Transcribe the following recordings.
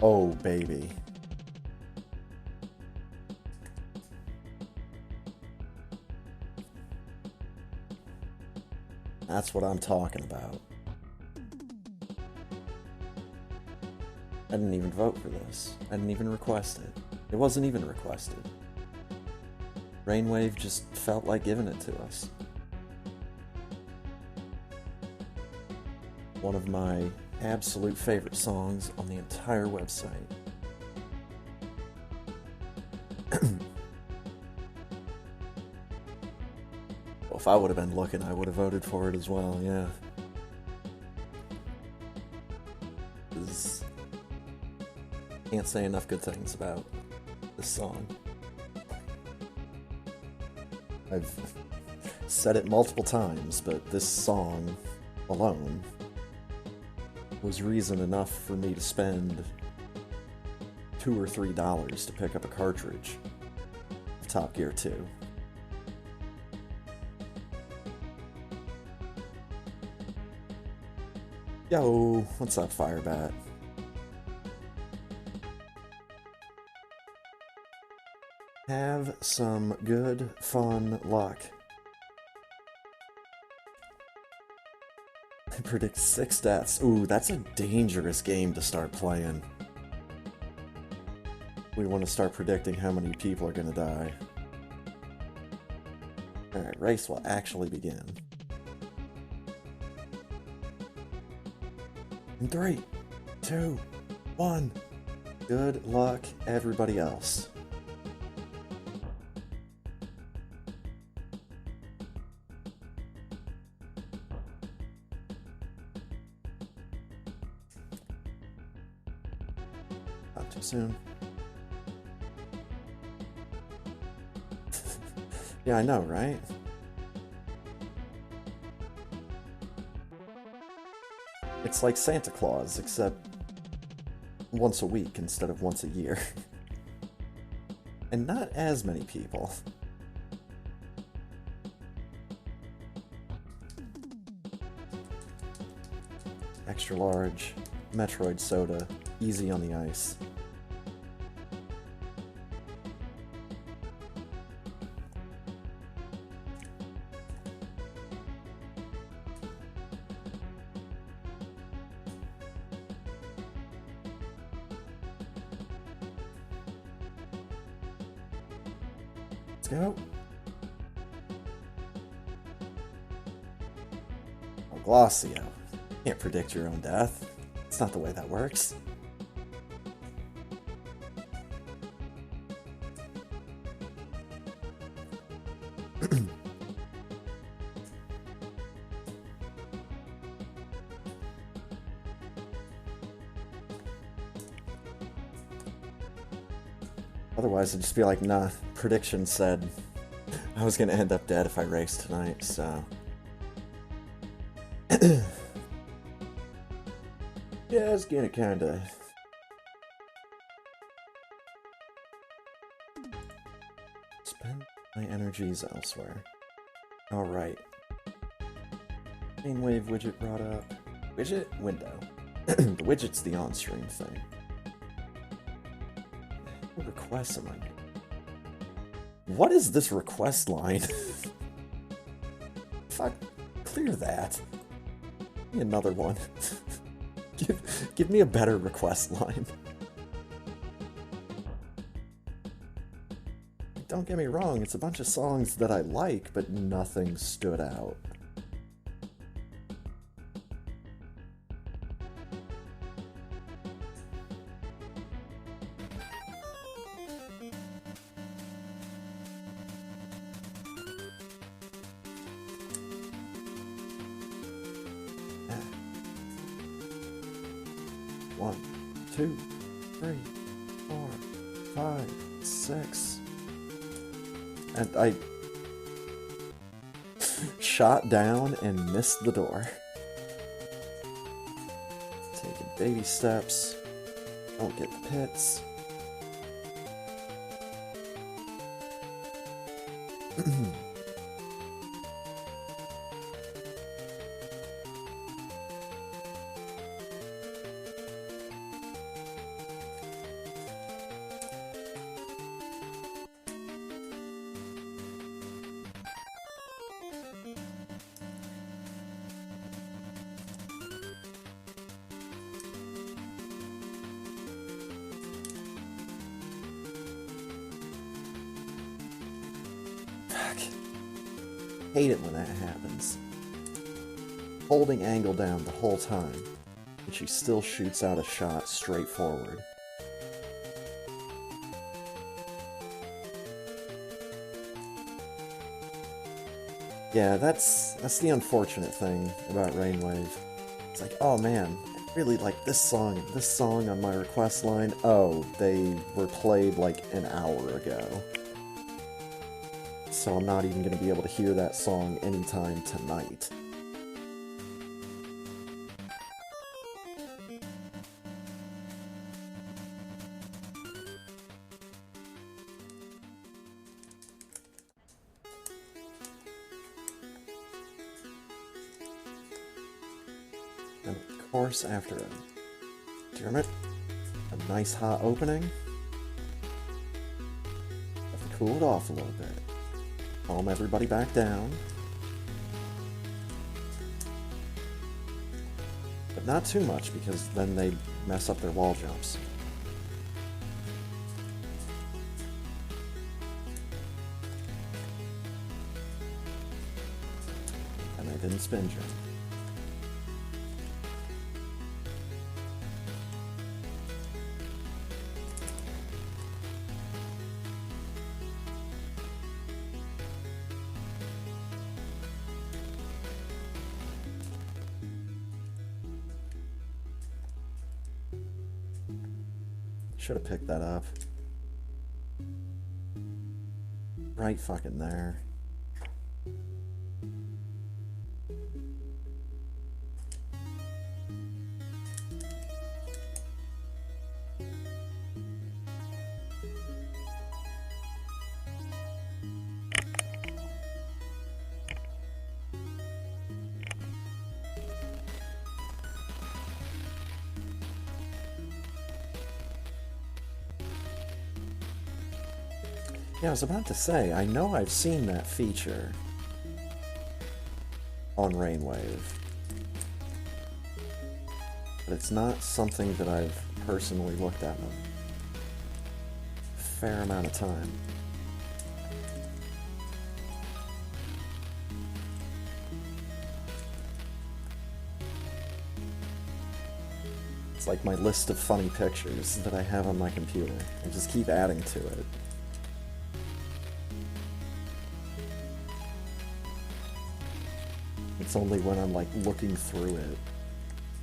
Oh, baby. That's what I'm talking about. I didn't even vote for this. I didn't even request it. It wasn't even requested. Rainwave just felt like giving it to us. One of my absolute favorite songs on the entire website. Well, if I would have been looking, I would have voted for it as well, yeah. Can't say enough good things about this song. I've said it multiple times, but this song alone was reason enough for me to spend $2 or $3 to pick up a cartridge of Top Gear 2. Yo, what's up, Firebat? Have some good, fun luck. I predict 6 deaths. Ooh, that's a dangerous game to start playing. We want to start predicting how many people are going to die. Alright, race will actually begin. In 3, 2, 1. Good luck, everybody else. Not too soon. Yeah, I know, right? It's like Santa Claus, except once a week instead of once a year. And not as many people. Extra large, Metroid soda, easy on the ice. Let's go. Oh, Glossio. Can't predict your own death. It's not the way that works. Otherwise, I'd just be like, nah, prediction said I was gonna end up dead if I raced tonight, so... Yeah, it's gonna kinda... spend my energies elsewhere. Alright. Main wave widget brought up. Widget? Window. The widget's the on-stream thing. What requests am I making? What is this request line? Fuck, clear that. Give me another one. Give me a better request line. Don't get me wrong, it's a bunch of songs that I like, but nothing stood out. One, two, three, 4, 5, 6. And I shot down and missed the door. Taking baby steps. Don't get the pits. Fuck. Hate it when that happens. Holding angle down the whole time, and she still shoots out a shot straight forward. Yeah, that's the unfortunate thing about Rainwave. It's like, oh man, I really like this song and this song on my request line. Oh, they were played like an hour ago. So I'm not even going to be able to hear that song anytime tonight. And of course, after a Dermot, a nice hot opening, have to cool it off a little bit. Calm everybody back down. But not too much, because then they mess up their wall jumps. And I didn't spin jump. Should have picked that up. Right fucking there. Yeah, I was about to say, I know I've seen that feature on Rainwave, but it's not something that I've personally looked at in a fair amount of time. It's like my list of funny pictures that I have on my computer. I just keep adding to it. It's only when I'm like looking through it,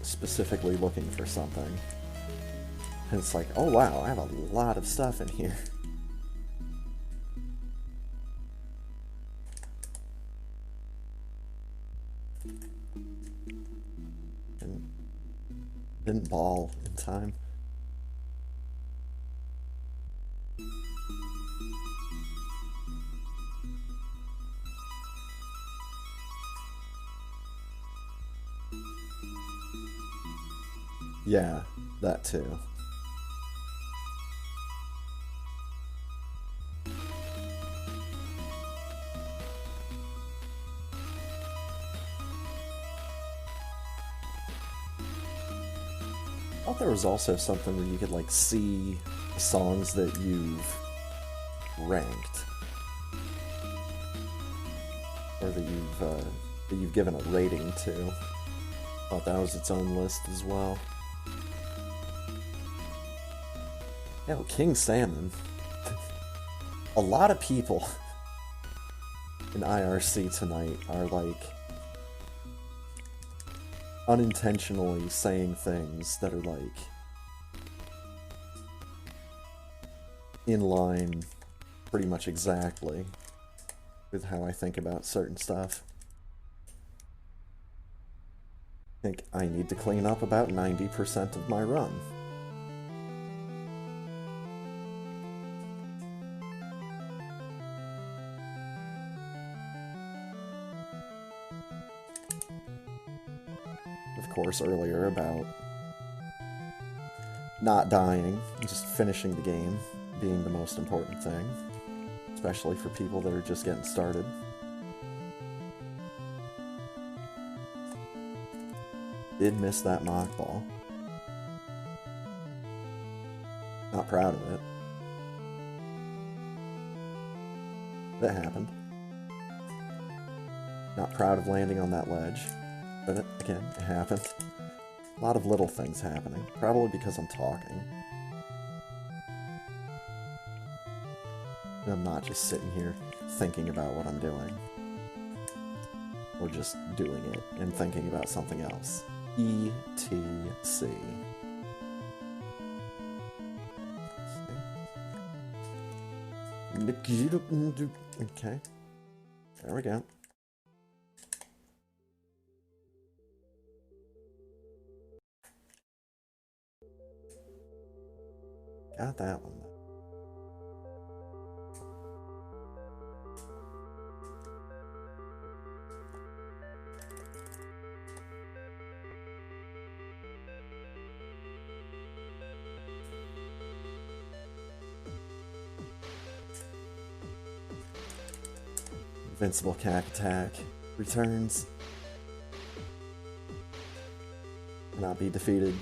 specifically looking for something. And it's like, oh wow, I have a lot of stuff in here. And didn't ball in time. Yeah, that too. I thought there was also something where you could like see the songs that you've ranked, or that you've given a rating to. I thought that was its own list as well. Yeah, well, King Salmon. A lot of people in IRC tonight are like unintentionally saying things that are like in line pretty much exactly with how I think about certain stuff. I think I need to clean up about 90% of my run. Of course, earlier about not dying, just finishing the game being the most important thing, especially for people that are just getting started. Did miss that mock ball. Not proud of it. That happened. Not proud of landing on that ledge. But again, it happened. A lot of little things happening. Probably because I'm talking. And I'm not just sitting here thinking about what I'm doing. Or just doing it and thinking about something else. ETC. Okay. There we go. Got that one. Invincible Cack Attack returns. Cannot be defeated.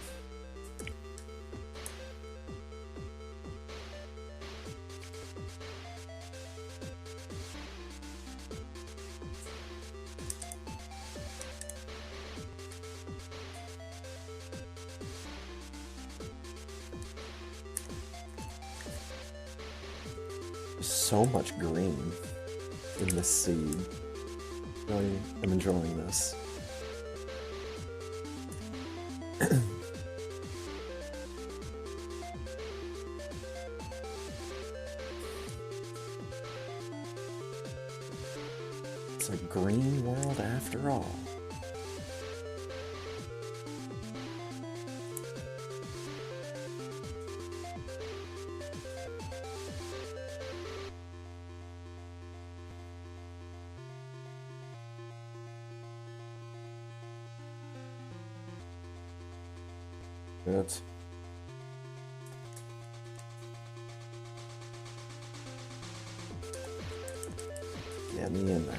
So much green in this seed. Really, I'm enjoying this. It's a green world after all. Good. Get me in there.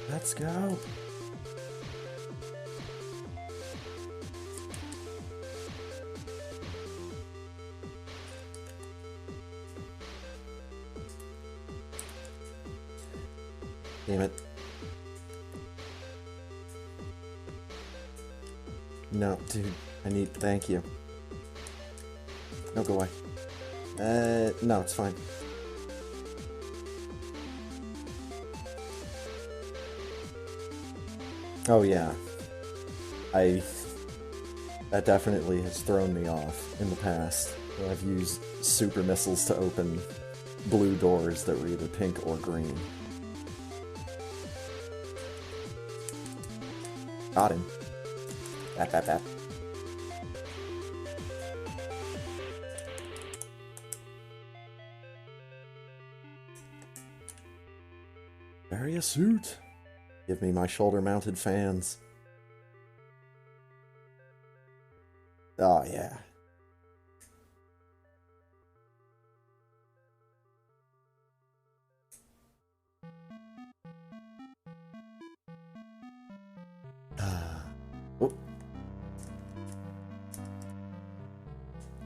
Let's go. Damn it. No, dude. I need... Thank you. No, go away. No, it's fine. Oh yeah, that definitely has thrown me off in the past. I've used super missiles to open blue doors that were either pink or green. Got him. Bap, bap, bap. Bury a suit. Give me my shoulder-mounted fans. Oh, yeah. Oh.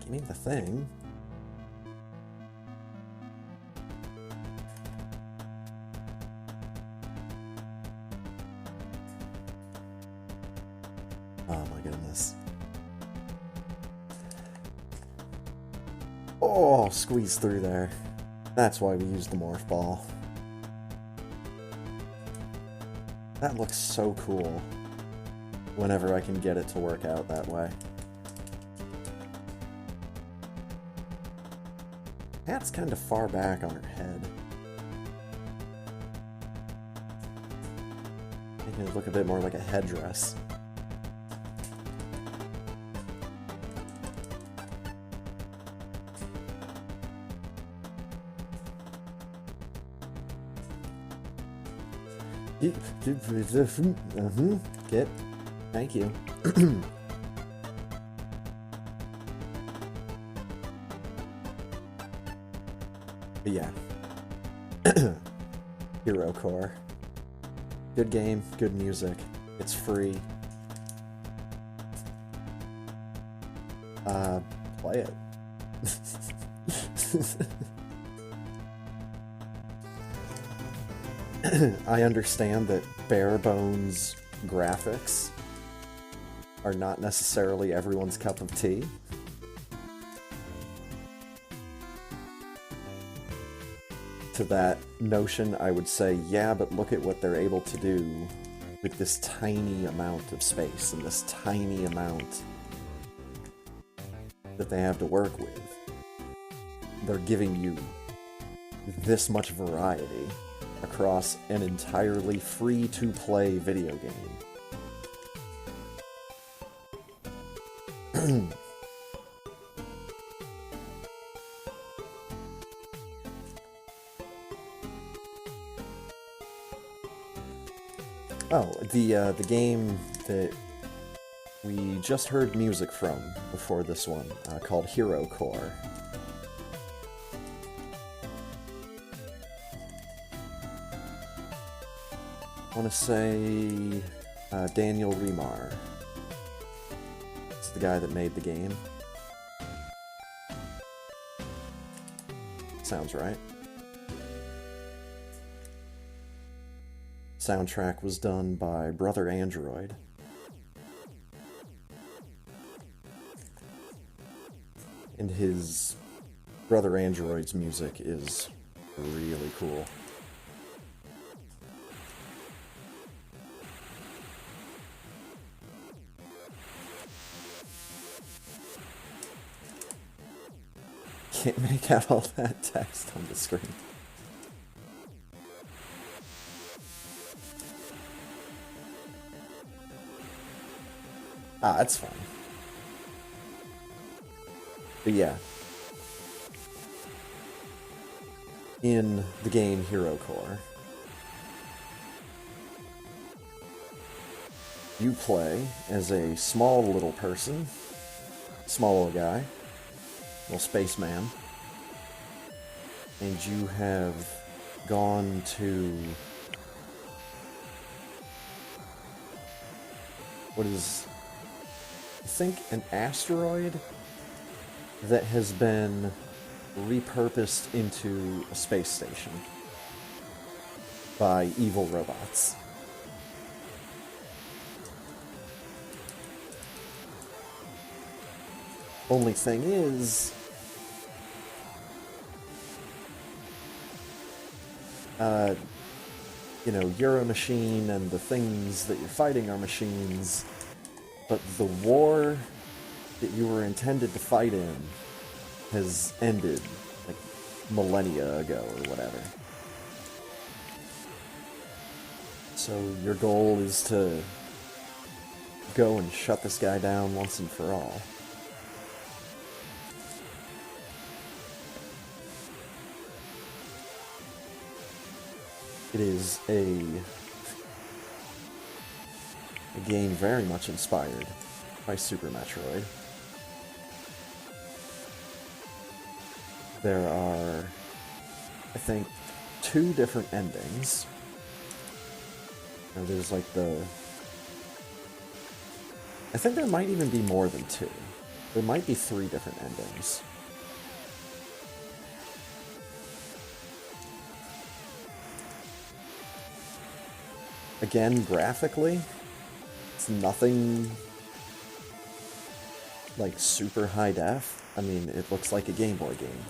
Give me the thing. Oh my goodness. Oh, squeeze through there. That's why we used the morph ball. That looks so cool whenever I can get it to work out that way. Hat's kind of far back on her head. Making it look a bit more like a headdress. Get. Thank you. But yeah. Hero Core. Good game, good music. It's free. Play it. I understand that bare bones graphics are not necessarily everyone's cup of tea. To that notion, I would say, yeah, but look at what they're able to do with this tiny amount of space and this tiny amount that they have to work with. They're giving you this much variety across an entirely free-to-play video game. Oh, the game that we just heard music from before this one, called Hero Core. I want to say Daniel Remar. It's the guy that made the game. Sounds right. Soundtrack was done by Brother Android. And his Brother Android's music is really cool. Can't make out all that text on the screen. Ah, that's fine. But yeah. In the game Hero Core, you play as a small little person, small little guy, little spaceman, and you have gone to what is, I think, an asteroid that has been repurposed into a space station by evil robots. Only thing is, you know, you're a machine and the things that you're fighting are machines, but the war that you were intended to fight in has ended, like, millennia ago or whatever. So your goal is to go and shut this guy down once and for all. It is a game very much inspired by Super Metroid. There are, I think, 2 different endings. Or there's like I think there might even be more than 2. There might be 3 different endings. Again, graphically, it's nothing like super high def. I mean, it looks like a Game Boy game.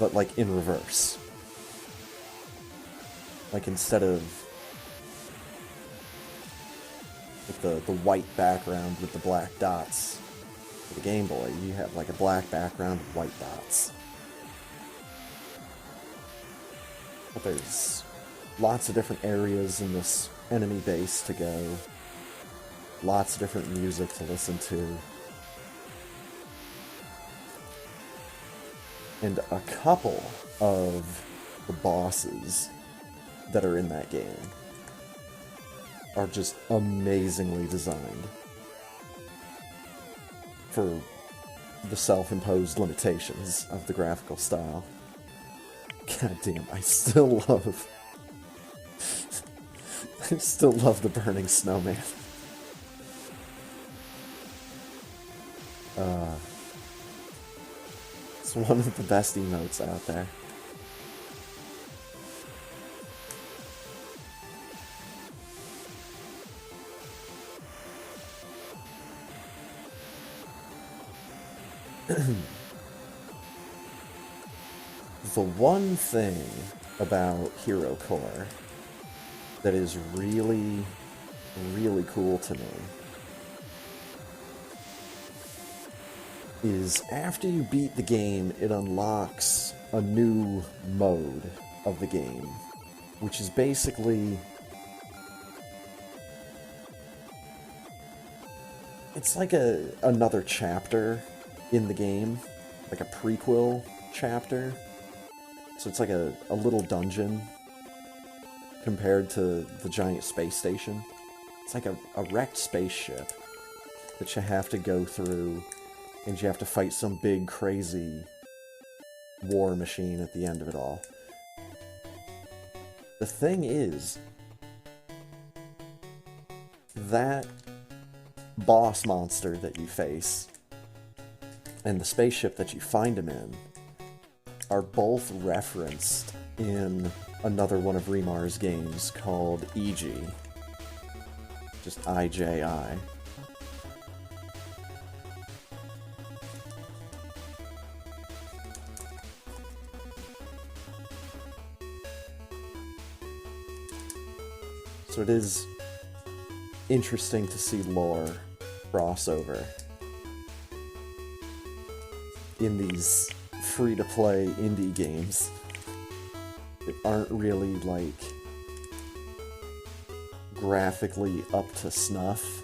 But like in reverse. Like instead of with the white background with the black dots for the Game Boy, you have like a black background with white dots. But there's lots of different areas in this enemy base to go. Lots of different music to listen to. And a couple of the bosses that are in that game are just amazingly designed for the self-imposed limitations of the graphical style. God damn, I still love the burning snowman. It's one of the best emotes out there. The one thing about Hero Core that is really, really cool to me is after you beat the game, it unlocks a new mode of the game, which is basically... it's like another chapter in the game, like a prequel chapter. So it's like a little dungeon compared to the giant space station. It's like a wrecked spaceship that you have to go through, and you have to fight some big, crazy war machine at the end of it all. The thing is, that boss monster that you face and the spaceship that you find him in are both referenced in another one of Remar's games called EG. Just IJI. So it is interesting to see lore crossover in these free-to-play indie games that aren't really, like, graphically up to snuff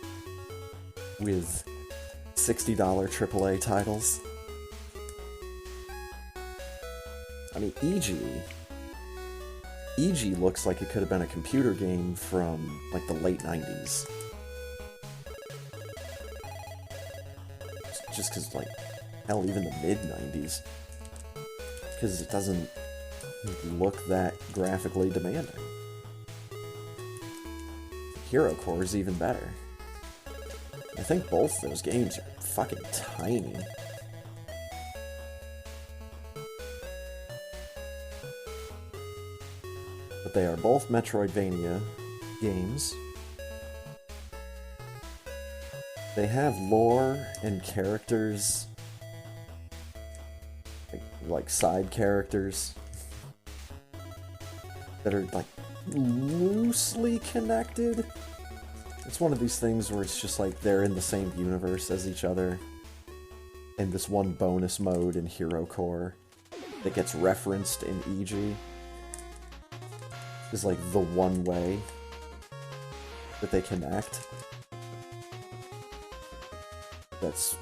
with $60 AAA titles. I mean, EG looks like it could have been a computer game from, like, the late 90s. Just because, like, hell, even the mid-90s. Because it doesn't look that graphically demanding. Hero Core is even better. I think both those games are fucking tiny. But they are both Metroidvania games. They have lore and characters, like side characters, that are, like, loosely connected. It's one of these things where it's just like they're in the same universe as each other. And this one bonus mode in Hero Core that gets referenced in EG is like the one way that they connect. That's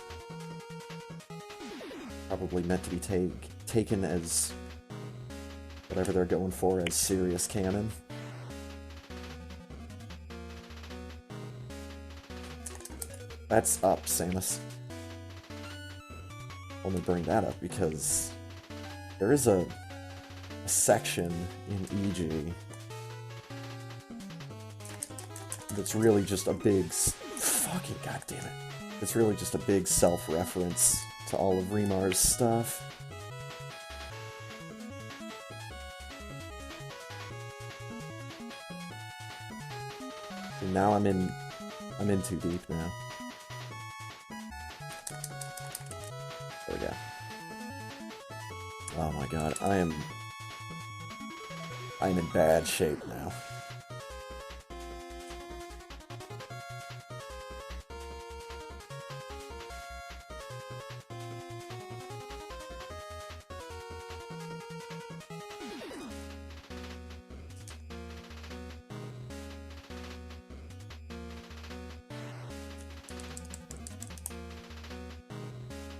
probably meant to be taken as whatever they're going for as serious canon. That's up, Samus. Only bring that up because there is a section in EG that's really just a big... fucking goddamn it. It's really just a big self-reference to all of Remar's stuff. And now I'm in too deep now. There we go. Oh my god, I am in bad shape now.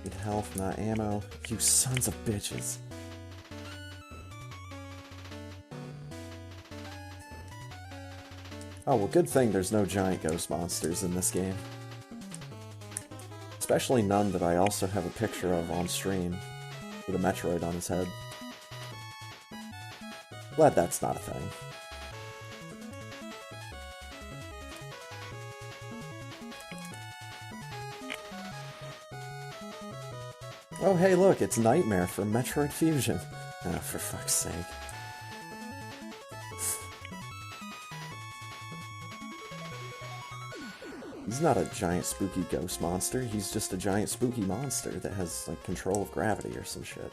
Need health, not ammo. You sons of bitches. Oh, well, good thing there's no giant ghost monsters in this game. Especially none that I also have a picture of on stream with a Metroid on his head. Glad that's not a thing. Oh hey look, it's Nightmare from Metroid Fusion. Oh, for fuck's sake. He's not a giant spooky ghost monster, he's just a giant spooky monster that has, like, control of gravity or some shit.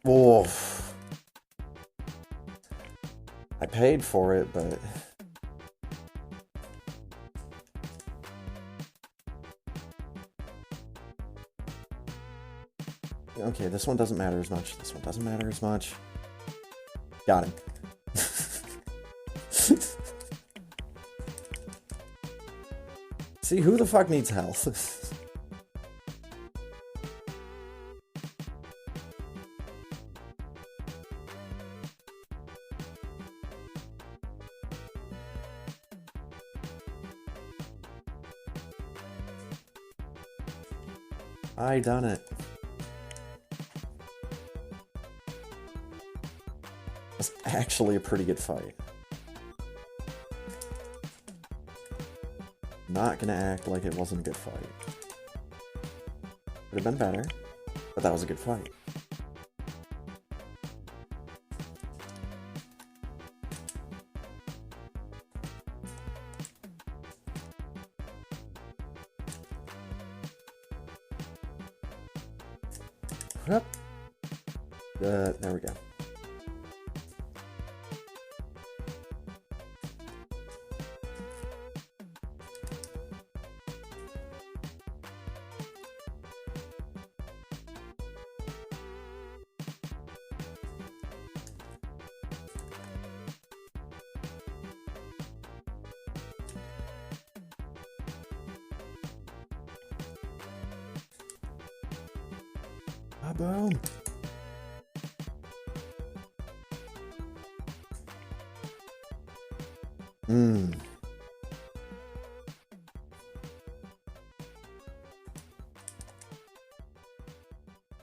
Oof. I paid for it, but... Okay, this one doesn't matter as much. This one doesn't matter as much. Got him. See, who the fuck needs health? I done it. That's actually a pretty good fight. Not gonna act like it wasn't a good fight. Could have been better, but that was a good fight. Yep. There we go. Boom.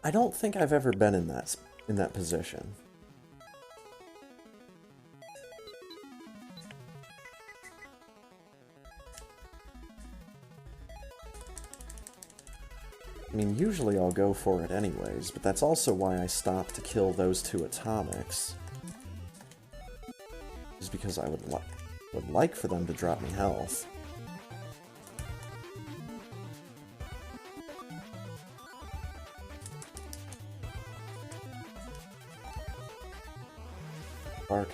I don't think I've ever been in that position. I mean, usually I'll go for it anyways, but that's also why I stopped to kill those two atomics. Just because I would like for them to drop me health. Spark.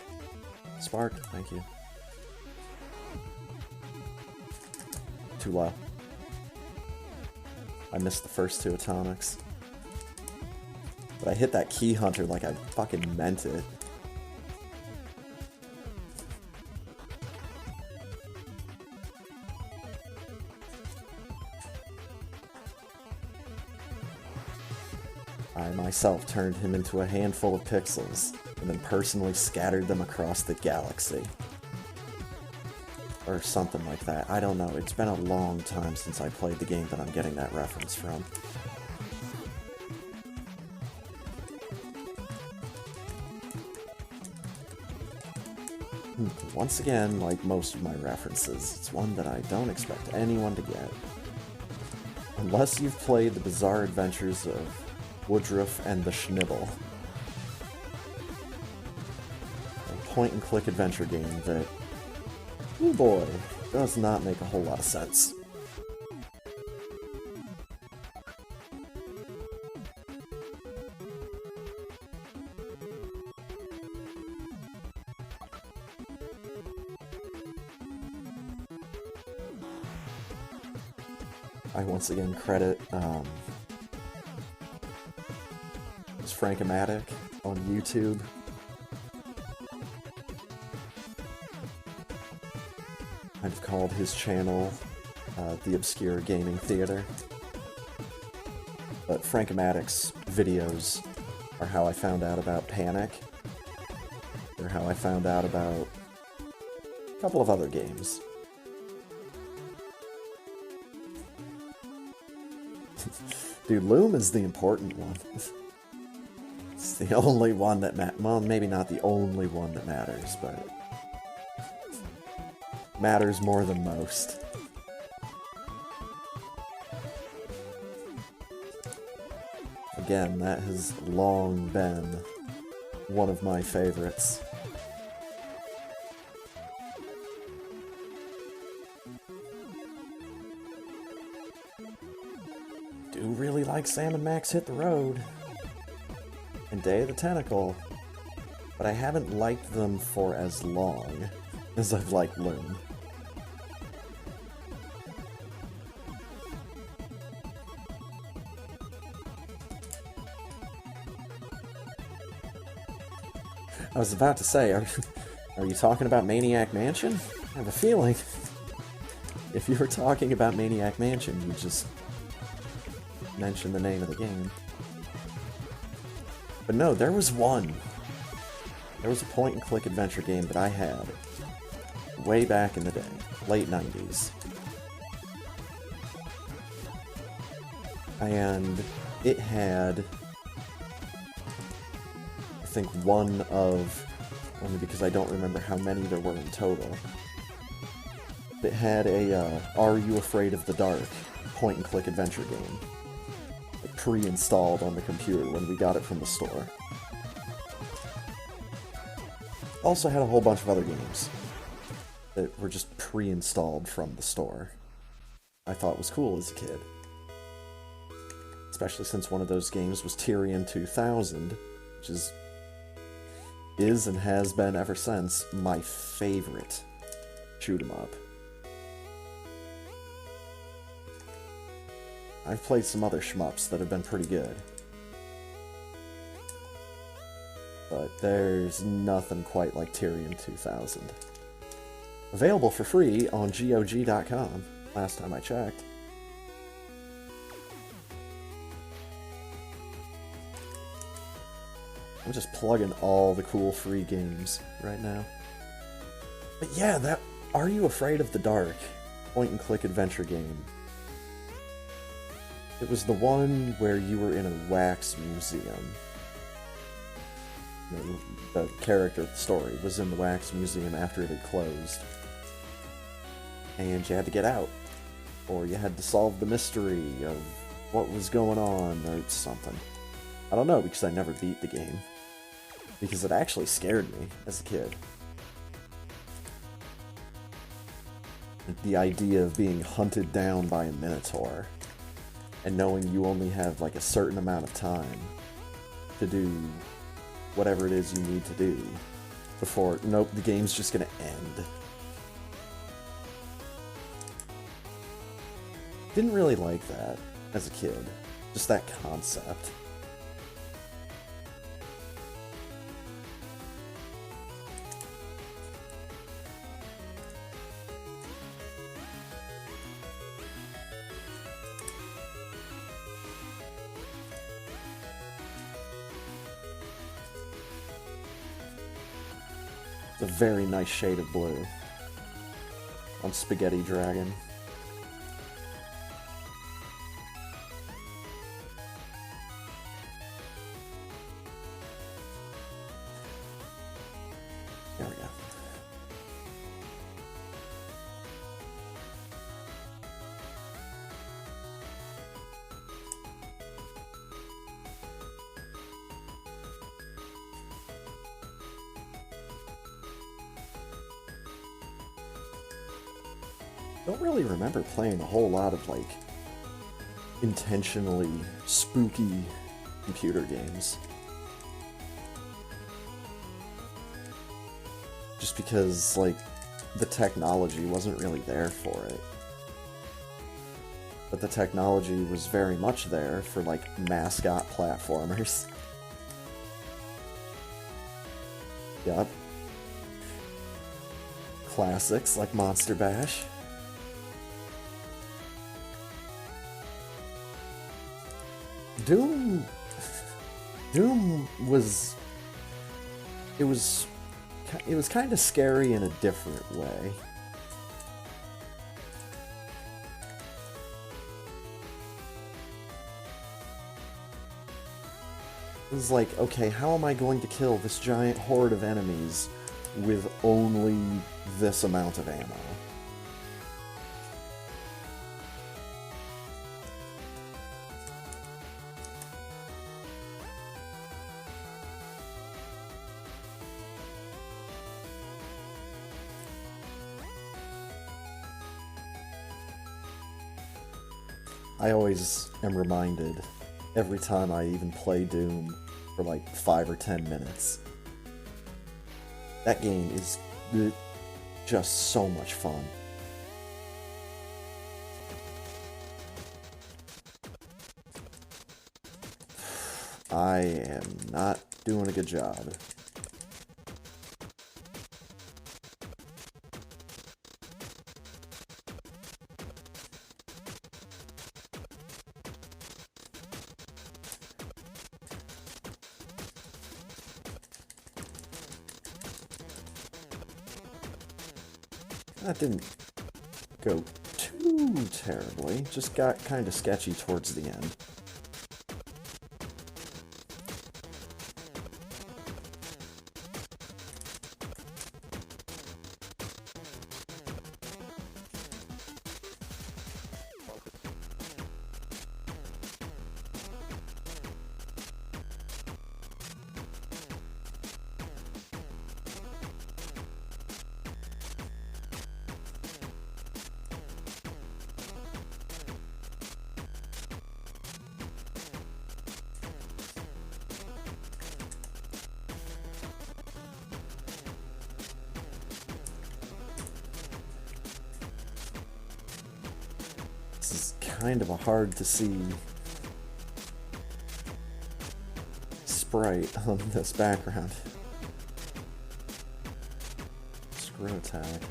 Spark, thank you. Too low. I missed the first two atomics. But I hit that key hunter like I fucking meant it. I myself turned him into a handful of pixels, and then personally scattered them across the galaxy. Or something like that. I don't know. It's been a long time since I played the game that I'm getting that reference from. Once again, like most of my references, it's one that I don't expect anyone to get. Unless you've played the bizarre adventures of Woodruff and the Schnibble. A point-and-click adventure game that, oh boy, does not make a whole lot of sense. I once again credit Frank-O-Matic on YouTube. I've called his channel The Obscure Gaming Theater. But Frank-O-Matic's videos are how I found out about Panic. or how I found out about a couple of other games. Dude, Loom is the important one. It's the only one that well, maybe not the only one that matters, but matters more than most. Again, that has long been one of my favorites. Do really like Sam & Max Hit the Road and Day of the Tentacle, but I haven't liked them for as long as I've liked Loom. I was about to say, are you talking about Maniac Mansion? I have a feeling if you were talking about Maniac Mansion, you just mention the name of the game. But no, there was one. There was a point-and-click adventure game that I had way back in the day, late 90s. And it had, I think, one of, only because I don't remember how many there were in total, it had a Are You Afraid of the Dark point-and-click adventure game pre-installed on the computer when we got it from the store. Also had a whole bunch of other games that were just pre-installed from the store. I thought was cool as a kid. Especially since one of those games was Tyrion 2000, which is and has been ever since my favorite shoot-'em-up. I've played some other shmups that have been pretty good. But there's nothing quite like Tyrion 2000. Available for free on GOG.com, last time I checked. I'm just plugging all the cool free games right now. But yeah, that Are You Afraid of the Dark point-and-click adventure game. It was the one where you were in a wax museum. You know, the character of the story was in the wax museum after it had closed. And you had to get out. Or you had to solve the mystery of what was going on or something. I don't know, because I never beat the game. Because it actually scared me as a kid. The idea of being hunted down by a minotaur and knowing you only have like a certain amount of time to do whatever it is you need to do before, nope, the game's just gonna end. Didn't really like that as a kid, just that concept. It's a very nice shade of blue on Spaghetti Dragon. There we go. Don't really remember playing a whole lot of, like, intentionally spooky computer games. Just because, like, the technology wasn't really there for it. But the technology was very much there for, like, mascot platformers. Yup. Classics like Monster Bash. Doom was... It was it was kind of scary in a different way. It was like, okay, how am I going to kill this giant horde of enemies with only this amount of ammo? I always am reminded, every time I even play Doom for like 5 or 10 minutes, that game is just so much fun. I am not doing a good job. That didn't go too terribly, just got kind of sketchy towards the end. This is kind of a hard to see sprite on this background. Screw attack.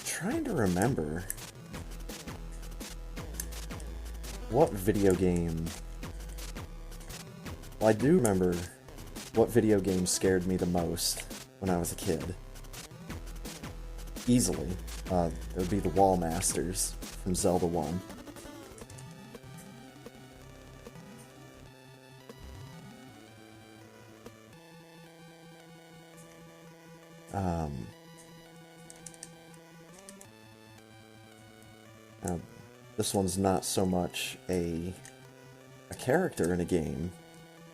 Trying to remember what video game. Well, I do remember what video game scared me the most when I was a kid. Easily. It would be the Wall Masters from Zelda 1. Now, this one's not so much a character in a game,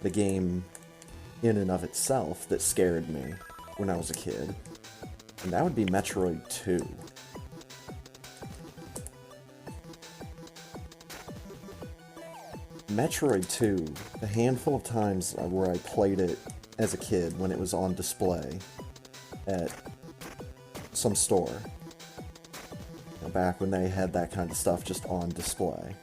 the game in and of itself that scared me when I was a kid, and that would be Metroid 2. Metroid 2, a handful of times where I played it as a kid when it was on display at some store, back when they had that kind of stuff just on display.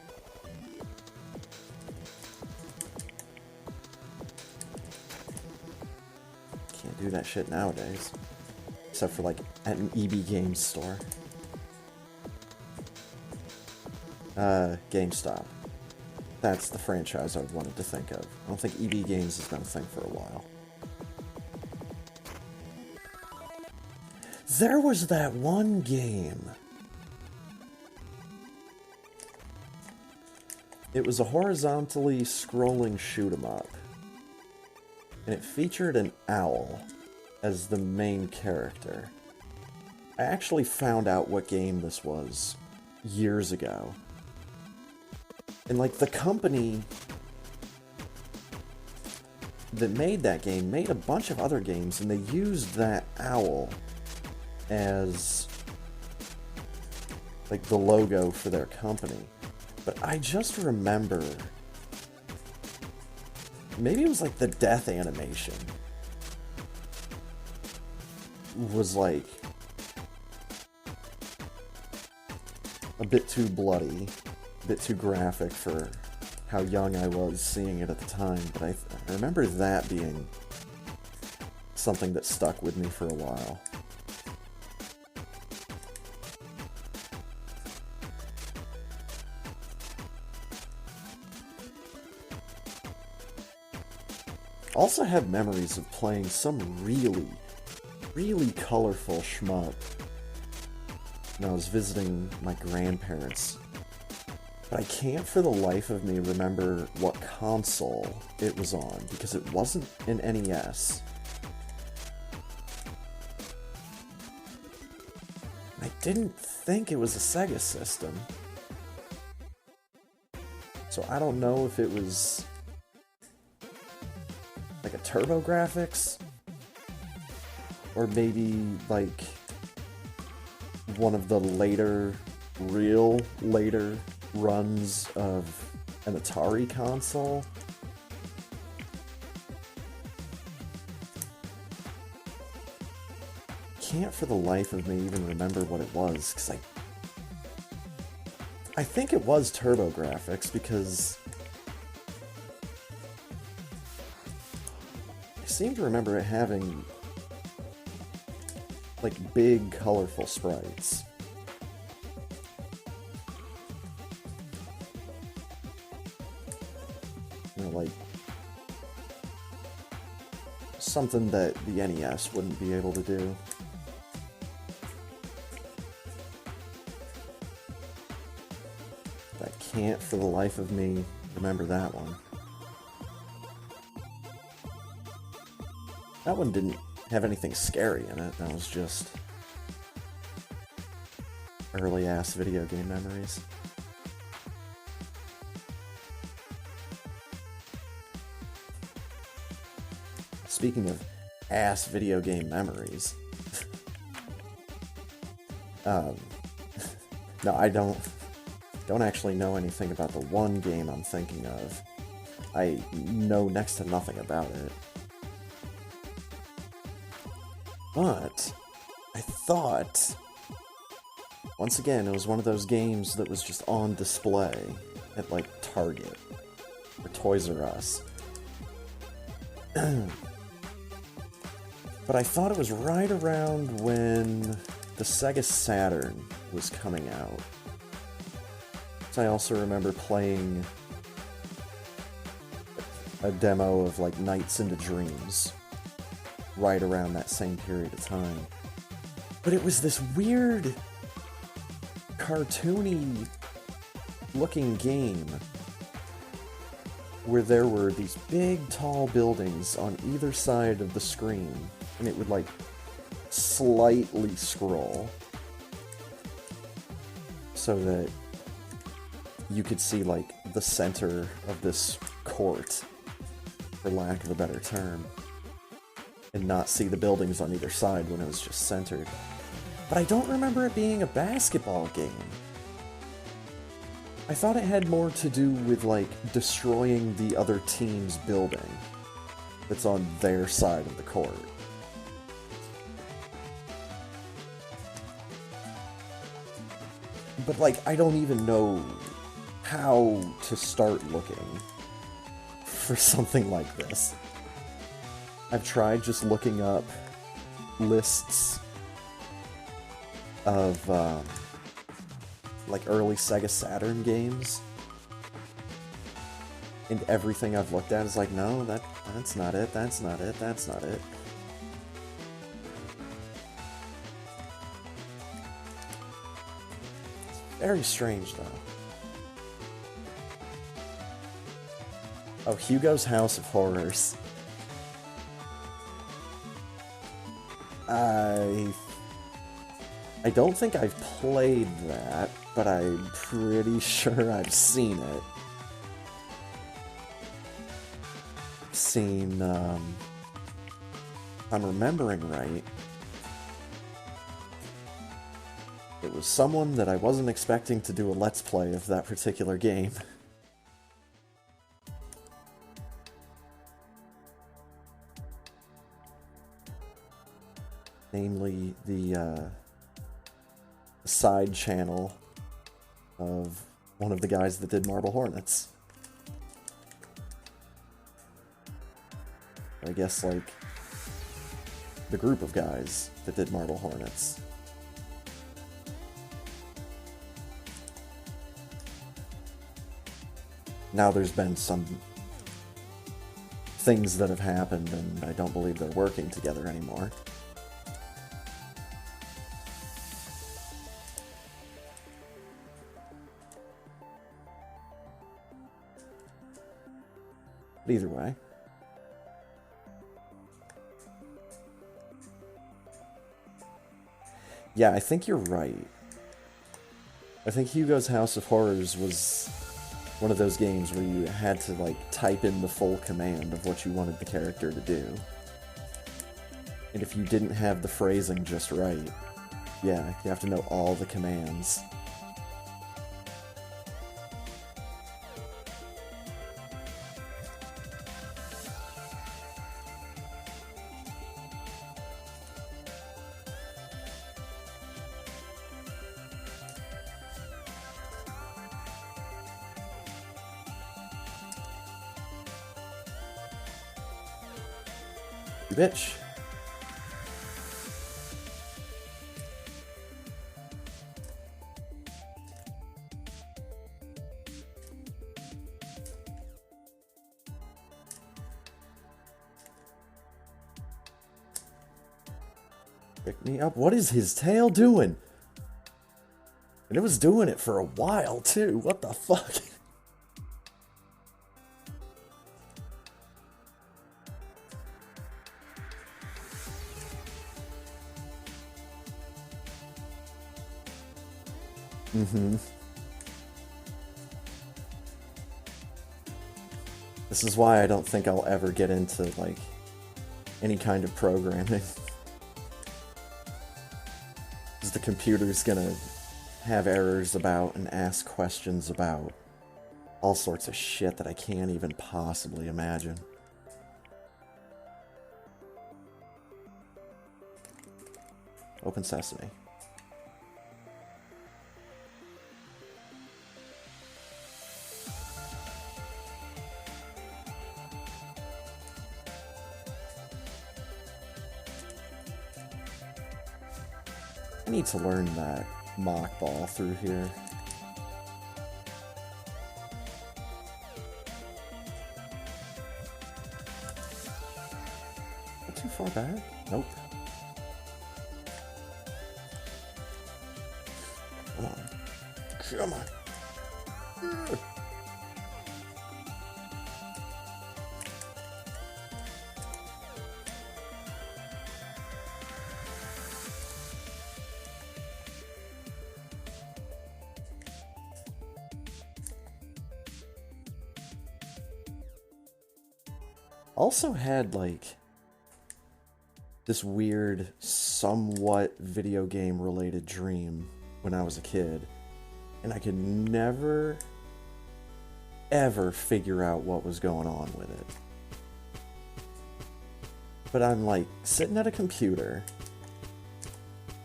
Can't do that shit nowadays, except for like at an EB Games store. GameStop. That's the franchise I wanted to think of. I don't think EB Games has been a thing for a while. There was that one game. It was a horizontally scrolling shoot-'em-up, and it featured an owl as the main character. I actually found out what game this was years ago. And like the company that made that game made a bunch of other games, and they used that owl as like the logo for their company. But I just remember, maybe it was like the death animation was like a bit too bloody, a bit too graphic for how young I was seeing it at the time, but I remember that being something that stuck with me for a while. Also have memories of playing some really, really colorful shmup when I was visiting my grandparents. But I can't for the life of me remember what console it was on, because it wasn't an NES. I didn't think it was a Sega system. So I don't know if it was like a TurboGrafx, or maybe like one of the later runs of an Atari console. Can't for the life of me even remember what it was, because I think it was TurboGrafx, because I seem to remember it having like big colorful sprites. You know, like something that the NES wouldn't be able to do. I can't for the life of me remember that one. That one didn't have anything scary in it. That was just early-ass video game memories. Speaking of ass video game memories, no, I don't actually know anything about the one game I'm thinking of. I know next to nothing about it. But I thought, once again, it was one of those games that was just on display at, like, Target or Toys R Us. But I thought it was right around when the Sega Saturn was coming out. So I also remember playing a demo of, like, Nights into Dreams right around that same period of time. But it was this weird, cartoony looking game where there were these big, tall buildings on either side of the screen, and it would, like, slightly scroll so that you could see, like, the center of this court, for lack of a better term, and not see the buildings on either side when it was just centered. But I don't remember it being a basketball game. I thought it had more to do with, like, destroying the other team's building that's on their side of the court. But, like, I don't even know how to start looking for something like this. I've tried just looking up lists of, like, early Sega Saturn games, and everything I've looked at is like, no, that's not it, that's not it, that's not it. It's very strange, though. Oh, Hugo's House of Horrors. I don't think I've played that, but I'm pretty sure I've seen it. Seen, if I'm remembering right, it was someone that I wasn't expecting to do a Let's Play of that particular game. Namely, the side channel of one of the guys that did Marble Hornets. I guess, like, the group of guys that did Marble Hornets. Now there's been some things that have happened, and I don't believe they're working together anymore. But either way. Yeah, I think you're right. I think Hugo's House of Horrors was one of those games where you had to, like, type in the full command of what you wanted the character to do. And if you didn't have the phrasing just right, yeah, you have to know all the commands. You bitch. Pick me up. What is his tail doing? And it was doing it for a while, too. What the fuck? Mm-hmm. This is why I don't think I'll ever get into, like, any kind of programming. Because the computer's gonna have errors about and ask questions about all sorts of shit that I can't even possibly imagine. Open Sesame. I need to learn that mock ball through here. Not too far back? Nope. Come on. Come on. Also had, like, this weird, somewhat video game related dream when I was a kid, and I could never, ever figure out what was going on with it. But I'm, like, sitting at a computer,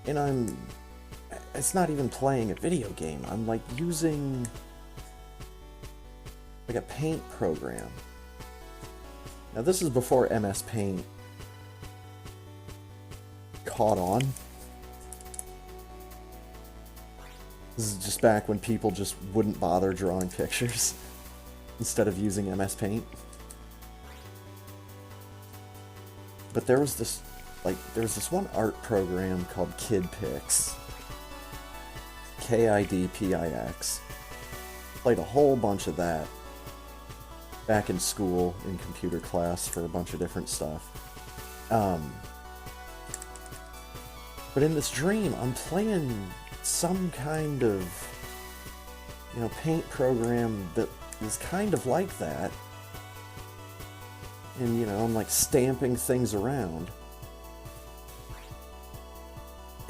and it's not even playing a video game, I'm, like, using, like, a paint program. Now, this is before MS Paint caught on. This is just back when people just wouldn't bother drawing pictures instead of using MS Paint. But there was this one art program called KidPix. KIDPIX. Played a whole bunch of that back in school, in computer class, for a bunch of different stuff. But in this dream, I'm playing some kind of, you know, paint program that is kind of like that. And, you know, I'm like stamping things around.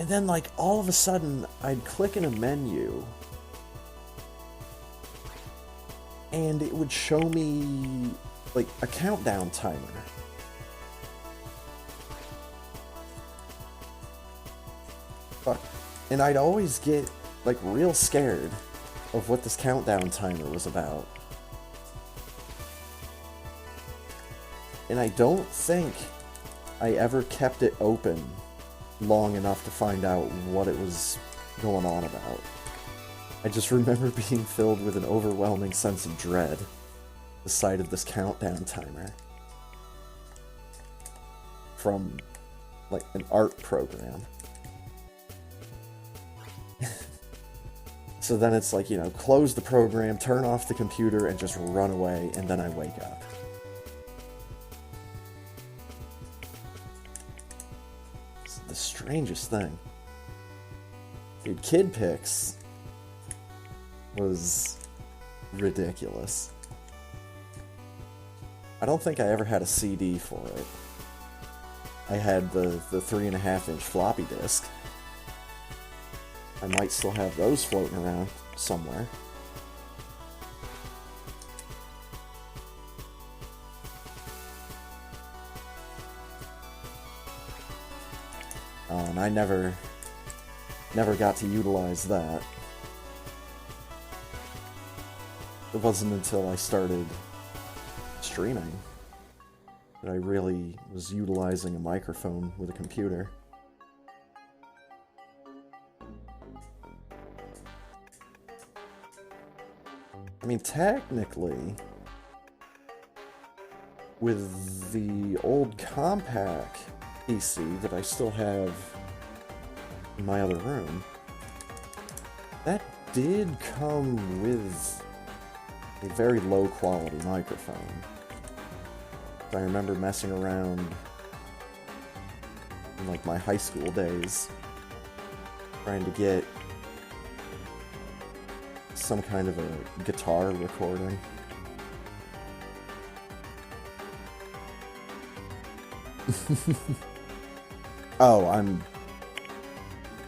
And then, like, all of a sudden, I'd click in a menu, and it would show me, like, a countdown timer. Fuck. And I'd always get, like, real scared of what this countdown timer was about. And I don't think I ever kept it open long enough to find out what it was going on about. I just remember being filled with an overwhelming sense of dread at the sight of this countdown timer. from, like, an art program. So then it's like, you know, close the program, turn off the computer, and just run away, and then I wake up. It's the strangest thing. Dude, Kid Pix was ridiculous. I don't think I ever had a CD for it. I had the 3.5-inch floppy disk. I might still have those floating around somewhere. And I never got to utilize that. It wasn't until I started streaming that I really was utilizing a microphone with a computer. I mean, technically, with the old Compaq PC that I still have in my other room, that did come with a very low quality microphone. I remember messing around in, like, my high school days, trying to get some kind of a guitar recording. Oh,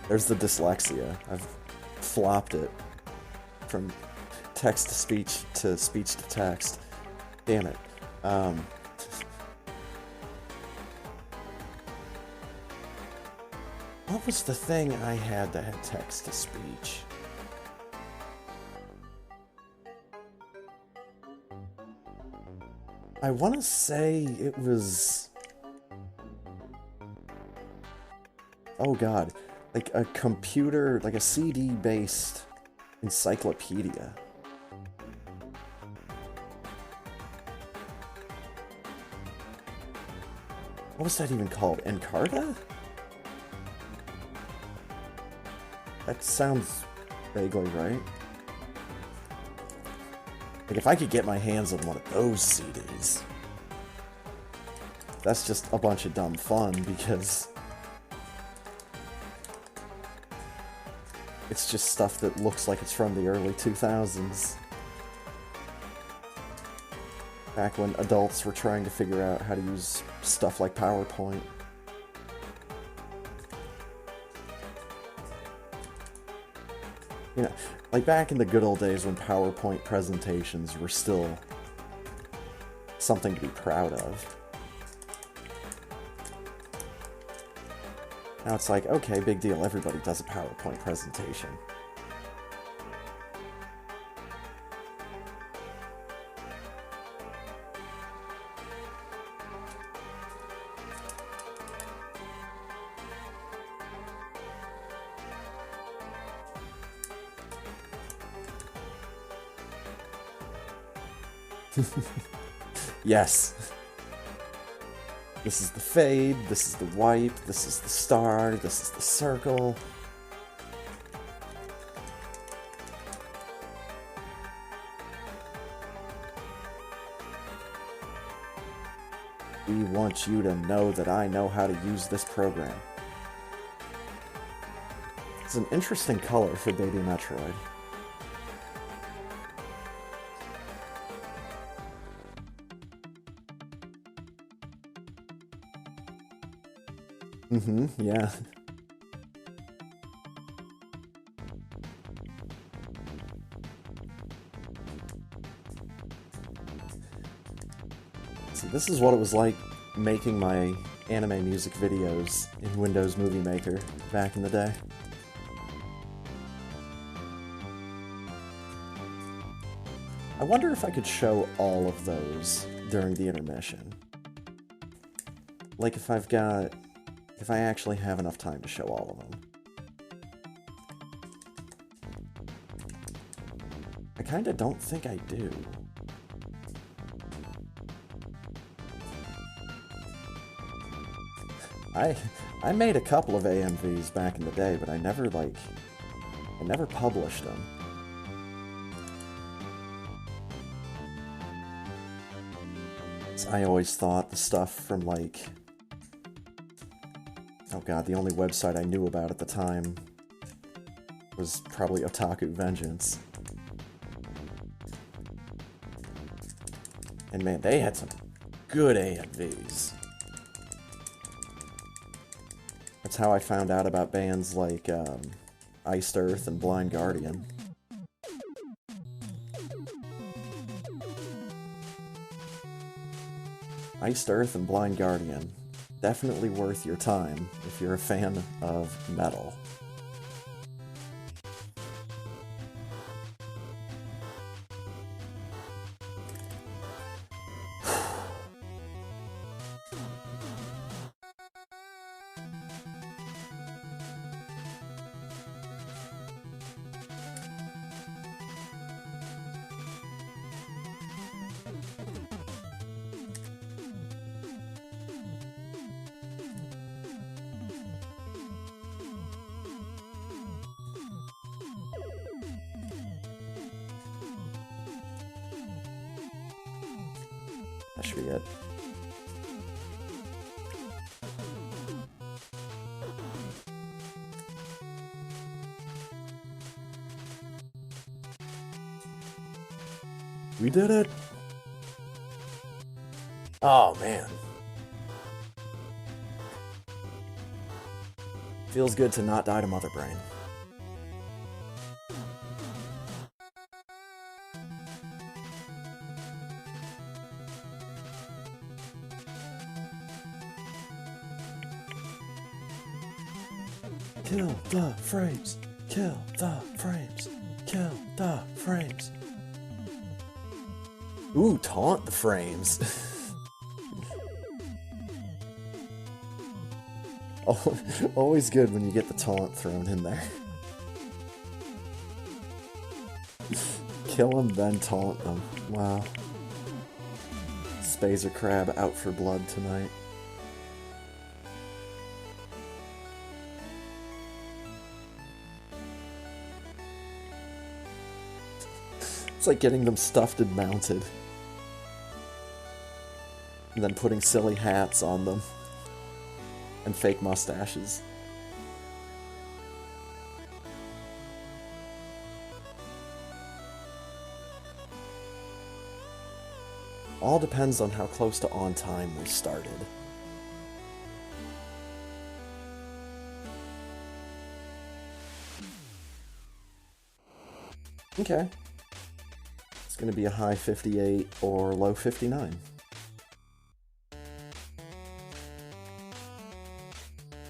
there's the dyslexia. I've flopped it from text to speech to text. Damn it. What was the thing I had that had text to speech? I want to say it was... Oh god. Like a computer, like a CD-based encyclopedia. What was that even called? Encarta? That sounds vaguely right. Like, if I could get my hands on one of those CDs, that's just a bunch of dumb fun, because it's just stuff that looks like it's from the early 2000s. Back when adults were trying to figure out how to use stuff like PowerPoint. You know, like back in the good old days when PowerPoint presentations were still something to be proud of. Now it's like, okay, big deal, everybody does a PowerPoint presentation. Yes. This is the fade, this is the wipe, this is the star, this is the circle. We want you to know that I know how to use this program. It's an interesting color for Baby Metroid. Yeah. See, this is what it was like making my anime music videos in Windows Movie Maker back in the day. I wonder if I could show all of those during the intermission. Like if I actually have enough time to show all of them. I kinda don't think I do. I I made a couple of AMVs back in the day, but I never published them. I always thought the stuff from like, oh god, the only website I knew about at the time was probably Otaku Vengeance. And man, they had some good AMVs. That's how I found out about bands like Iced Earth and Blind Guardian. Iced Earth and Blind Guardian, definitely worth your time if you're a fan of metal. That should be it. We did it! Oh, man. Feels good to not die to Mother Brain. Kill the frames! Kill the frames! Kill the frames! Ooh, taunt the frames! Oh, always good when you get the taunt thrown in there. Kill them, then taunt them. Wow. Spazer Crab out for blood tonight. It's like getting them stuffed and mounted. And then putting silly hats on them. And fake mustaches. All depends on how close to on time we started. Okay. It's gonna be a high 58 or low 59.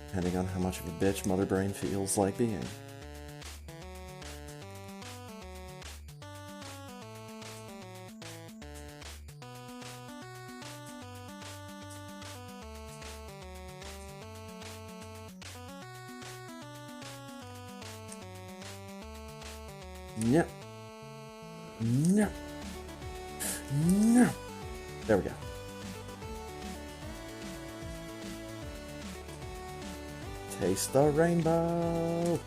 Depending on how much of a bitch Mother Brain feels like being. Yep. No. No. There we go. Taste the rainbow.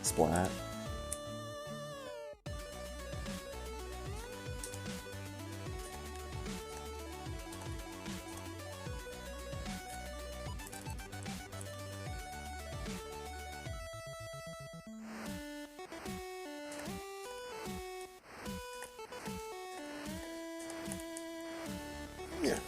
Splat. Yeah.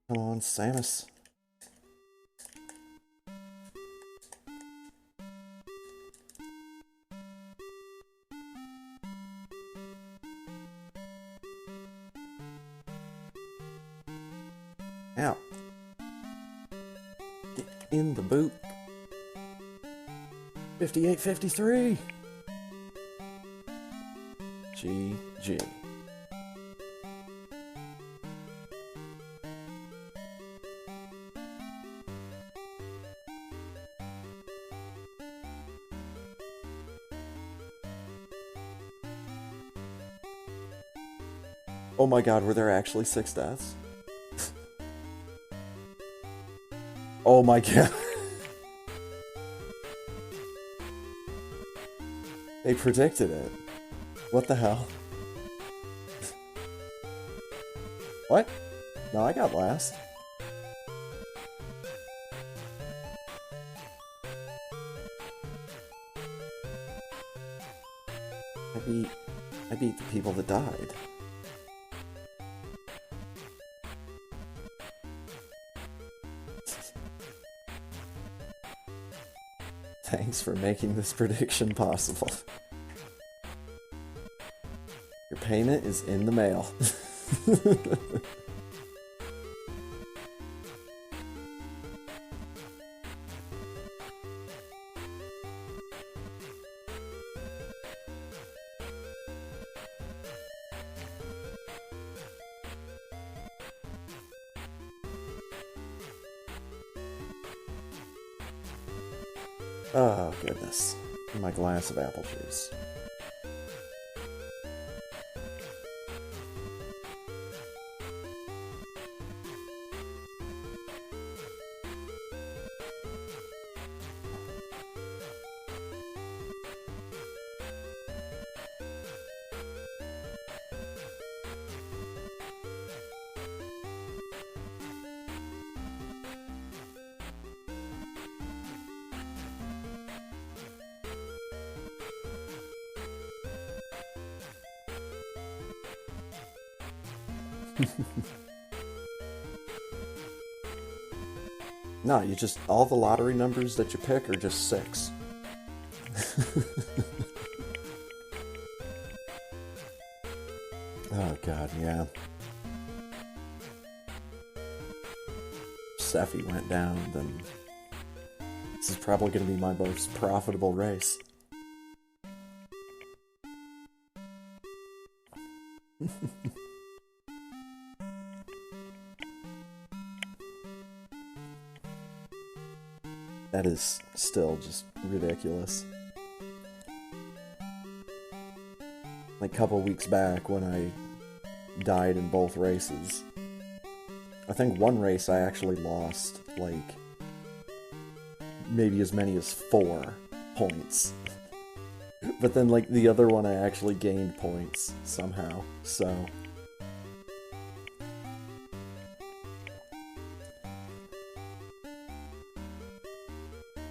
Come on, Samus. Out. Get in the boot. 58-53. GG. Oh my god, were there actually 6 deaths? Oh my god. They predicted it. What the hell? What? No, I got last. I beat the people that died. Thanks for making this prediction possible. Your payment is in the mail. Oh, goodness. My glass of apple juice. No, you just, all the lottery numbers that you pick are just 6. Oh god, yeah. Seffi went down, then this is probably going to be my most profitable race. That is still just ridiculous. Like a couple weeks back when I died in both races, I think one race I actually lost, like, maybe as many as 4 points. But then, like, the other one I actually gained points somehow, so...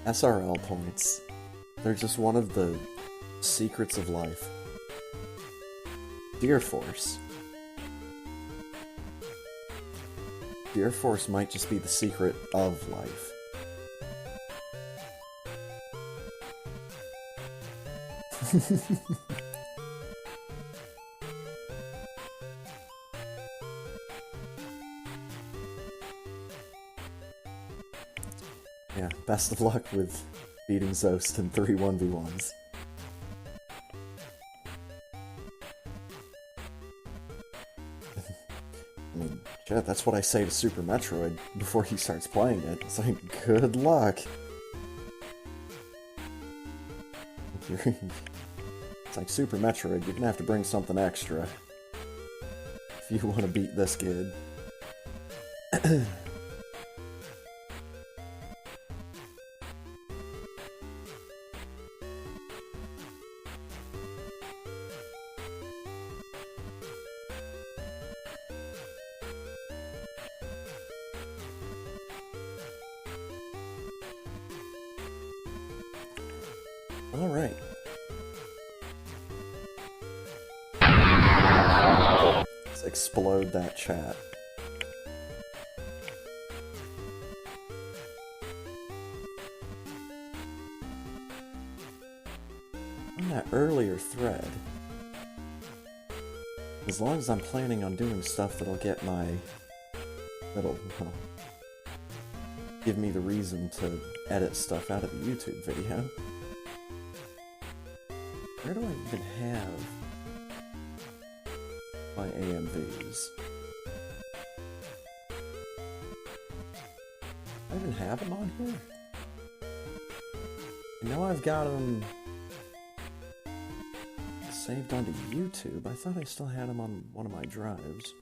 SRL points. They're just one of the secrets of life. Deer Force. Deer Force might just be the secret of life. Yeah, best of luck with beating Zost in 3 1v1s. I mean, shit, that's what I say to Super Metroid before he starts playing it. It's like, good luck! It's like, Super Metroid, you're gonna have to bring something extra if you want to beat this kid. Alright. Let's explode that chat. On that earlier thread, as long as I'm planning on doing stuff that'll get my that'll give me the reason to edit stuff out of the YouTube video. Where do I even have my AMVs? I even have them on here? I know I've got them saved onto YouTube. I thought I still had them on one of my drives.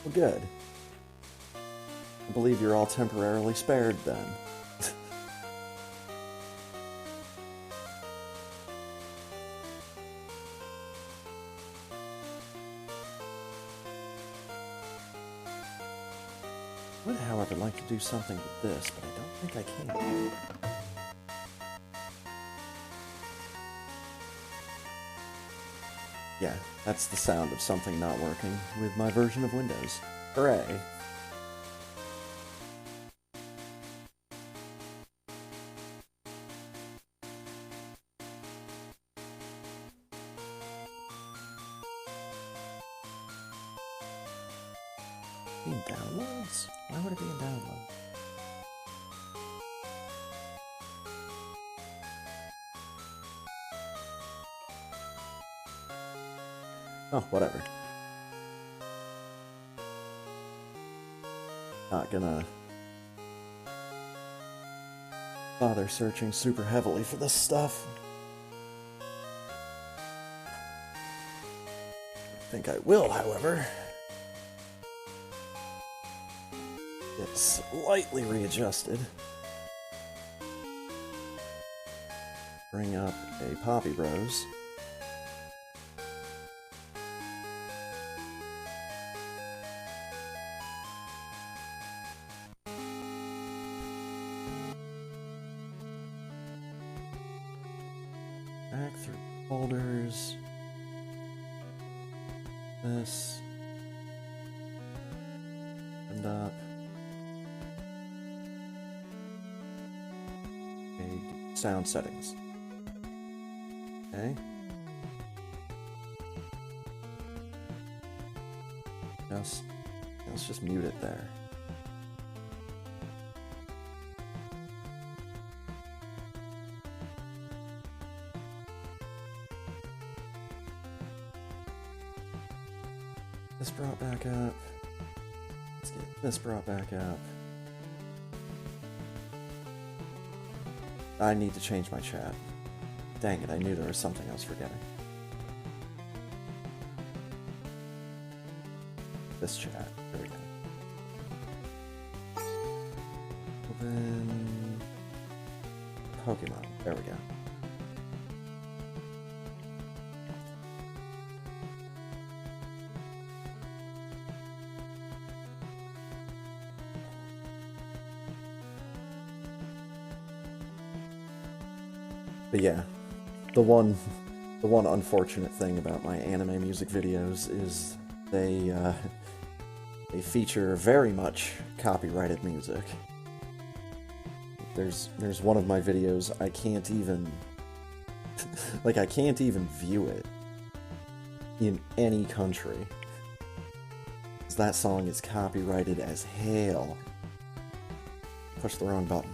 Well, good. I believe you're all temporarily spared then. I would, however, like to do something with this, but I don't think I can. Yeah, that's the sound of something not working with my version of Windows. Hooray! In downloads? Why would it be in downloads? Oh, whatever. Not gonna bother searching super heavily for this stuff. I think I will, however. Get slightly readjusted. Bring up a Poppy Bros. Back through folders. This. And up. Okay, sound settings. Okay. Let's just mute it there. This brought back up. Let's get this brought back up. I need to change my chat. Dang it, I knew there was something I was forgetting. This chat. There we go. Then Pokemon. There we go. But yeah, the one unfortunate thing about my anime music videos is they feature very much copyrighted music. There's one of my videos I can't even like I can't even view it in any country. 'Cause that song is copyrighted as hell. Push the wrong button.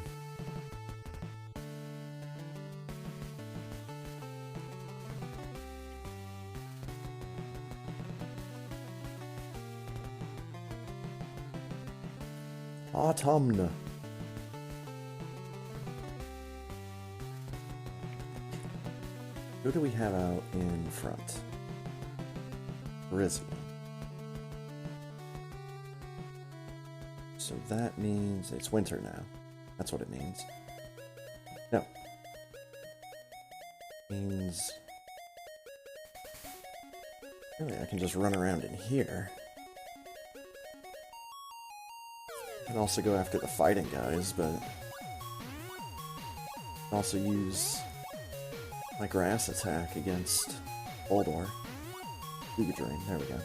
Autumn. Who do we have out in front? Charisma. So that means it's winter now. That's what it means. No. Means... Really, I can just run around in here. I can also go after the fighting guys, but also use my grass attack against Boldor. Giga Drain, there we go.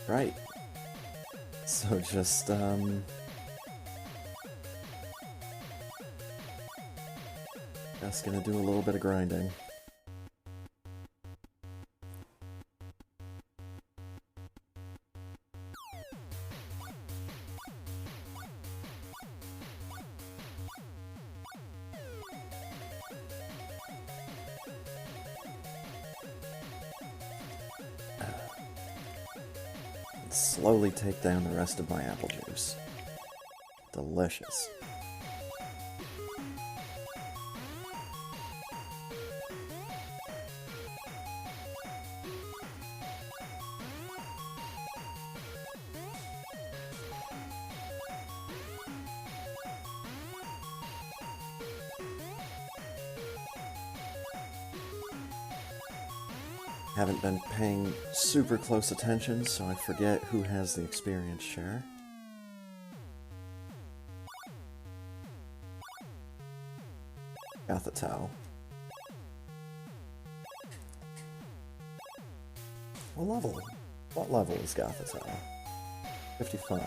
Right. So just, just gonna do a little bit of grinding. Slowly take down the rest of my apple juice. Delicious. Haven't been paying super close attention, so I forget who has the experience share. Gothitao. What level is Gothitao? 55.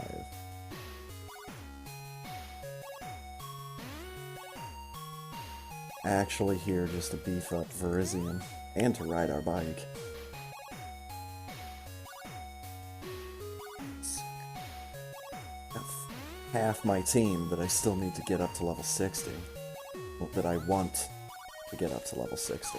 Actually here just to beef up Virizion and to ride our bike. Half my team that I still need to get up to level 60. Well, that I want to get up to level 60.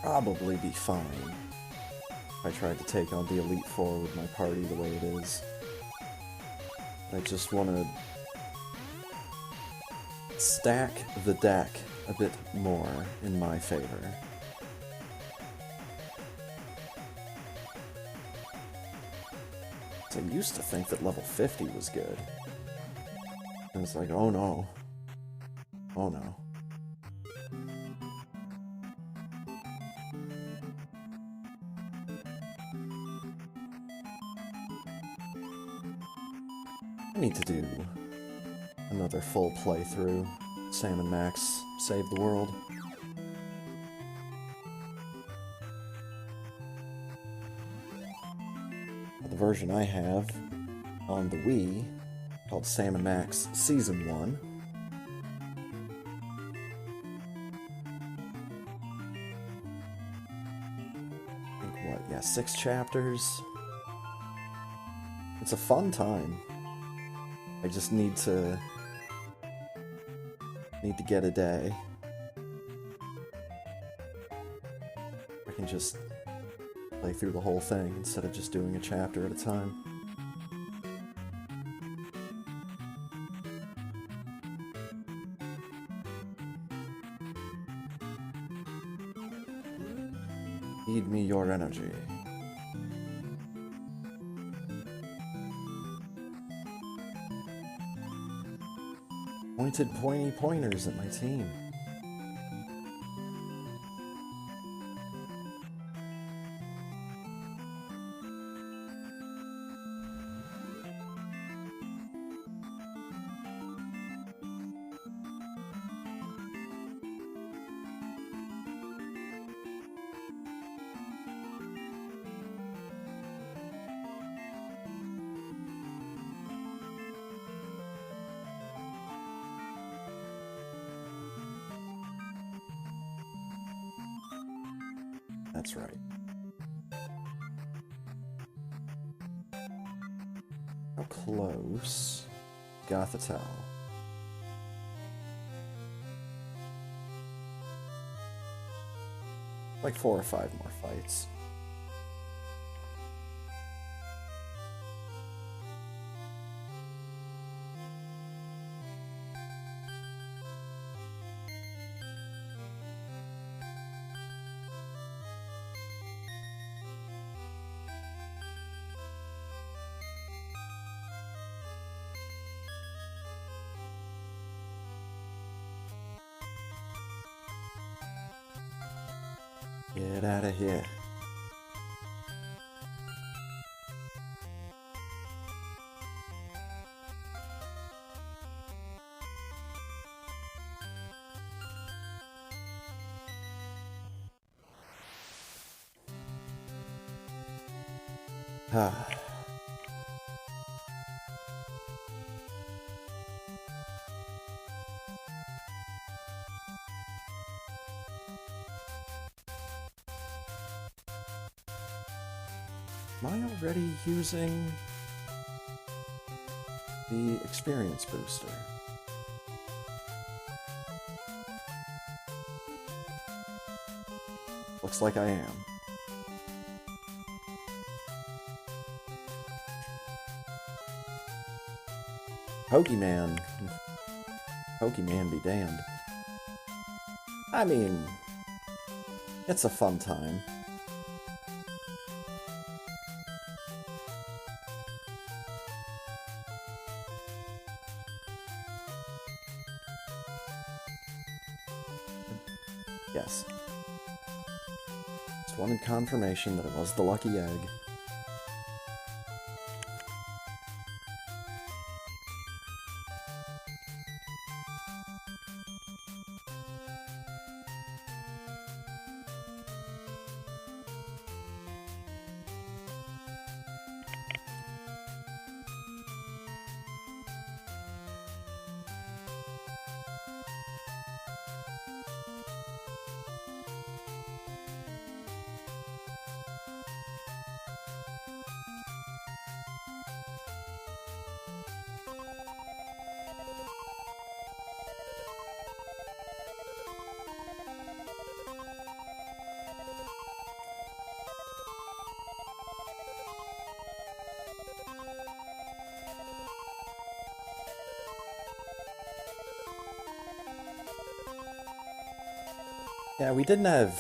Probably be fine if I tried to take on the Elite Four with my party the way it is. I just want to stack the deck a bit more in my favor. I used to think that level 50 was good. And it's like, oh no. Oh no. I need to do another full playthrough. Sam and Max Save the World. The version I have on the Wii, called Sam and Max Season 1. I think, what, yeah, 6 chapters. It's a fun time. I just need to get a day. I can just play through the whole thing instead of just doing a chapter at a time. Feed me your energy. Pointed pointy pointers at my team. That's right. How close? Gothitao. Like 4 or 5 more fights. Get out of here. Ah. Am I already using the experience booster? Looks like I am. Pokemon. Pokemon be damned. I mean, it's a fun time. Yes. Just wanted confirmation that it was the lucky egg. Yeah, we didn't have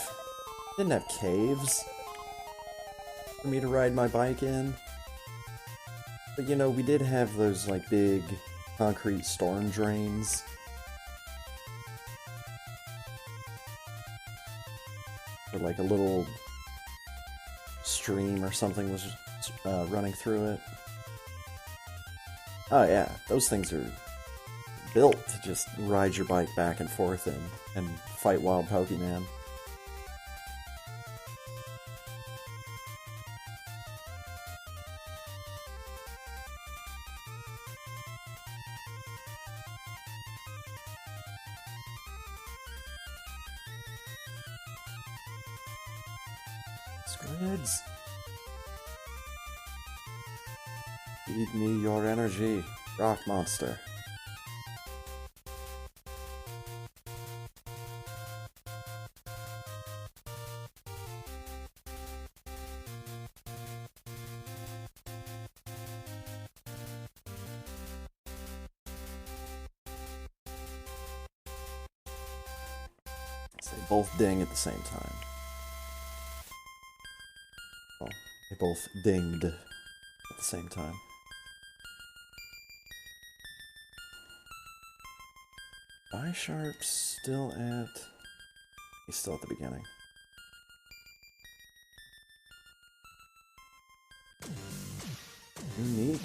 caves for me to ride my bike in. But you know, we did have those like big concrete storm drains. Or like a little stream or something was running through it. Oh yeah, those things are built to just ride your bike back and forth in and fight wild Pokemon. Squids! Feed me your energy, rock monster. They both ding at the same time. Well, they both dinged at the same time. Bisharp's still at... He's still at the beginning. Unique.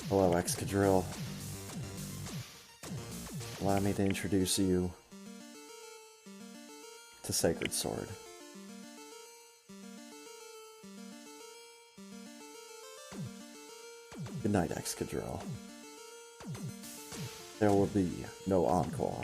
Hello, Excadrill. Allow me to introduce you to Sacred Sword. Good night, Excadrill. There will be no encore.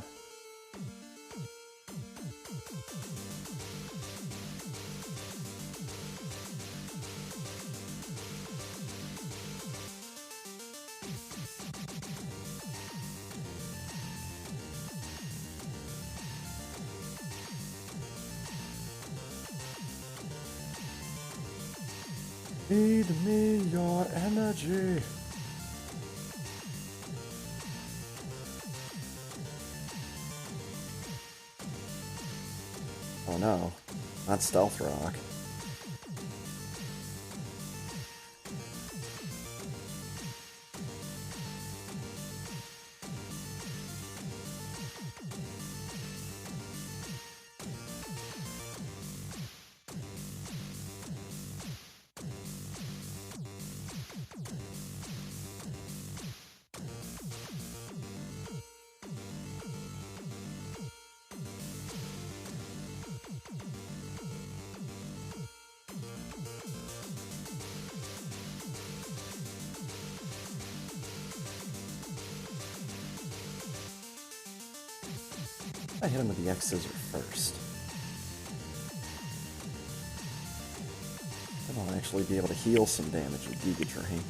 Feed me your energy. Oh no, not Stealth Rock. I hit him with the X Scissor first. Then I'll actually be able to heal some damage with Giga Drain.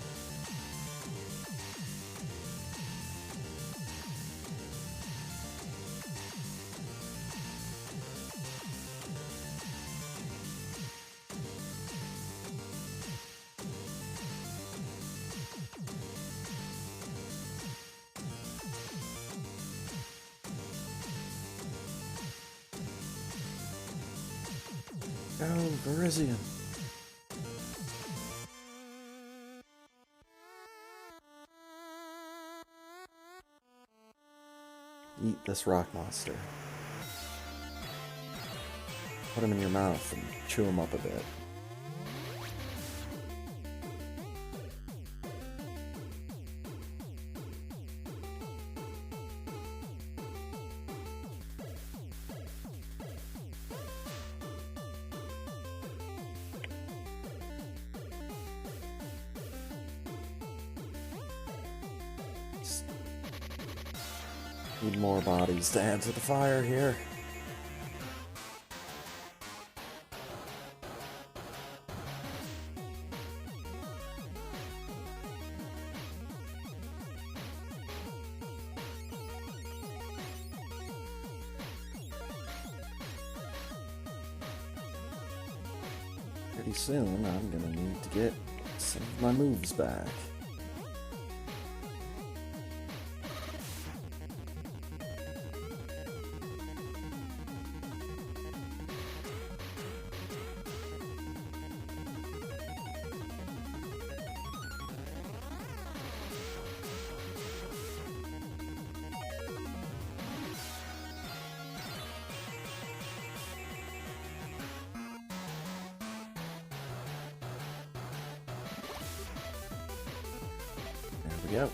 Go, Virizion! Eat this rock monster. Put him in your mouth and chew him up a bit. Need more bodies to add to the fire here. Pretty soon, I'm gonna need to get some of my moves back. There we go.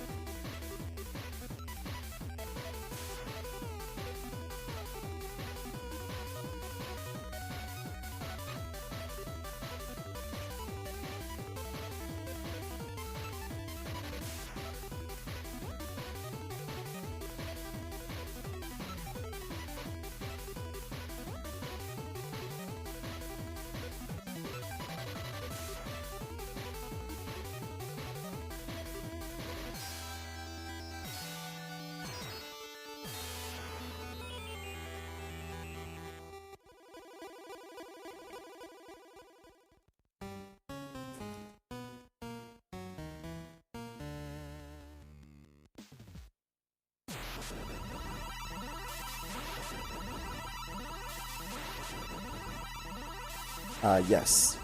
Yes.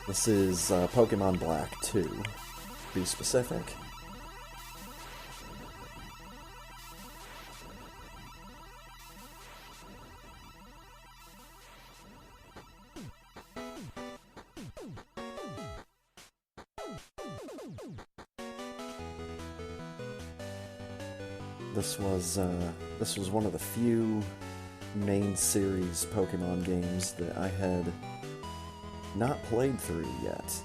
This is Pokemon Black 2, to be specific. This was one of the few main series Pokemon games that I had not played through yet.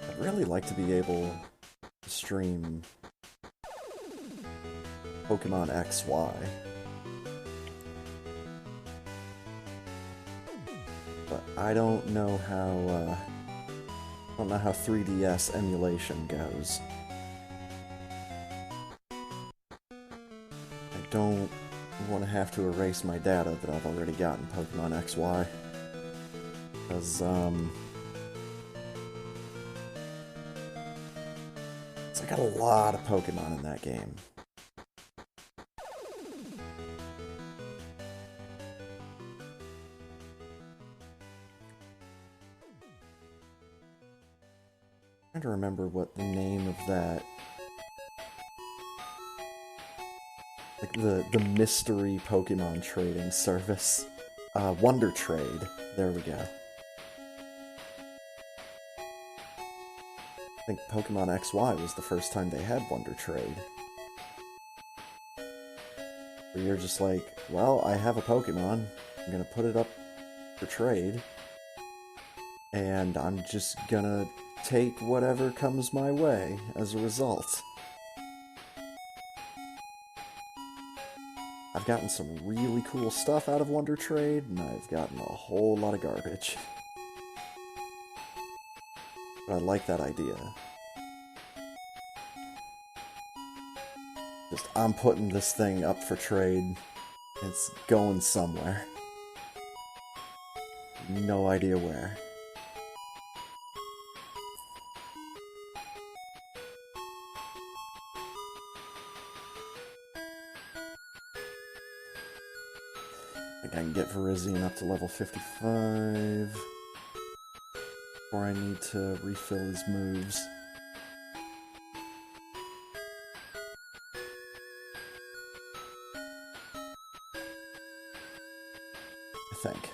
I'd really like to be able to stream Pokemon XY. But I don't know how 3DS emulation goes. I don't want to have to erase my data that I've already got in Pokemon XY. Because, I got a lot of Pokemon in that game. I'm trying to remember what the name of that, like the mystery Pokemon trading service, Wonder Trade. There we go. I think Pokemon XY was the first time they had Wonder Trade. Where you're just like, well, I have a Pokemon, I'm gonna put it up for trade, and I'm just gonna take whatever comes my way as a result. I've gotten some really cool stuff out of Wonder Trade, and I've gotten a whole lot of garbage. But I like that idea. Just, I'm putting this thing up for trade. It's going somewhere. No idea where. I think I can get Virizion up to level 55 before I need to refill his moves. I think.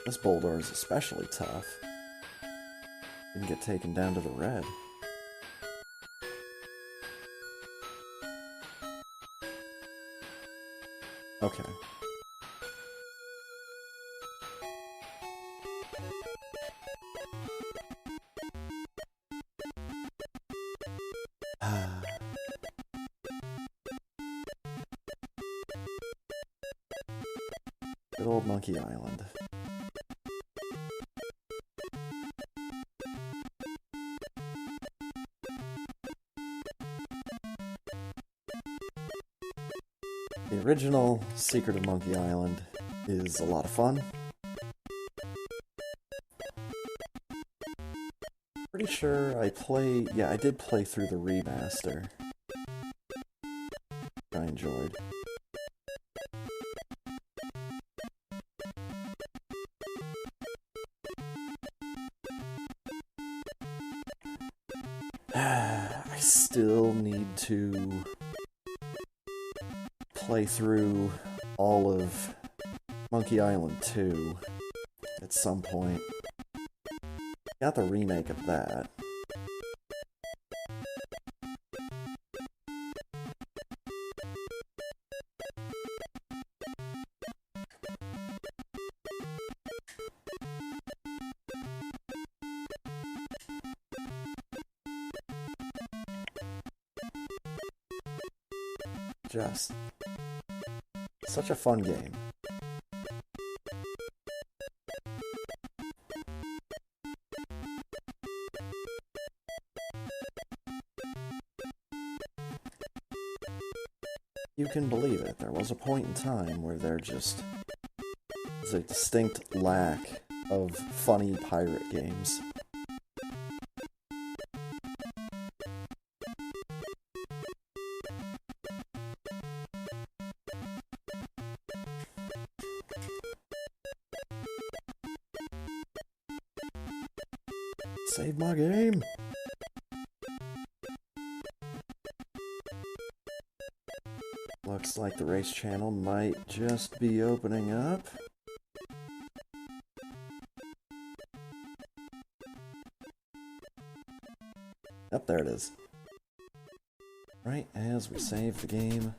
This Boulder is especially tough. Didn't get taken down to the red. Okay. Good old Monkey Island. The original Secret of Monkey Island is a lot of fun. Pretty sure I did play through the remaster. I enjoyed. I still need to play through all of Monkey Island 2 at some point. Got the remake of that. Just such a fun game. You can believe it, there was a point in time where there just was a distinct lack of funny pirate games. Save my game! Looks like the race channel might just be opening up. Yep, there it is. Right as we save the game.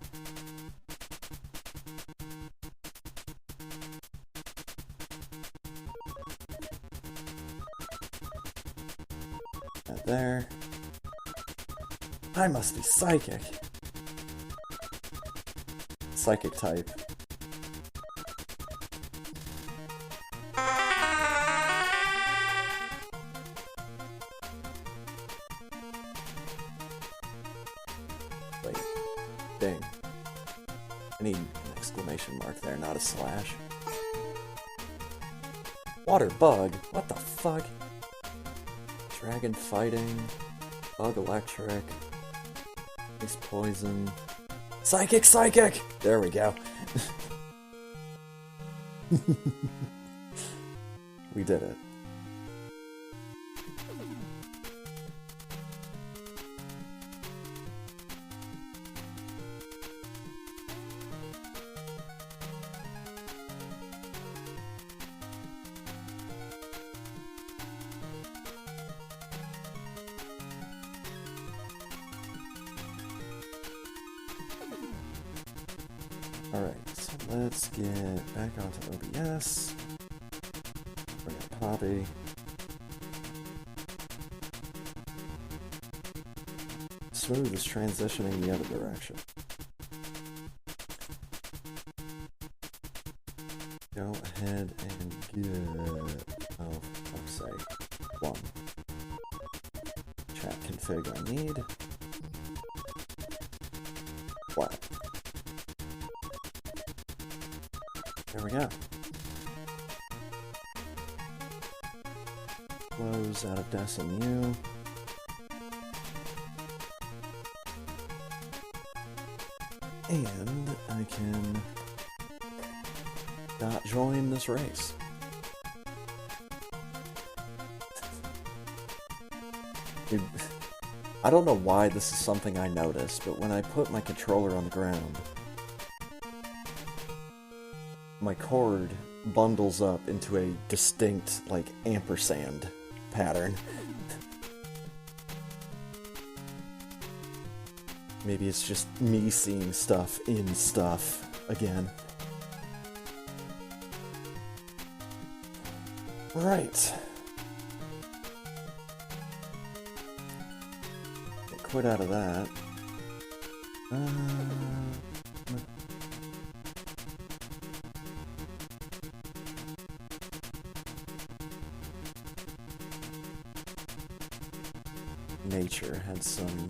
That there. I must be psychic. Psychic type. Wait. Dang. I need an exclamation mark there, not a slash. Water bug? What the fuck? Dragon fighting. Bug electric. Ice poison. Psychic, psychic! There we go. We did it. Alright, so let's get back onto OBS. Bring up Poppy. Smooth is transitioning the other direction. Go ahead and get, oh, fuck's sake, 1. Chat config I need. Flat. There we go. Close out of DecimU. And I can not join this race. Dude, I don't know why this is something I noticed, but when I put my controller on the ground, my cord bundles up into a distinct, like, ampersand pattern. Maybe it's just me seeing stuff in stuff again. Right. Quit out of that. Nature had some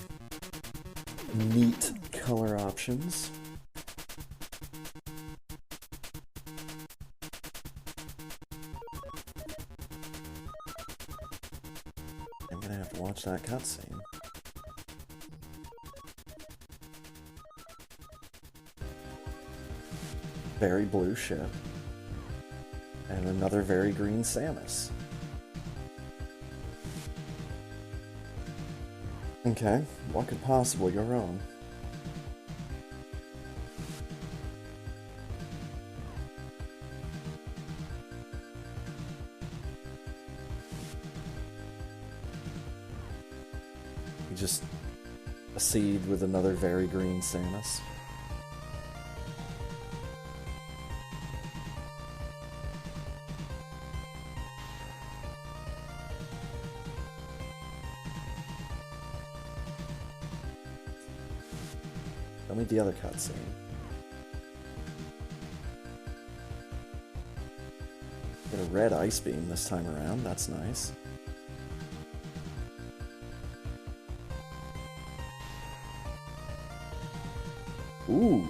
neat color options. I'm gonna have to watch that cutscene. Very blue ship. And another very green Samus. Okay, what could possibly go wrong? You just accede with another very green Samus. Tell me the other cutscene. Get a red ice beam this time around, that's nice. Ooh.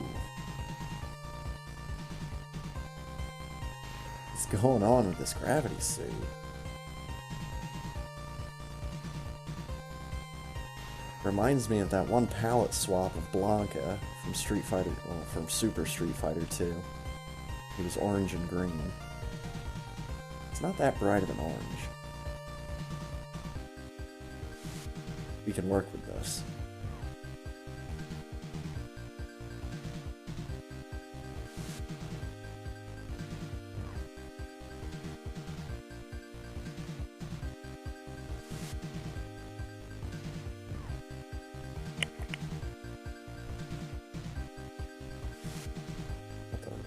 What's going on with this gravity suit? Reminds me of that one palette swap of Blanca from Street Fighter, well, from Super Street Fighter 2. He was orange and green. It's not that bright of an orange. We can work with this.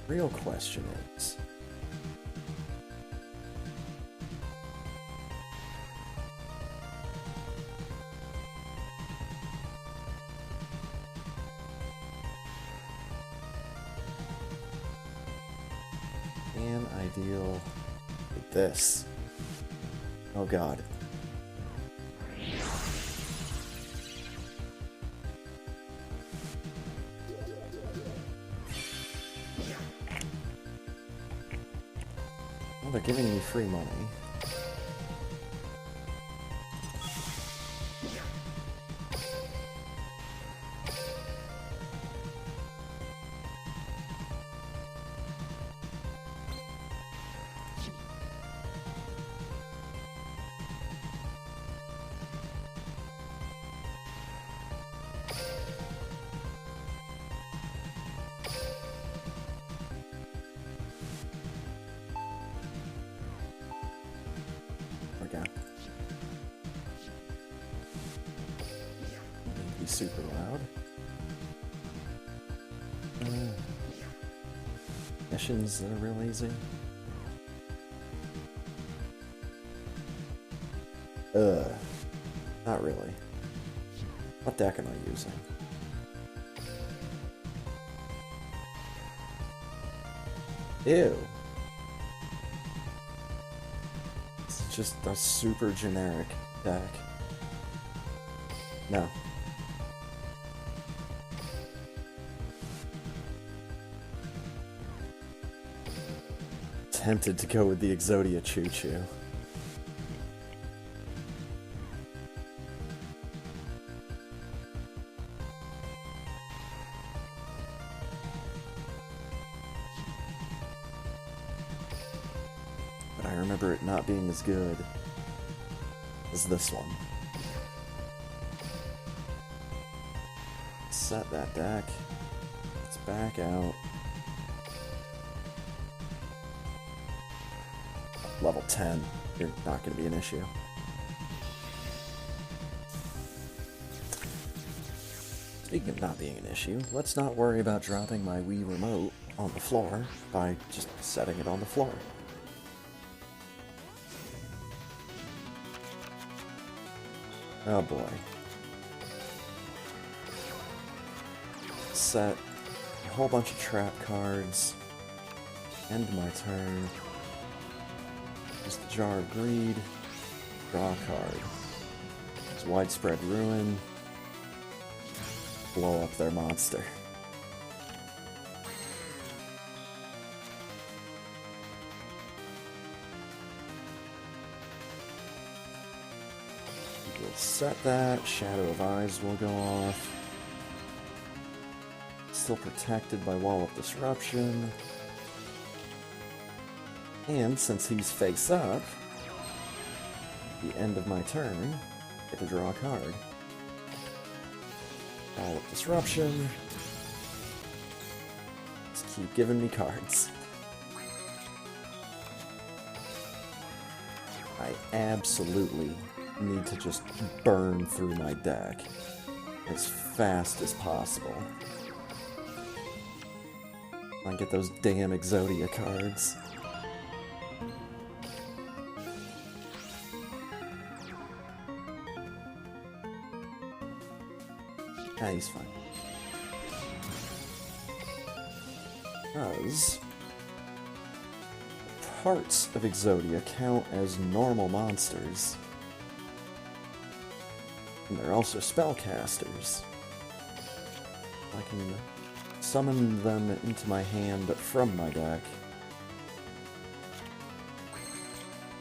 Real question is, can I deal with this? Oh God. Well, they're giving me free money. Super loud. missions that are real easy. Not really. What deck am I using? Ew. It's just a super generic deck. No. Tempted to go with the Exodia Choo Choo. But I remember it not being as good as this one. Set that deck. Let's back out. Level 10, you're not going to be an issue. Speaking of not being an issue, let's not worry about dropping my Wii Remote on the floor by just setting it on the floor. Oh boy. Set a whole bunch of trap cards. End my turn. Just the Jar of Greed. Draw a card. It's Widespread Ruin. Blow up their monster. We'll set that. Shadow of Eyes will go off. Still protected by Wall of Disruption. And since he's face up, at the end of my turn, I get to draw a card. Wall of Disruption. Just keep giving me cards. I absolutely need to just burn through my deck as fast as possible. I get those damn Exodia cards. Ah, he's fine. Because parts of Exodia count as normal monsters. And they're also spellcasters. I can summon them into my hand from my deck.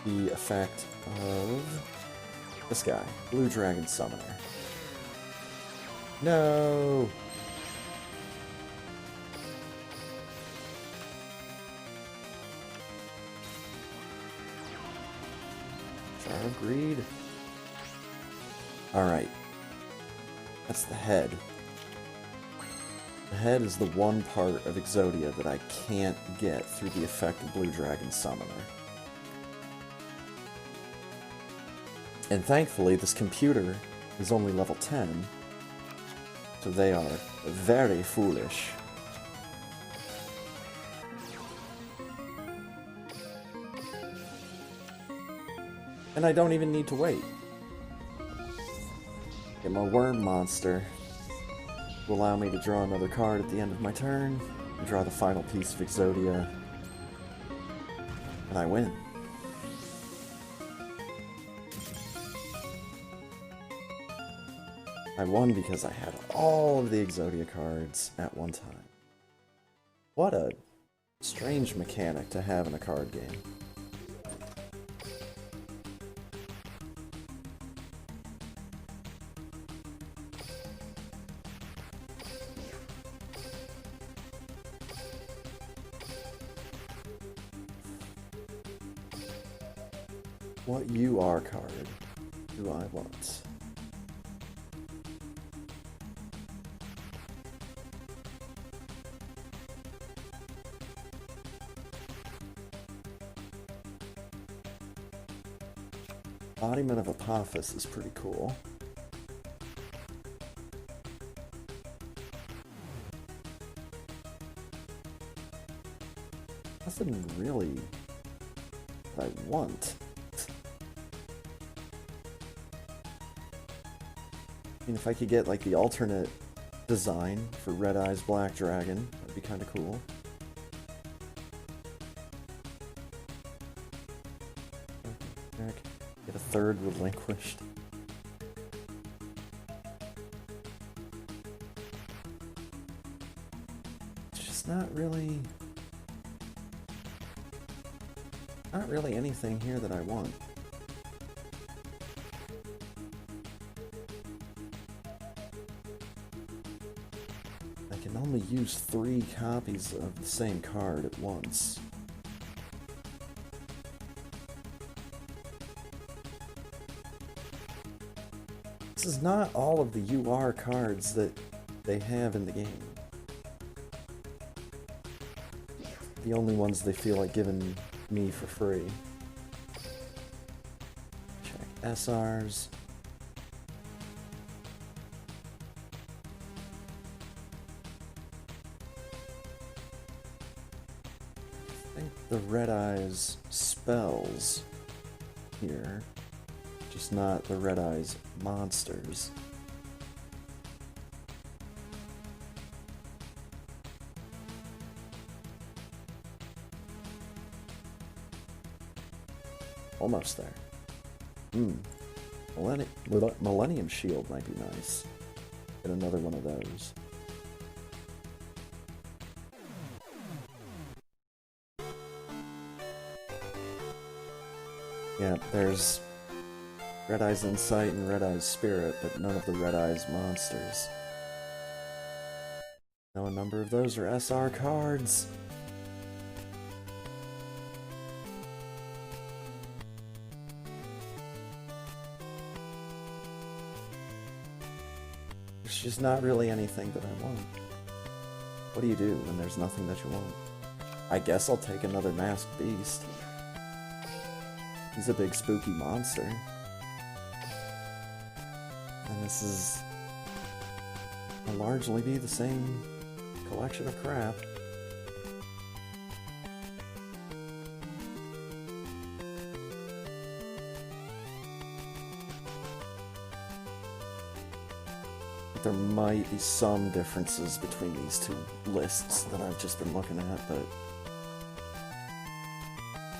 The effect of this guy, Blue Dragon Summoner. No! Jar of Greed. Alright. That's the head. The head is the one part of Exodia that I can't get through the effect of Blue Dragon Summoner. And thankfully, this computer is only level 10, so they are very foolish. And I don't even need to wait. Get my worm monster. Will allow me to draw another card at the end of my turn, and draw the final piece of Exodia, and I win. I won because I had all of the Exodia cards at one time. What a strange mechanic to have in a card game. What you are card do I want? Embodiment of Apophis is pretty cool. nothing really that I want. I mean, if I could get like the alternate design for Red Eyes Black Dragon, that'd be kind of cool. Get a third relinquished. It's just not really anything here that I want. I can only use 3 copies of the same card at once. This is not all of the UR cards that they have in the game. The only ones they feel like giving me for free. Check SRs. I think the Red Eyes spells here, just not the Red Eyes monsters. Almost there. Millennium Shield might be nice. Get another one of those. Yeah, there's Red Eyes Insight and Red Eyes Spirit, but none of the Red Eyes monsters. Now a number of those are SR cards. There's just not really anything that I want. What do you do when there's nothing that you want? I guess I'll take another Masked Beast. He's a big spooky monster. And this is... will largely be the same collection of crap. There might be some differences between these two lists that I've just been looking at, but...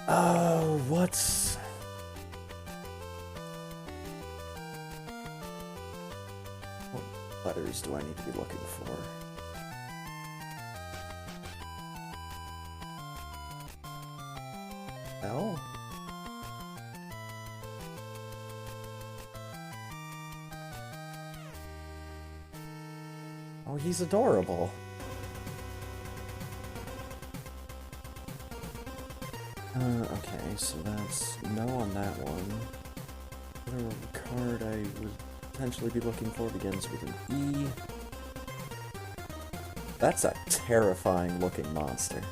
oh, what's... what letters do I need to be looking for? L? Oh, he's adorable. Okay, so that's no on that one. The card I would potentially be looking for begins with an E. That's a terrifying looking monster.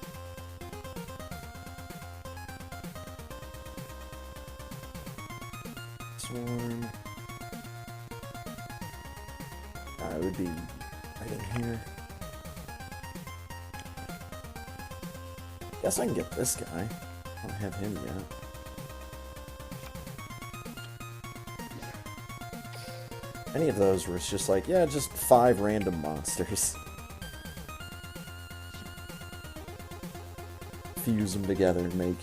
Swarm. It would be right in here. Guess I can get this guy. I don't have him yet. Any of those where it's just like, yeah, just 5 random monsters. Fuse them together and make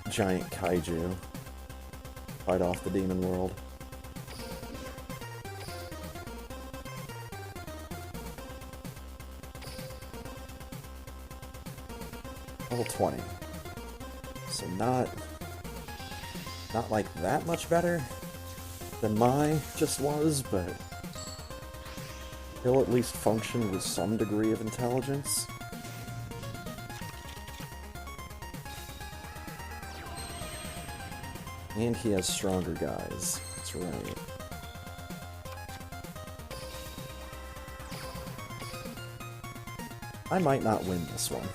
giant kaiju. Fight off the demon world. Level 20. So not like that much better than my just was, but he'll at least function with some degree of intelligence. And he has stronger guys. That's right. I might not win this one.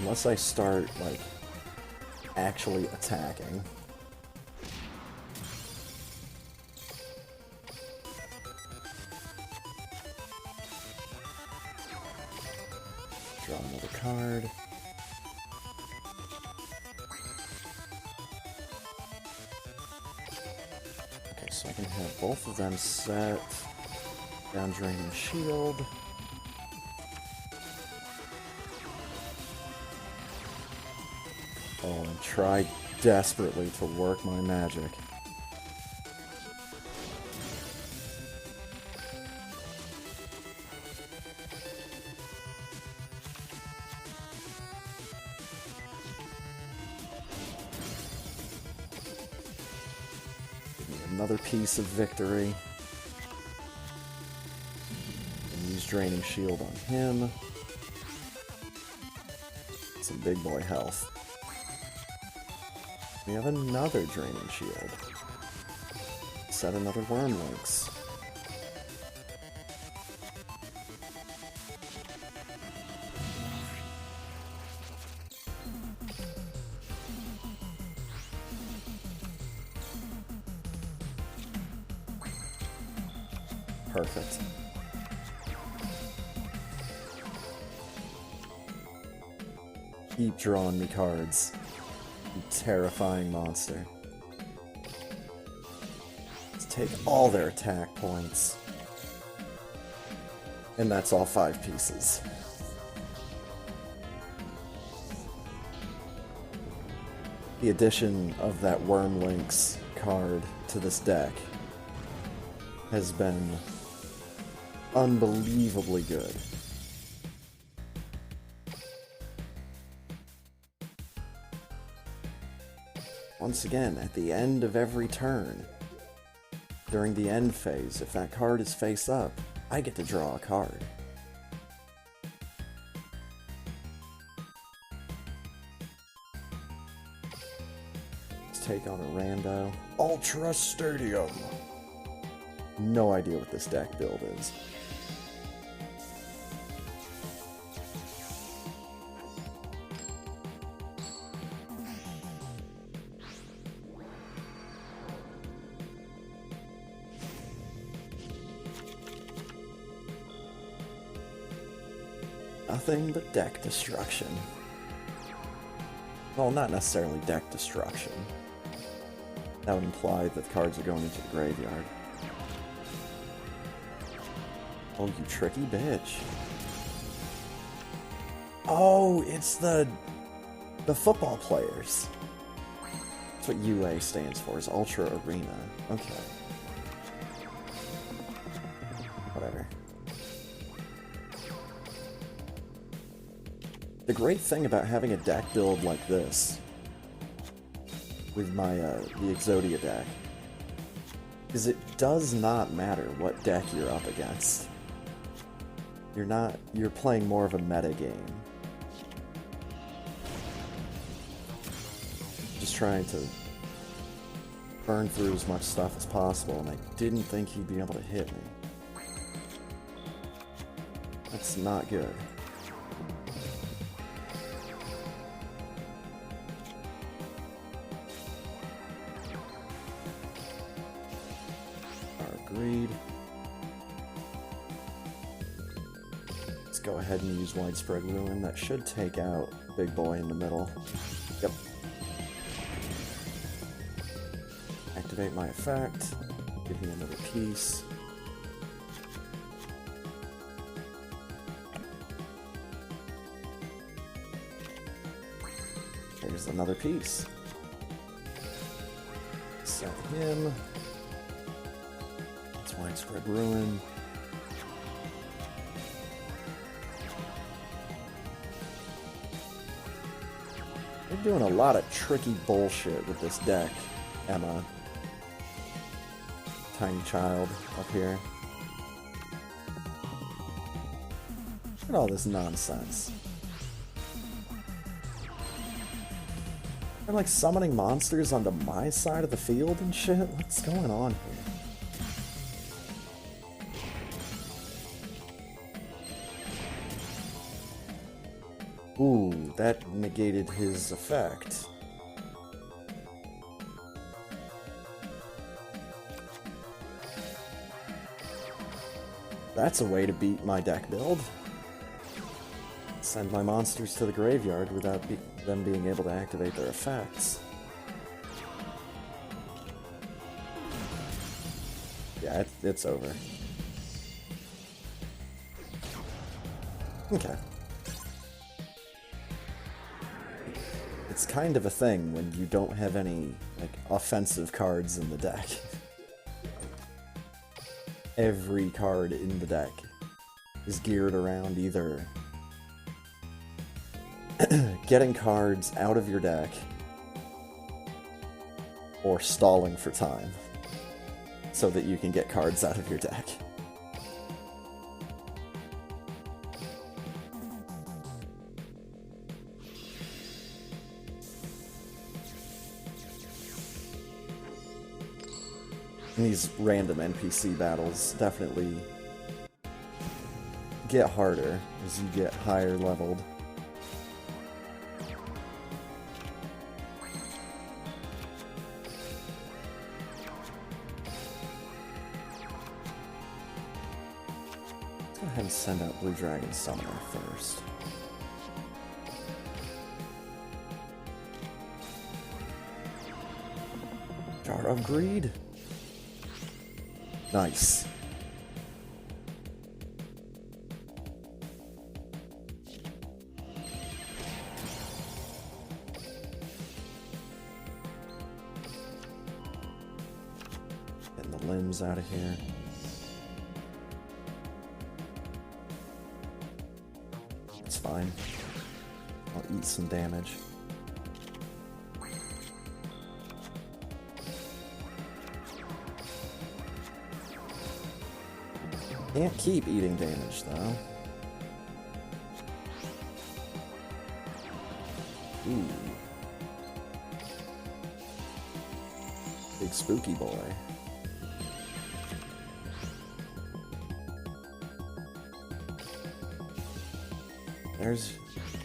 Unless I start, like, actually attacking. Draw another card. Okay, so I can have both of them set. Down Draining Shield. Oh, and try desperately to work my magic. Another piece of victory. And use Draining Shield on him. Some big boy health. We have another Draining Shield. Set another Wormlinks. Perfect. Keep drawing me cards. You terrifying monster. Let's take all their attack points. And that's all 5 pieces. The addition of that Wormlinks card to this deck has been unbelievably good. Once again, at the end of every turn, during the end phase, if that card is face up, I get to draw a card. Let's take on a rando. Ultra Stadium! No idea what this deck build is. Nothing but deck destruction. Well, not necessarily deck destruction. That would imply that the cards are going into the graveyard. Oh, you tricky bitch. Oh, it's the football players. That's what UA stands for, is Ultra Arena. Okay. Whatever. The great thing about having a deck build like this, with my, the Exodia deck, is it does not matter what deck you're up against. You're playing more of a meta game. Just trying to burn through as much stuff as possible, and I didn't think he'd be able to hit me. That's not good. Agreed. Let's go ahead and use Widespread Ruin. That should take out Big Boy in the middle. Yep. Activate my effect. Give me another piece. There's another piece. Set him. Widespread Ruin. They're doing a lot of tricky bullshit with this deck, Emma. Tiny child up here. Look at all this nonsense. They're like summoning monsters onto my side of the field and shit. What's going on here? Ooh, that negated his effect. That's a way to beat my deck build. Send my monsters to the graveyard without them being able to activate their effects. Yeah, it's over. Okay. It's kind of a thing when you don't have any, like, offensive cards in the deck. Every card in the deck is geared around either getting cards out of your deck or stalling for time so that you can get cards out of your deck. These random NPC battles definitely get harder as you get higher leveled. Let's go ahead and send out Blue Dragon Summoner first. Jar of Greed. Nice. Getting the limbs out of here. It's fine. I'll eat some damage. Can't keep eating damage, though. Ooh. Big spooky boy. There's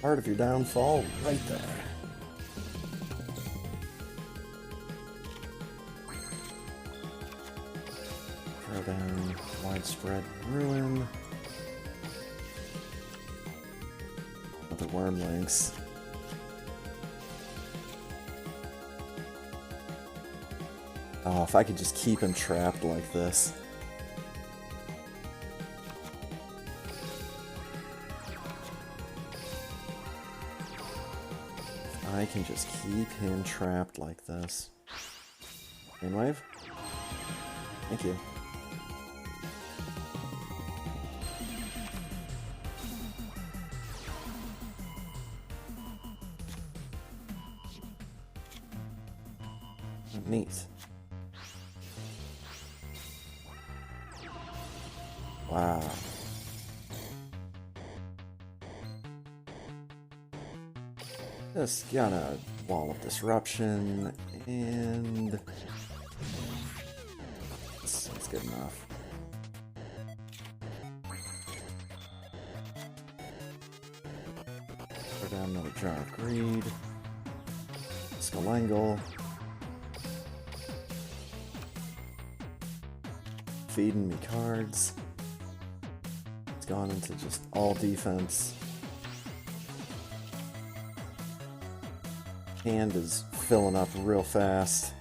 part of your downfall right there. Throw down Widespread Ruin. Other Wormlinks. Oh, if I could just keep him trapped like this. If I can just keep him trapped like this. Rainwave? Thank you. Neat. Wow. Just got a Wall of Disruption, and that's good enough. Throw down another Jar of Greed. Skalangle. Feeding me cards. It's gone into just all defense. Hand is filling up real fast.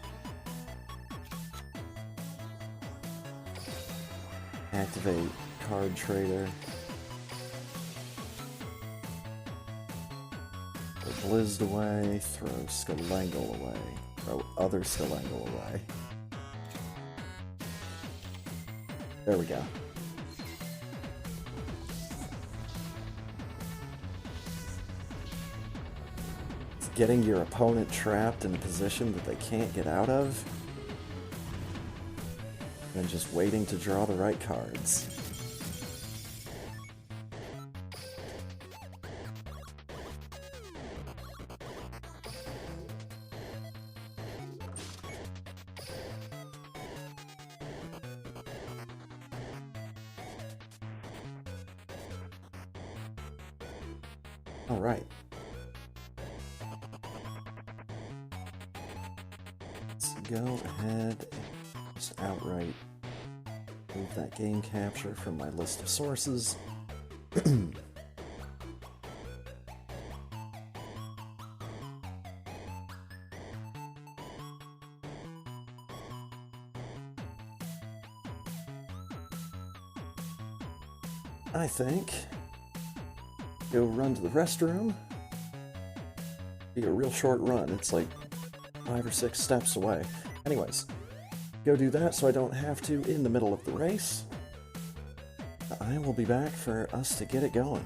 Activate Card Trader. Throw Blizzed away. Throw Skalangle away. Throw other Skalangle away. There we go. It's getting your opponent trapped in a position that they can't get out of, and just waiting to draw the right cards. Alright. Let's go ahead and just outright move that game capture from my list of sources. I think go run to the restroom. Be a real short run. It's like 5 or 6 steps away. Anyways, go do that so I don't have to in the middle of the race. I will be back for us to get it going.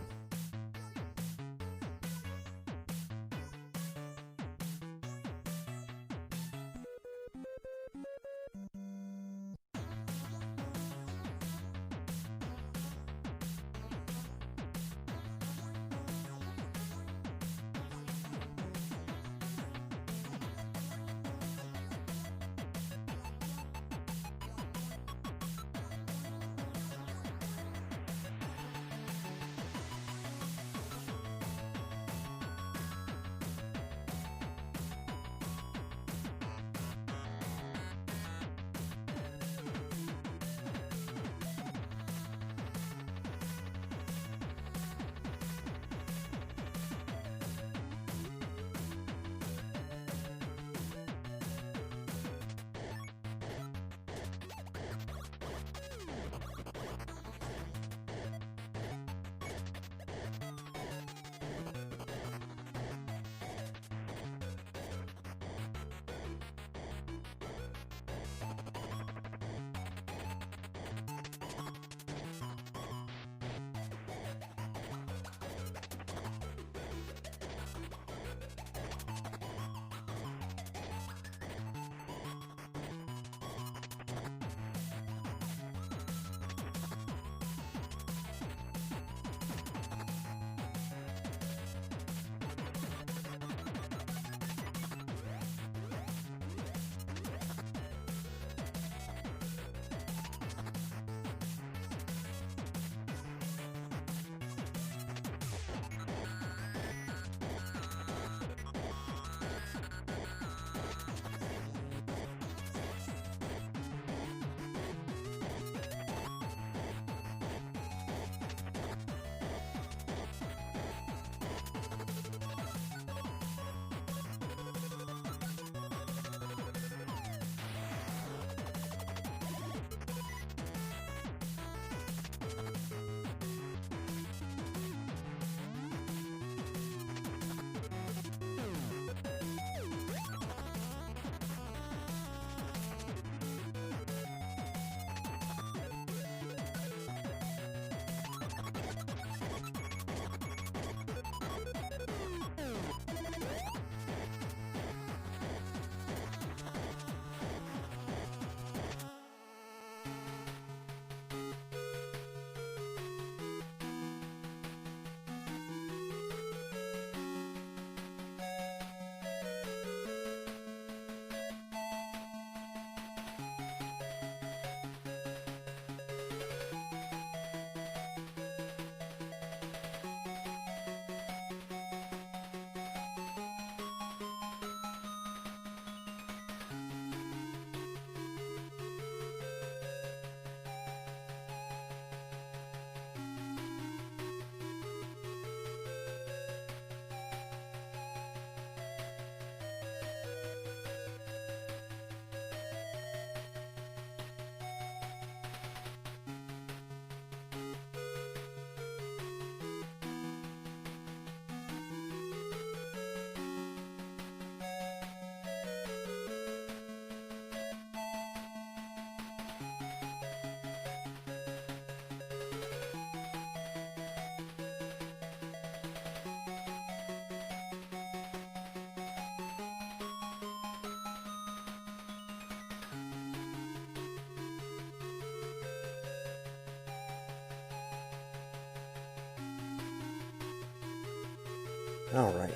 All right.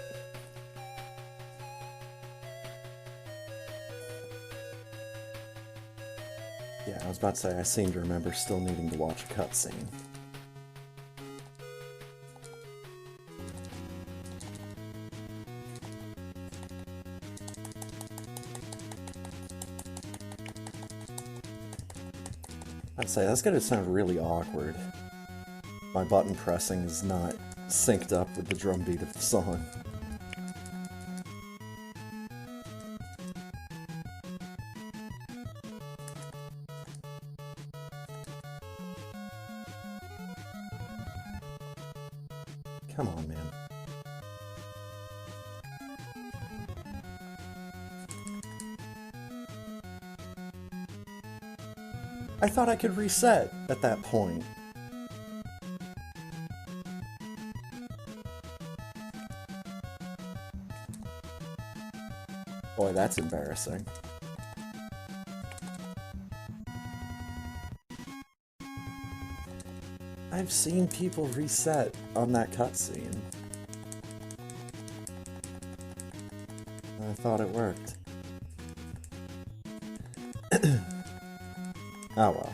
Yeah, I was about to say, I seem to remember still needing to watch a cutscene. I'd say that's gonna sound really awkward. My button pressing is not synced up with the drum beat of the song. Come on, man. I thought I could reset at that point. Boy, that's embarrassing. I've seen people reset on that cutscene. I thought it worked. Oh well.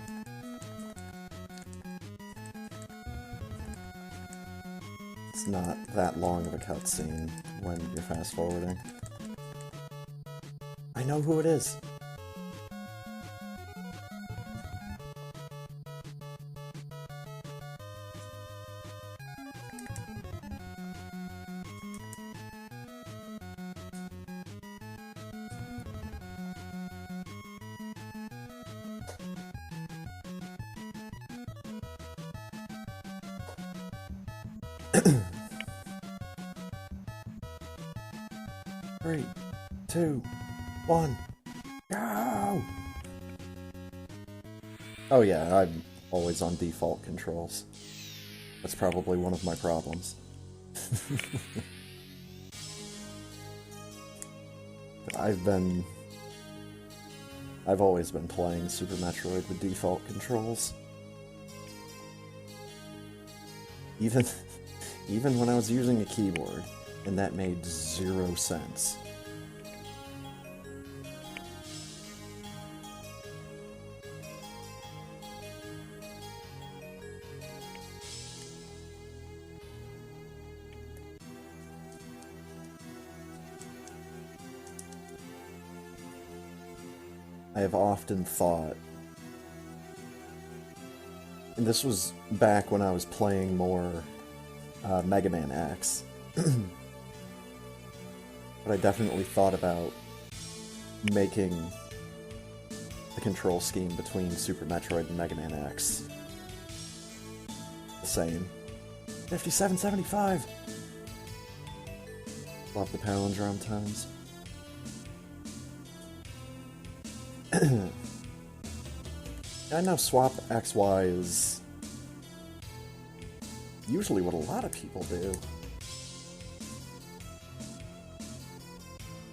It's not that long of a cutscene when you're fast forwarding. I know who it is. Three, two, one, go! Oh yeah, I'm always on default controls. That's probably one of my problems. I've always been playing Super Metroid with default controls. Even when I was using a keyboard, and that made 0 sense. I have often thought, and this was back when I was playing more Mega Man X, but I definitely thought about making the control scheme between Super Metroid and Mega Man X the same. 5775! Love the palindrome times. I know swap XY is usually what a lot of people do.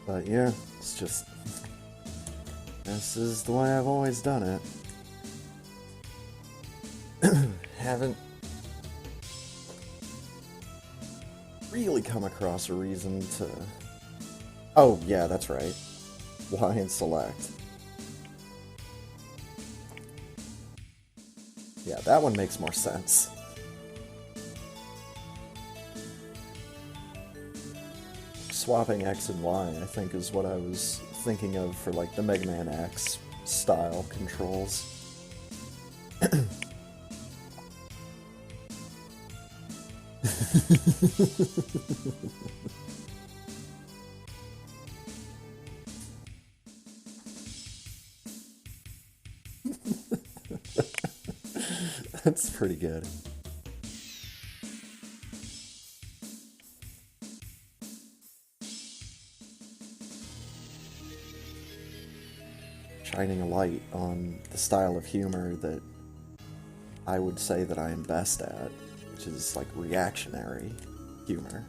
But yeah, it's just... this is the way I've always done it. Haven't really come across a reason to... Oh, yeah, that's right. Y and select. Yeah, that one makes more sense. Swapping X and Y, I think, is what I was thinking of for, like, the Mega Man X style controls. That's pretty good. Shining a light on the style of humor that I would say that I am best at, which is like reactionary humor.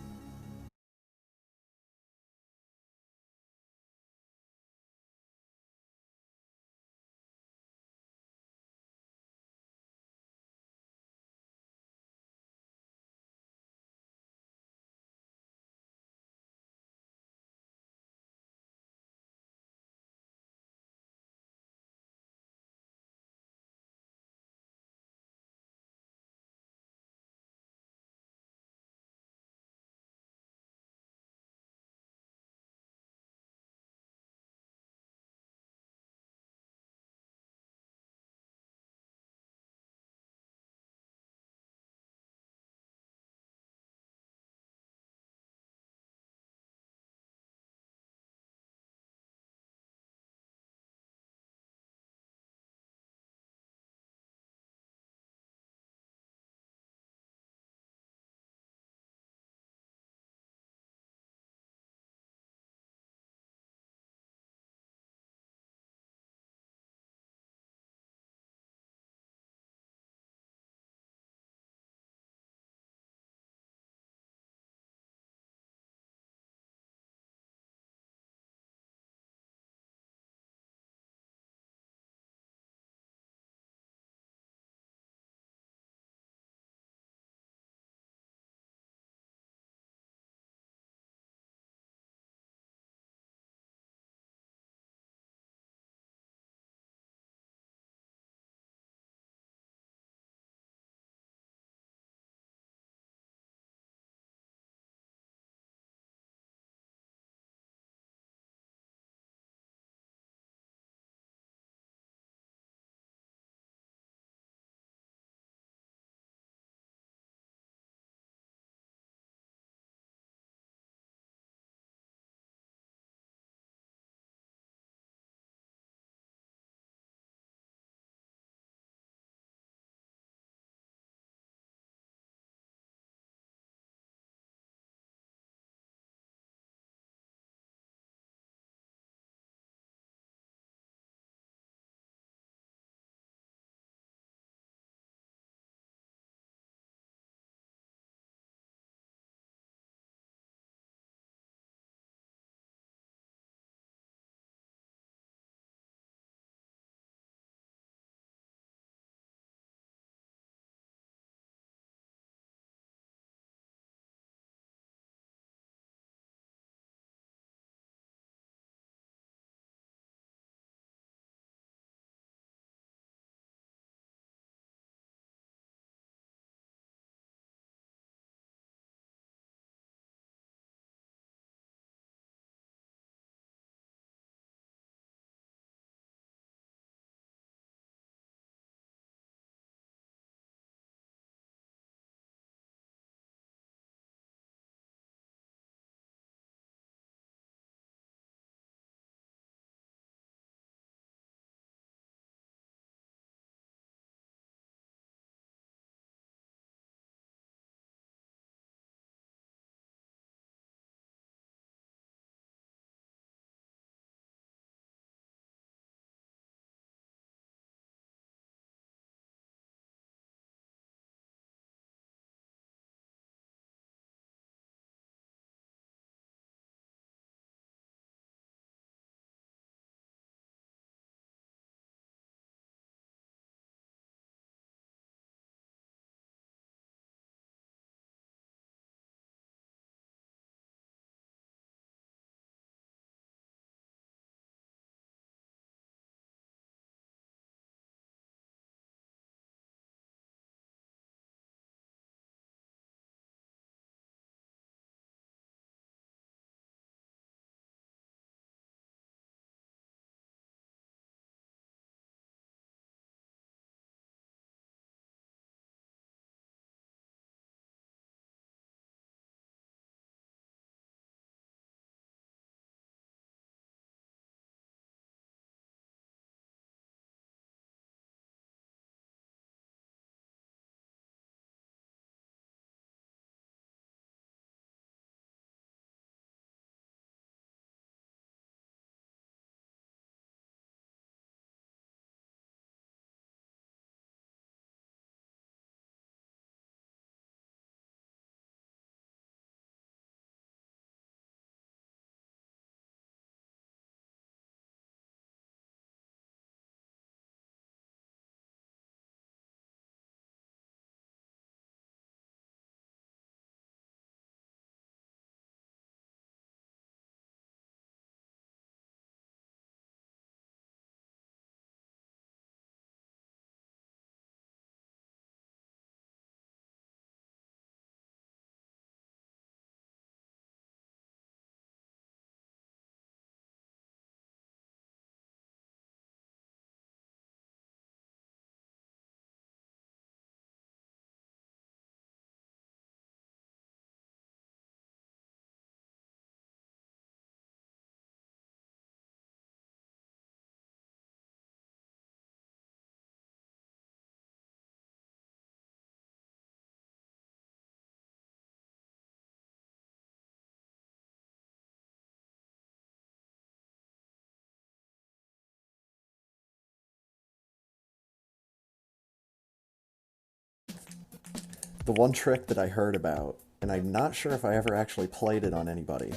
the one trick that I heard about, and I'm not sure if I ever actually played it on anybody,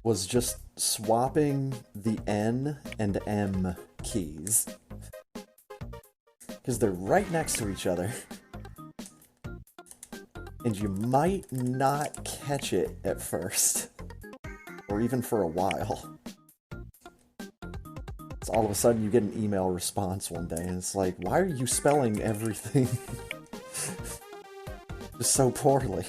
was just swapping the N and M keys. Because they're right next to each other. And you might not catch it at first. Or even for a while. So all of a sudden you get an email response one day, and it's like, why are you spelling everything just so poorly?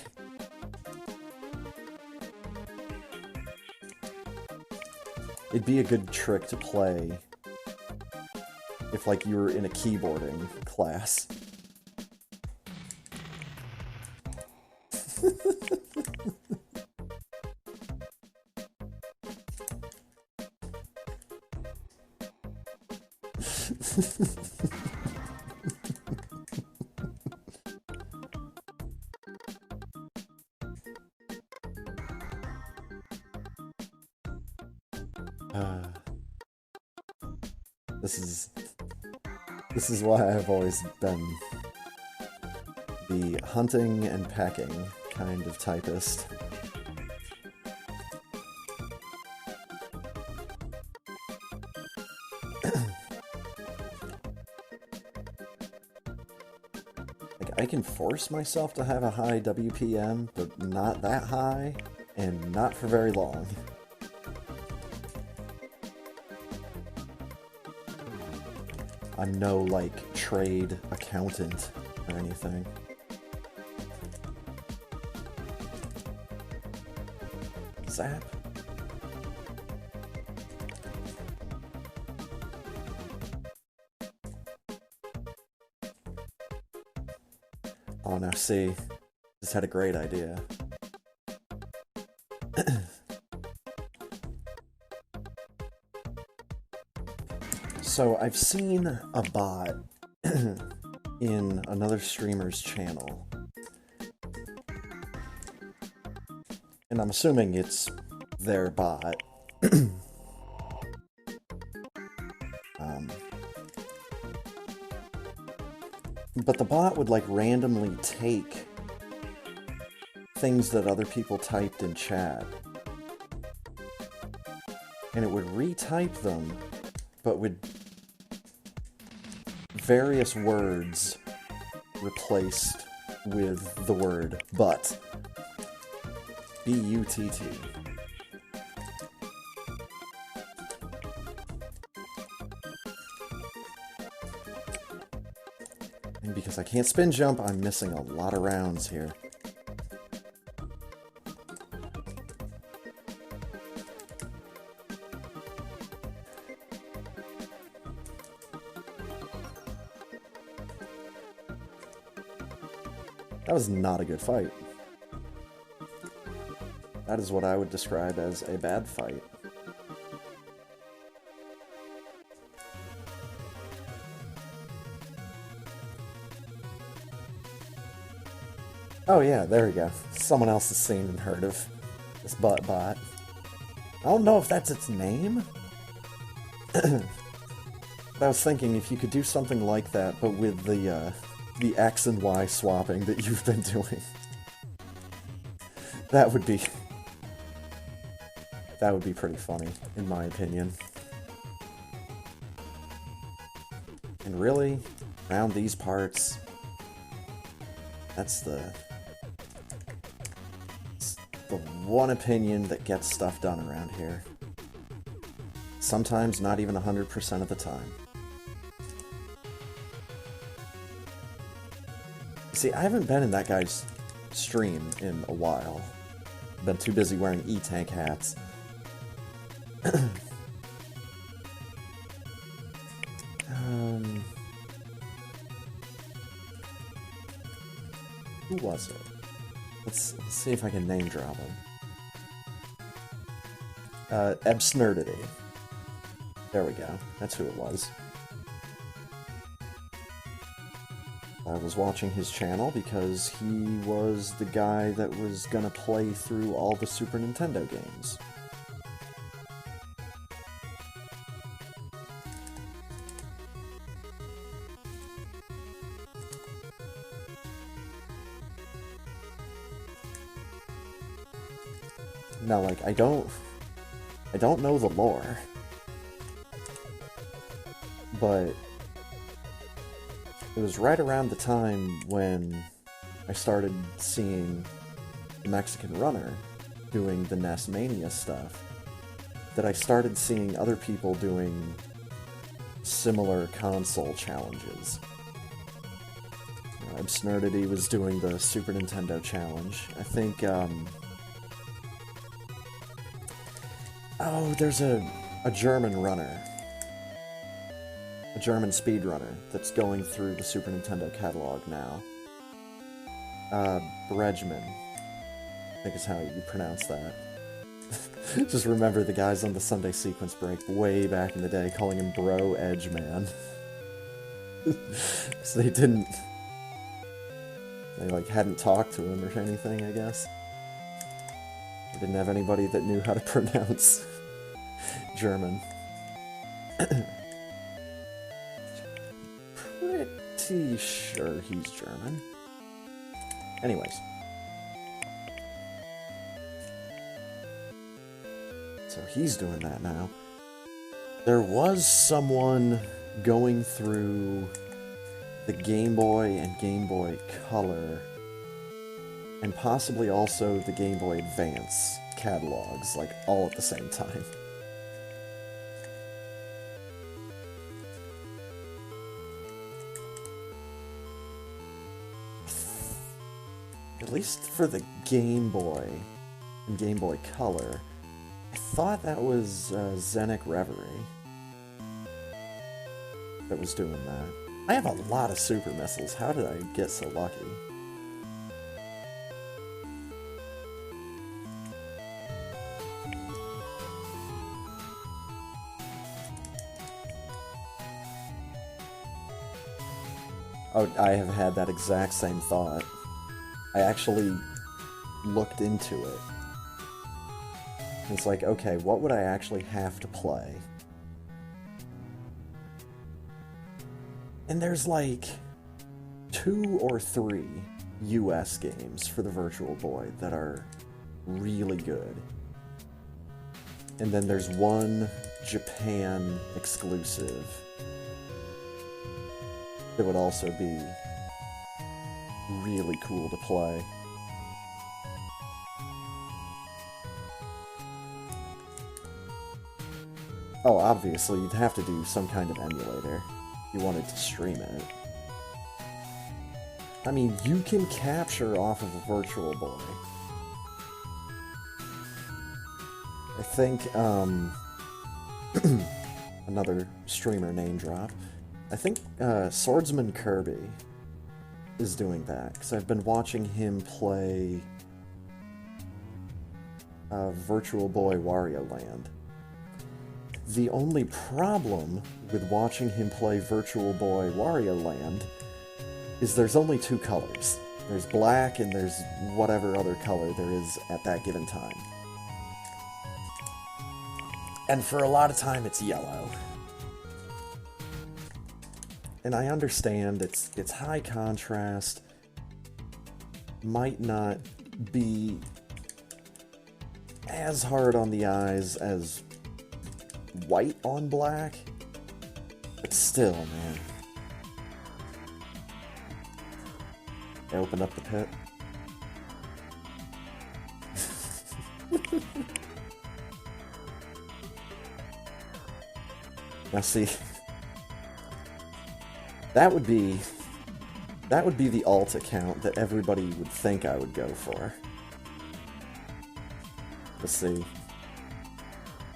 It'd be a good trick to play if, like, you were in a keyboarding class. This is why I've always been the hunting and packing kind of typist. Like, I can force myself to have a high WPM, but not that high, and not for very long. I'm no, like, trade accountant or anything. Zap. Oh, now see, just had a great idea. So I've seen a bot in another streamer's channel, and I'm assuming it's their bot. But the bot would, like, randomly take things that other people typed in chat, and it would retype them, but with various words replaced with the word but. B-U-T-T. And because I can't spin jump, I'm missing a lot of rounds here. That was not a good fight. That is what I would describe as a bad fight. Oh yeah, there we go. Someone else has seen and heard of this bot. I don't know if that's its name. But I was thinking if you could do something like that, but with the X and Y swapping that you've been doing. That would be pretty funny, in my opinion. And really, around these parts, that's the one opinion that gets stuff done around here. Sometimes not even 100% of the time. See, I haven't been in that guy's stream in a while. Been too busy wearing E-Tank hats. Who was it? Let's see if I can name drop him. Absnurdity. There we go. That's who it was. I was watching his channel because he was the guy that was gonna play through all the Super Nintendo games. Now, like, I don't know the lore, but it was right around the time when I started seeing the Mexican Runner doing the NES Mania stuff that I started seeing other people doing similar console challenges. Absurdity was doing the Super Nintendo challenge. I think, oh, there's a German runner. A German speedrunner that's going through the Super Nintendo catalog now. Bregman, I think is how you pronounce that. Just remember the guys on the Sunday Sequence Break way back in the day calling him Bro Edge Man. So they like hadn't talked to him or anything, I guess. They didn't have anybody that knew how to pronounce German. Pretty sure he's German. Anyways. So he's doing that now. There was someone going through the Game Boy and Game Boy Color, and possibly also the Game Boy Advance catalogs, like, all at the same time. At least for the Game Boy and Game Boy Color, I thought that was Zenic Reverie that was doing that. I have a lot of Super Missiles. How did I get so lucky? Oh, I have had that exact same thought. I actually looked into it. It's like, okay, what would I actually have to play? And there's like 2 or 3 US games for the Virtual Boy that are really good. And then there's one Japan exclusive that would also be really cool to play. Oh, obviously, you'd have to do some kind of emulator if you wanted to stream it. I mean, you can capture off of a Virtual Boy. I think, another streamer name drop. I think, Swordsman Kirby is doing that, because I've been watching him play Virtual Boy Wario Land. The only problem with watching him play Virtual Boy Wario Land is there's only 2 colors. There's black and there's whatever other color there is at that given time. And for a lot of time it's yellow. And I understand it's high contrast, might not be as hard on the eyes as white on black, but still, man. I open up the pit. Now see, that would be the alt account that everybody would think I would go for. Let's see.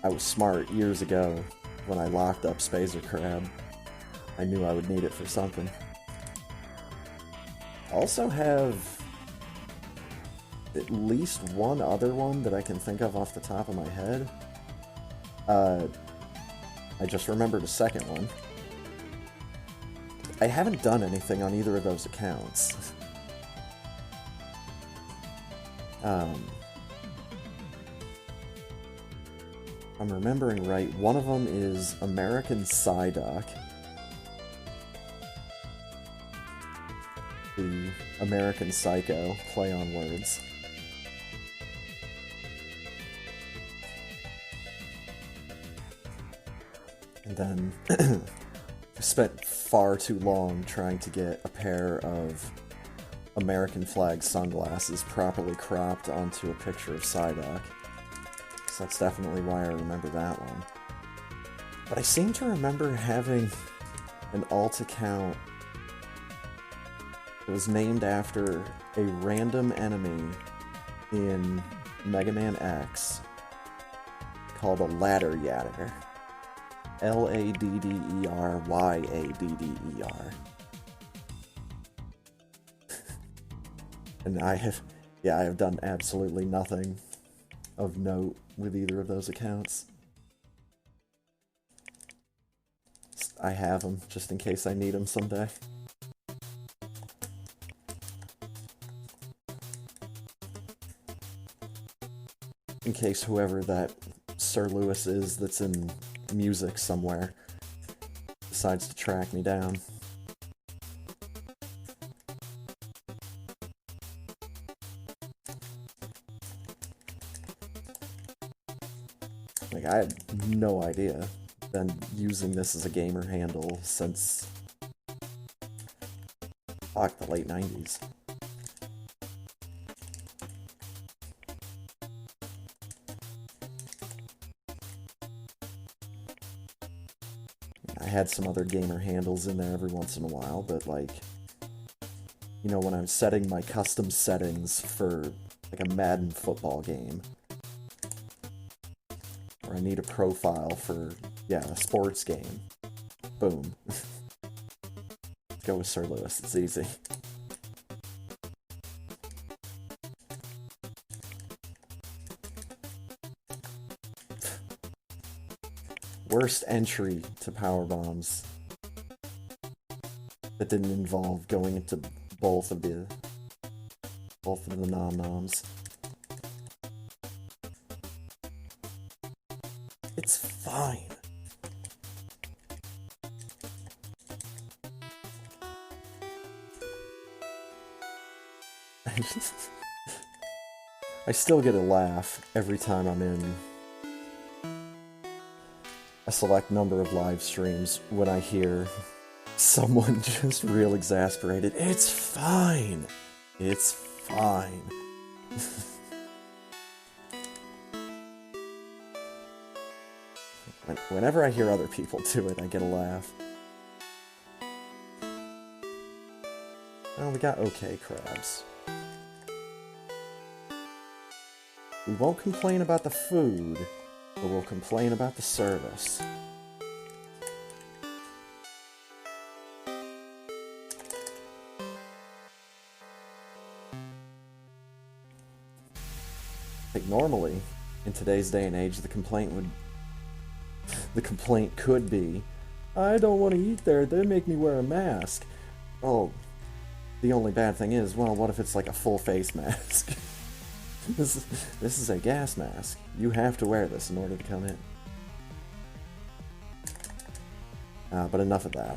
I was smart years ago when I locked up Spazer Crab. I knew I would need it for something. I also have at least one other one that I can think of off the top of my head. I just remembered a second one. I haven't done anything on either of those accounts. I'm remembering right, one of them is American Psyduck. The American Psycho, play on words. then I spent far too long trying to get a pair of American flag sunglasses properly cropped onto a picture of Psyduck. So that's definitely why I remember that one. But I seem to remember having an alt account that was named after a random enemy in Mega Man X called a Ladder Yadder. Ladderyaddder. And I have done absolutely nothing of note with either of those accounts. I have them just in case I need them someday. In case whoever that Sir Lewis is that's in music somewhere decides to track me down. Like, I had no idea. Been using this as a gamer handle since, fuck, the late 90s. I had some other gamer handles in there every once in a while, but like, you know, when I'm setting my custom settings for like a Madden football game, or I need a profile for, yeah, a sports game, boom. Go with Sir Lewis, it's easy. Worst entry to Power Bombs that didn't involve going into both of the nom-noms. It's fine. I still get a laugh every time I'm in a select number of live streams when I hear someone just real exasperated. It's fine. It's fine. Whenever I hear other people do it, I get a laugh. Oh, we got okay crabs. We won't complain about the food, but we'll complain about the service. Like normally, in today's day and age, the complaint could be, I don't want to eat there, they make me wear a mask. Oh, the only bad thing is, well, what if it's like a full face mask? This is a gas mask. You have to wear this in order to come in. But enough of that.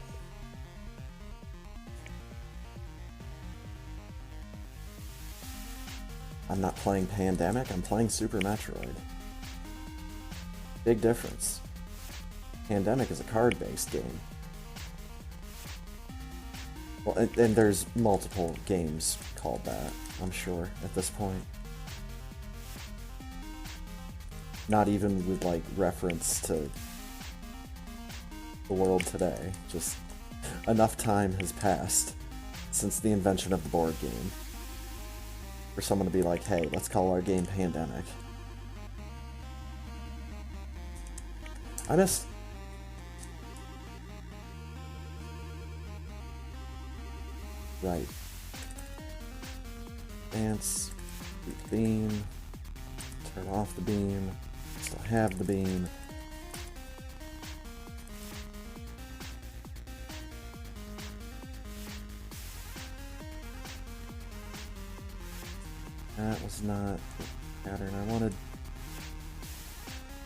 I'm not playing Pandemic, I'm playing Super Metroid. Big difference. Pandemic is a card-based game. Well, and there's multiple games called that, I'm sure, at this point. Not even with, like, reference to the world today. Just enough time has passed since the invention of the board game for someone to be like, hey, let's call our game Pandemic. I miss... Right. Dance. Beam. Turn off the beam. Still have the beam. That was not the pattern I wanted.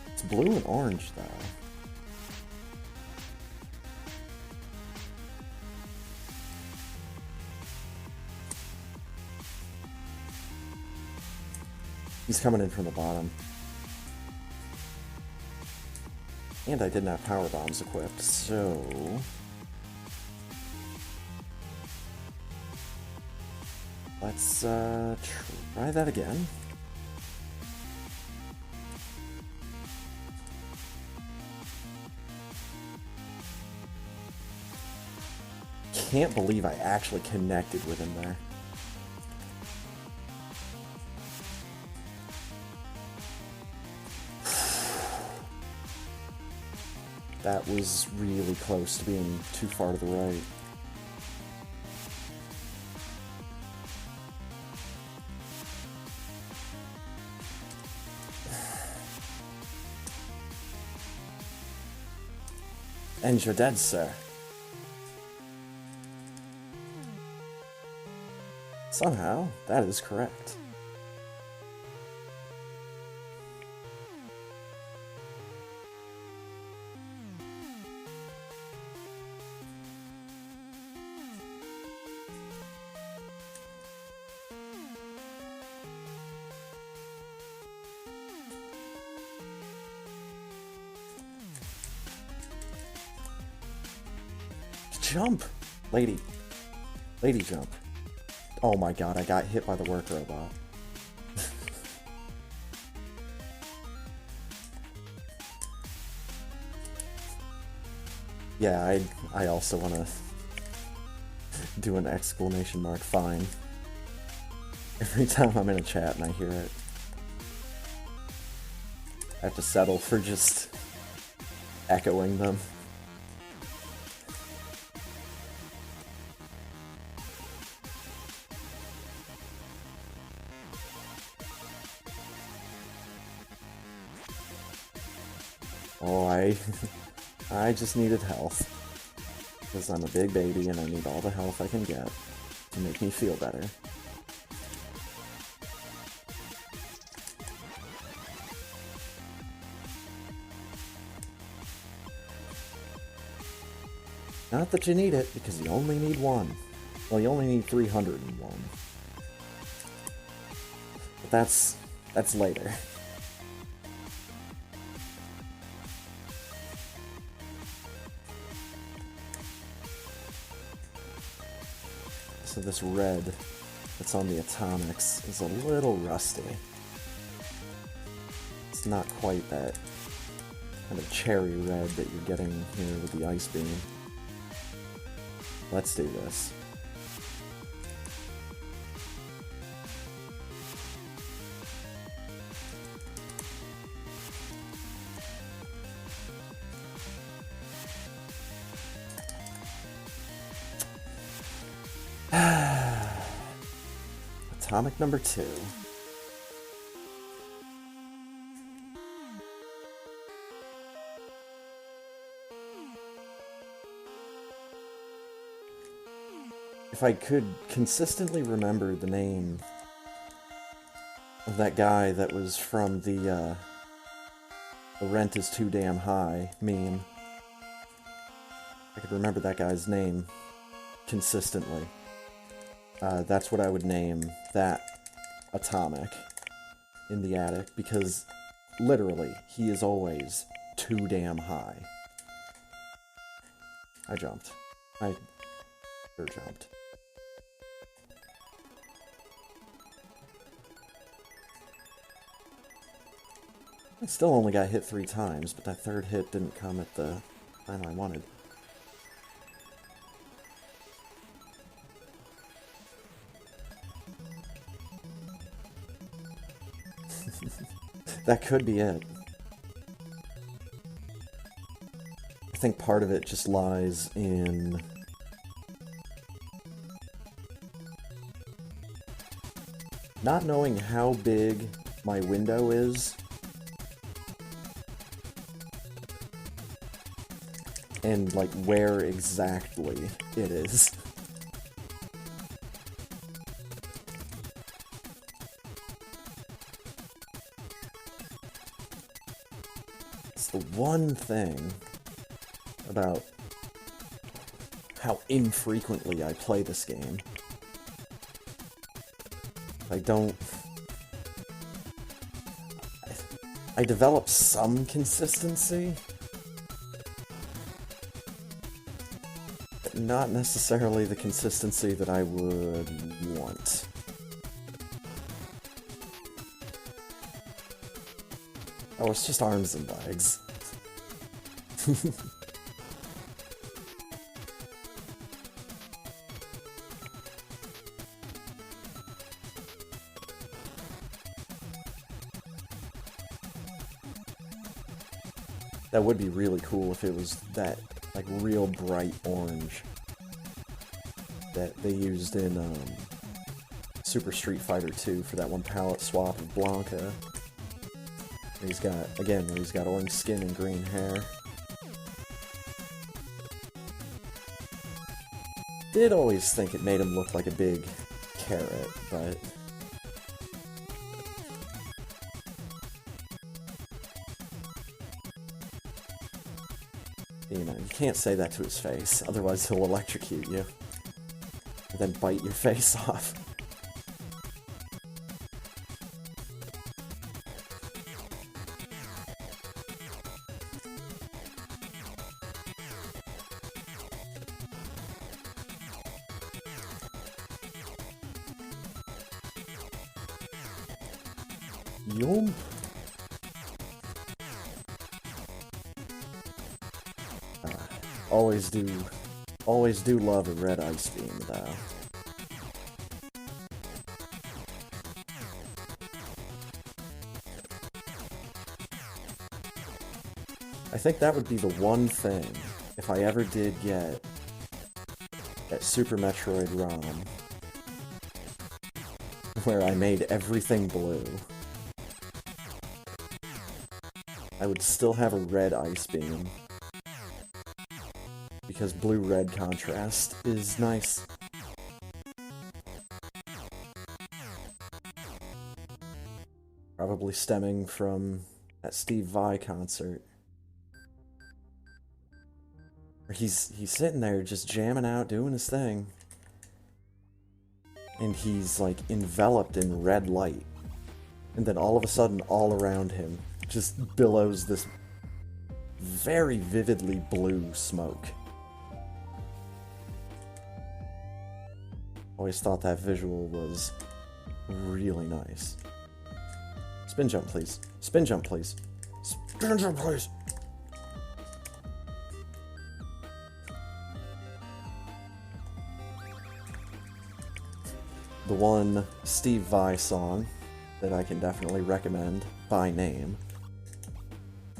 It's blue and orange, though. He's coming in from the bottom. And I didn't have power bombs equipped, so... let's try that again. Can't believe I actually connected with him there. That was really close to being too far to the right. And you're dead, sir. Somehow, that is correct. Jump! Lady. Lady jump. Oh my god, I got hit by the work robot. Yeah, I also want to do an exclamation mark fine every time I'm in a chat and I hear it. I have to settle for just echoing them. Oh, I just needed health. Because I'm a big baby and I need all the health I can get to make me feel better. Not that you need it, because you only need one. Well, you only need 301. But that's later. So this red that's on the atomics is a little rusty. It's not quite that kind of cherry red that you're getting here with the ice beam. Let's do this. Atomic number 2. If I could consistently remember the name of that guy that was from the rent is too damn high meme, I could remember that guy's name consistently. That's what I would name that atomic in the attic, because literally, he is always too damn high. I jumped. I sure jumped. I still only got hit 3 times, but that third hit didn't come at the time I wanted. That could be it. I think part of it just lies in not knowing how big my window is and like where exactly it is. The one thing about how infrequently I play this game. I develop some consistency, not necessarily the consistency that I would want. Oh, it's just arms and legs. That would be really cool if it was that, like, real bright orange that they used in Super Street Fighter 2 for that one palette swap of Blanca. He's got, again, where he's got orange skin and green hair. Did always think it made him look like a big carrot, but... you know, you can't say that to his face, otherwise he'll electrocute you. And then bite your face off. Yum. Always do love a red ice beam, though. I think that would be the one thing, if I ever did get that Super Metroid ROM, where I made everything blue, I would still have a red ice beam. Because blue-red contrast is nice. Probably stemming from that Steve Vai concert. Where he's sitting there just jamming out, doing his thing. And he's like enveloped in red light. And then all of a sudden, all around him, just billows this very vividly blue smoke. Always thought that visual was really nice. Spin jump, please. Spin jump, please. Spin jump, please! The one Steve Vai song that I can definitely recommend by name,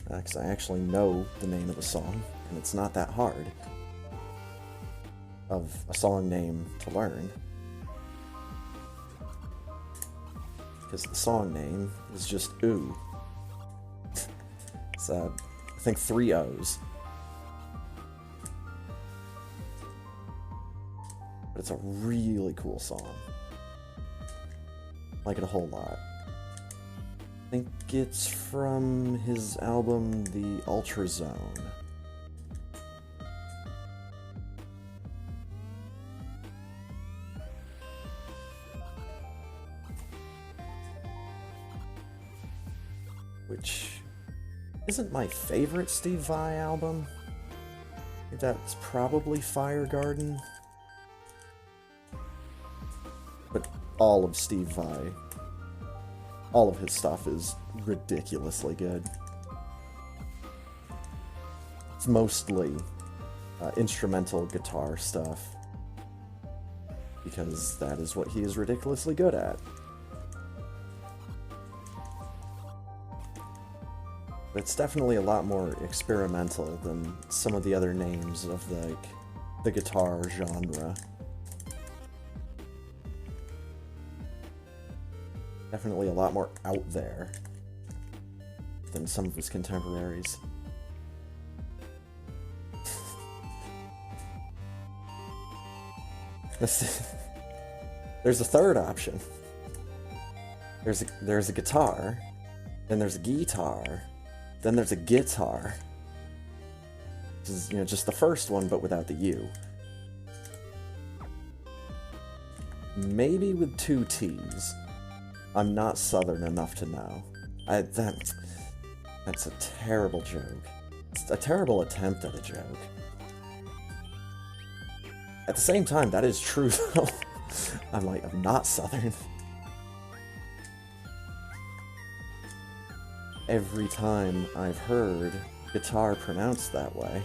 because I actually know the name of the song, and it's not that hard of a song name to learn. Because the song name is just Ooh. It's, I think 3 O's. But it's a really cool song. Like it a whole lot. I think it's from his album, The Ultra Zone. Which isn't my favorite Steve Vai album. I think that's probably Fire Garden. But all of Steve Vai, all of his stuff is ridiculously good. It's mostly instrumental guitar stuff, because that is what he is ridiculously good at. It's definitely a lot more experimental than some of the other names of the guitar genre. Definitely a lot more out there than some of his contemporaries. There's a third option. There's a guitar, then there's a guitar, then there's a guitar. This is, just the first one, but without the U. Maybe with 2 T's. I'm not Southern enough to know. That's a terrible joke. It's a terrible attempt at a joke. At the same time, that is true, though. I'm not Southern. Every time I've heard guitar pronounced that way,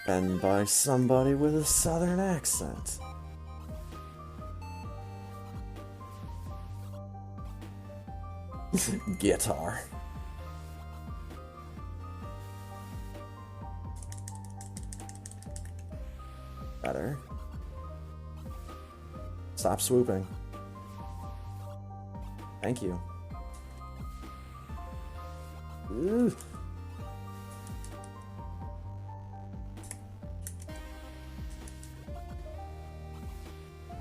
been by somebody with a Southern accent. Guitar. Better. Stop swooping. Thank you. Ooh.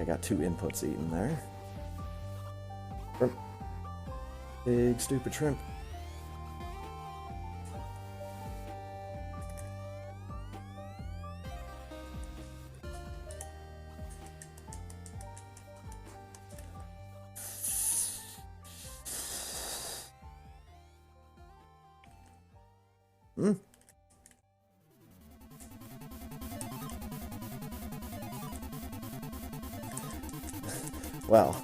I got 2 inputs eaten there. Shrimp. Big stupid shrimp. Well.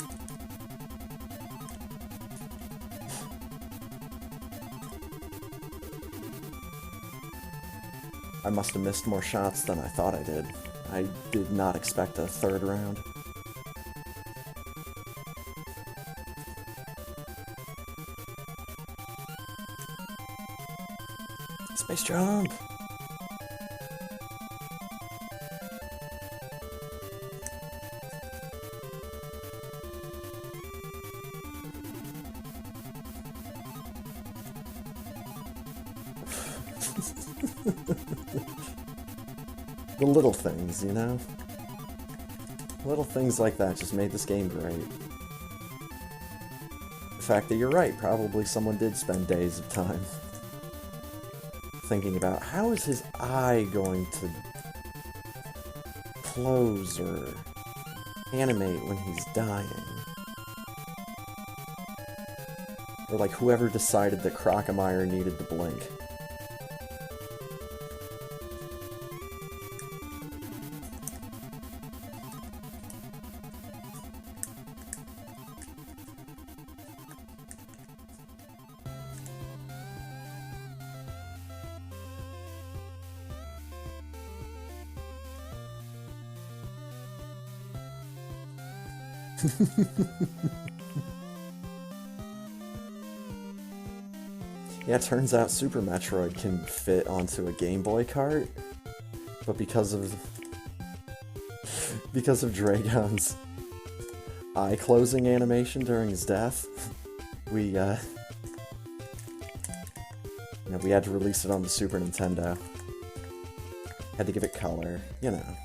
I must have missed more shots than I thought I did. I did not expect a 3rd round. Space jump! The little things, you know? Little things like that just made this game great. The fact that you're right, probably someone did spend days of time thinking about how is his eye going to close or animate when he's dying. Or like whoever decided that Crocomire needed to blink. Yeah, it turns out Super Metroid can fit onto a Game Boy cart, but because of Dragon's eye closing animation during his death, we we had to release it on the Super Nintendo. Had to give it color, you know.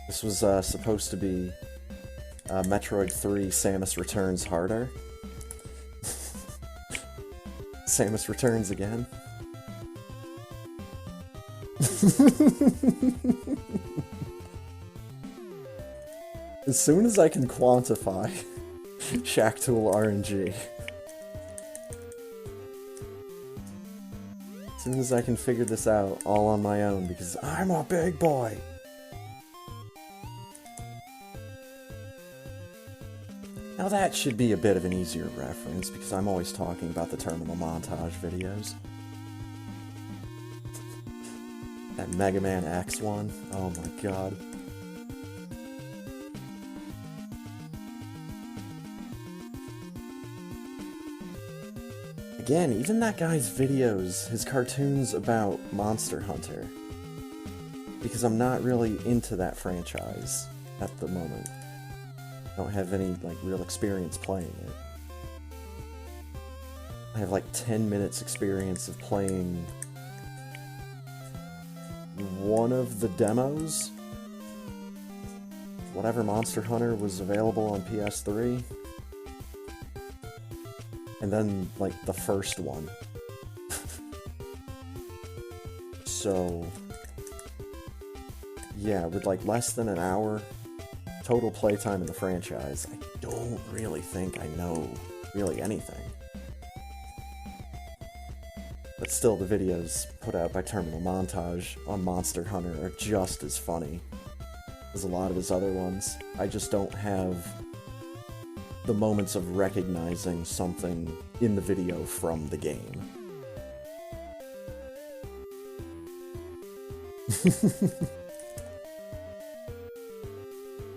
This was supposed to be Metroid 3 Samus Returns harder. Samus Returns again. As soon as I can quantify Shacktool RNG, as soon as I can figure this out all on my own, because I'm a big boy. Now that should be a bit of an easier reference, because I'm always talking about the terminal montage videos. That Mega Man X one, oh my god. Again, even that guy's videos, his cartoons about Monster Hunter, because I'm not really into that franchise at the moment. Don't have any real experience playing it. I have 10 minutes experience of playing one of the demos. Whatever Monster Hunter was available on PS3. And then the first one. So yeah, with less than an hour total playtime in the franchise, I don't really think I know really anything. But still, the videos put out by Terminal Montage on Monster Hunter are just as funny as a lot of his other ones. I just don't have the moments of recognizing something in the video from the game.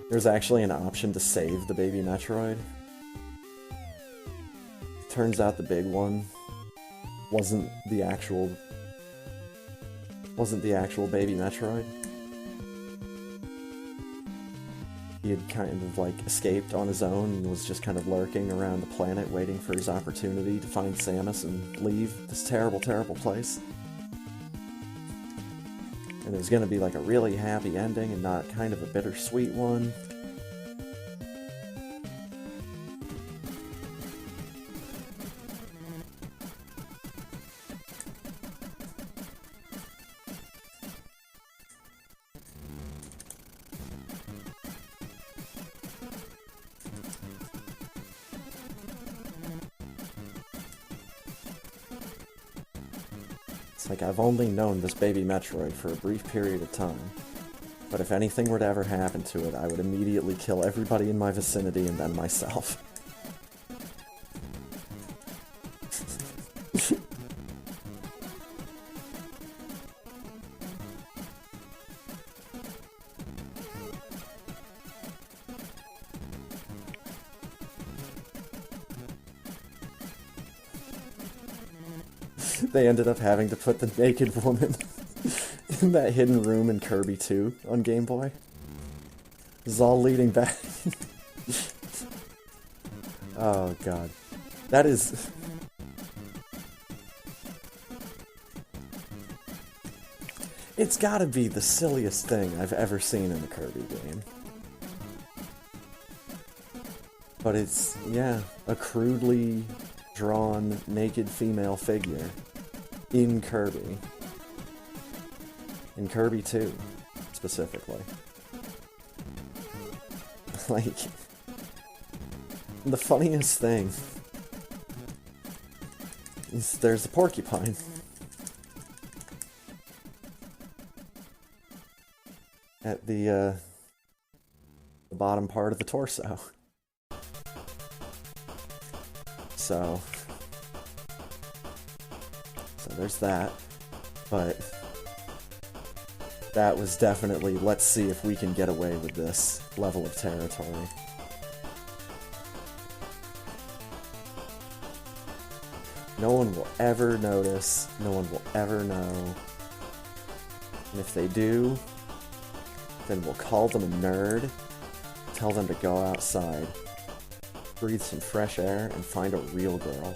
There's actually an option to save the baby Metroid. Turns out the big one wasn't the actual baby Metroid. He had kind of like escaped on his own and was just kind of lurking around the planet waiting for his opportunity to find Samus and leave this terrible, terrible place. And it was gonna be like a really happy ending and not kind of a bittersweet one. It's like, I've only known this baby Metroid for a brief period of time, but if anything were to ever happen to it, I would immediately kill everybody in my vicinity and then myself. They ended up having to put the naked woman in that hidden room in Kirby 2 on Game Boy. This is all leading back. Oh god. That is... It's gotta be the silliest thing I've ever seen in a Kirby game. But it's, yeah, a crudely drawn naked female figure in Kirby. In Kirby 2, specifically. Like, the funniest thing is there's a porcupine. At the bottom part of the torso. So there's that, but that was definitely, let's see if we can get away with this level of territory. No one will ever notice, no one will ever know, and if they do, then we'll call them a nerd, tell them to go outside, breathe some fresh air, and find a real girl.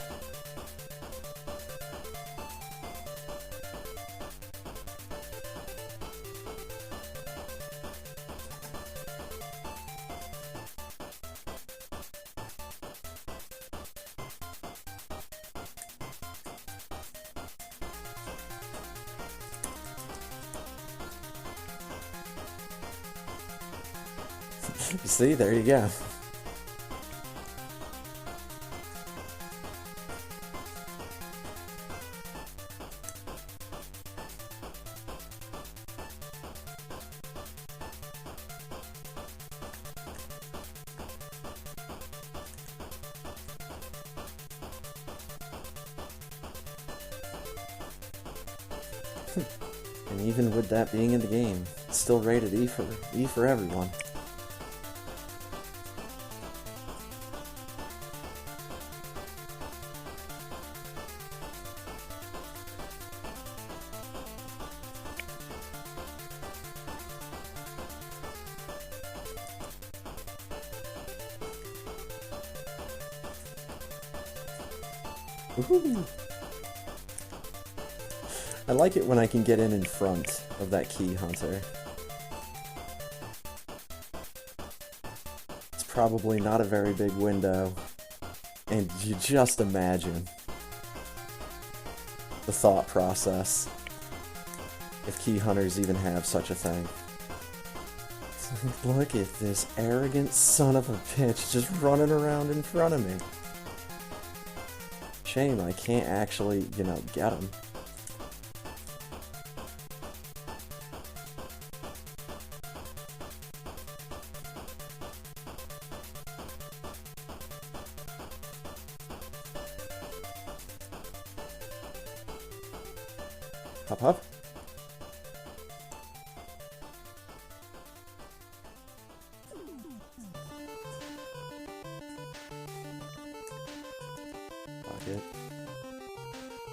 You see, there you go. And even with that being in the game, it's still rated E for everyone. Woohoo! I like it when I can get in front of that key hunter. It's probably not a very big window, and you just imagine the thought process if key hunters even have such a thing. Look at this arrogant son of a bitch just running around in front of me. Shame I can't actually, get him. Hop, hop. Pocket.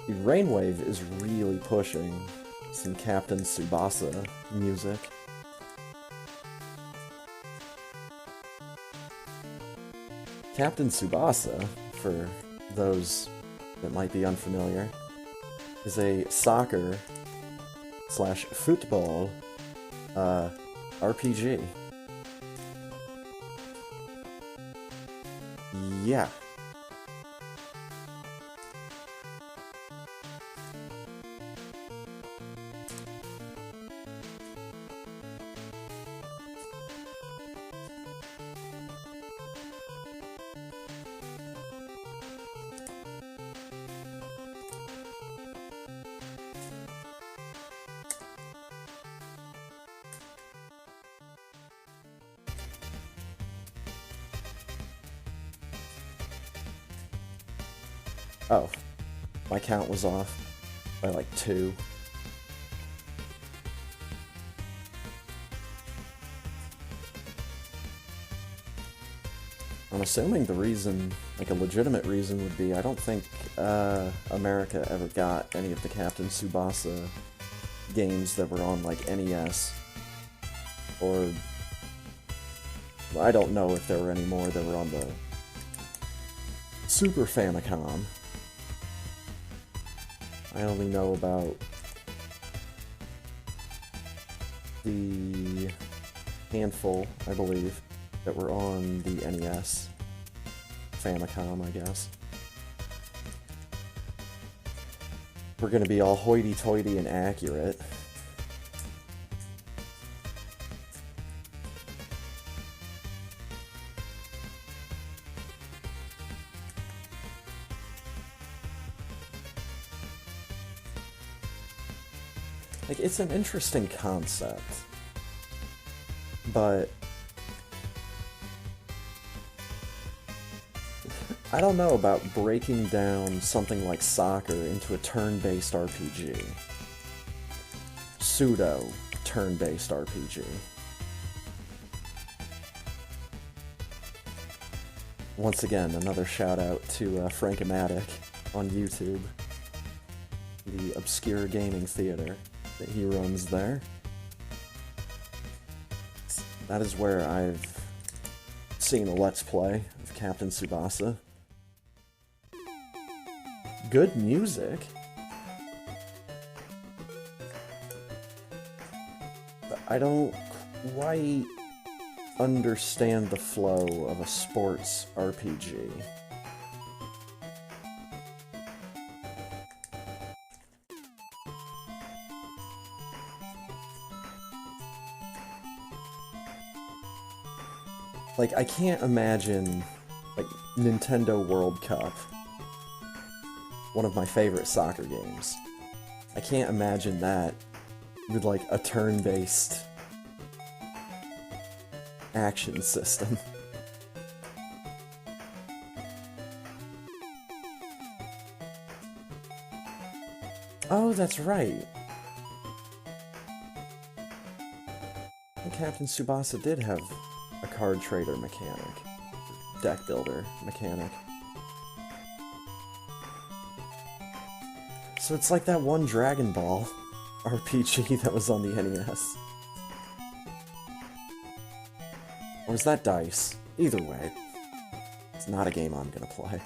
The Rainwave is really pushing some Captain Tsubasa music. Captain Tsubasa, for those that might be unfamiliar, is a soccer / football RPG. Yeah. Oh, my count was off by like 2. I'm assuming the reason, like a legitimate reason, would be I don't think America ever got any of the Captain Tsubasa games that were on like NES, or I don't know if there were any more that were on the Super Famicom. I only know about the handful, I believe, that were on the NES Famicom, I guess. We're gonna be all hoity-toity and accurate. Like, it's an interesting concept, but I don't know about breaking down something like soccer into a turn-based RPG. Pseudo turn-based RPG. Once again, another shout out to Frank-O-Matic on YouTube, the obscure gaming theater that he runs there. That is where I've seen a Let's Play of Captain Tsubasa. Good music. But I don't quite understand the flow of a sports RPG. Like, I can't imagine, like, Nintendo World Cup, one of my favorite soccer games. I can't imagine that with, like, a turn-based action system. Oh, that's right. Captain Tsubasa did have a card trader mechanic, deck builder mechanic. So it's like that one Dragon Ball RPG that was on the NES. Or was that Dice? Either way, it's not a game I'm gonna play.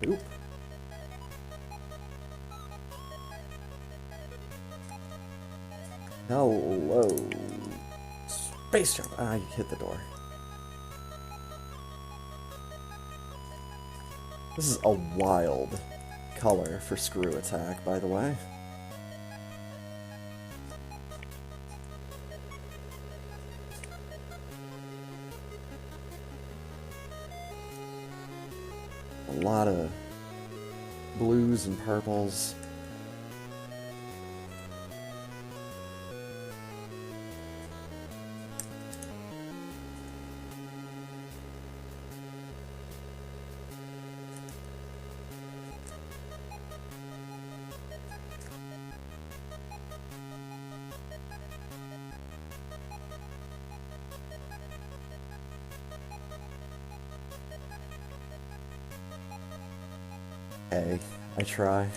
Oop. Hello. Space jump. I hit the door. This is a wild color for Screw Attack, by the way. A lot of blues and purples. okay. I try.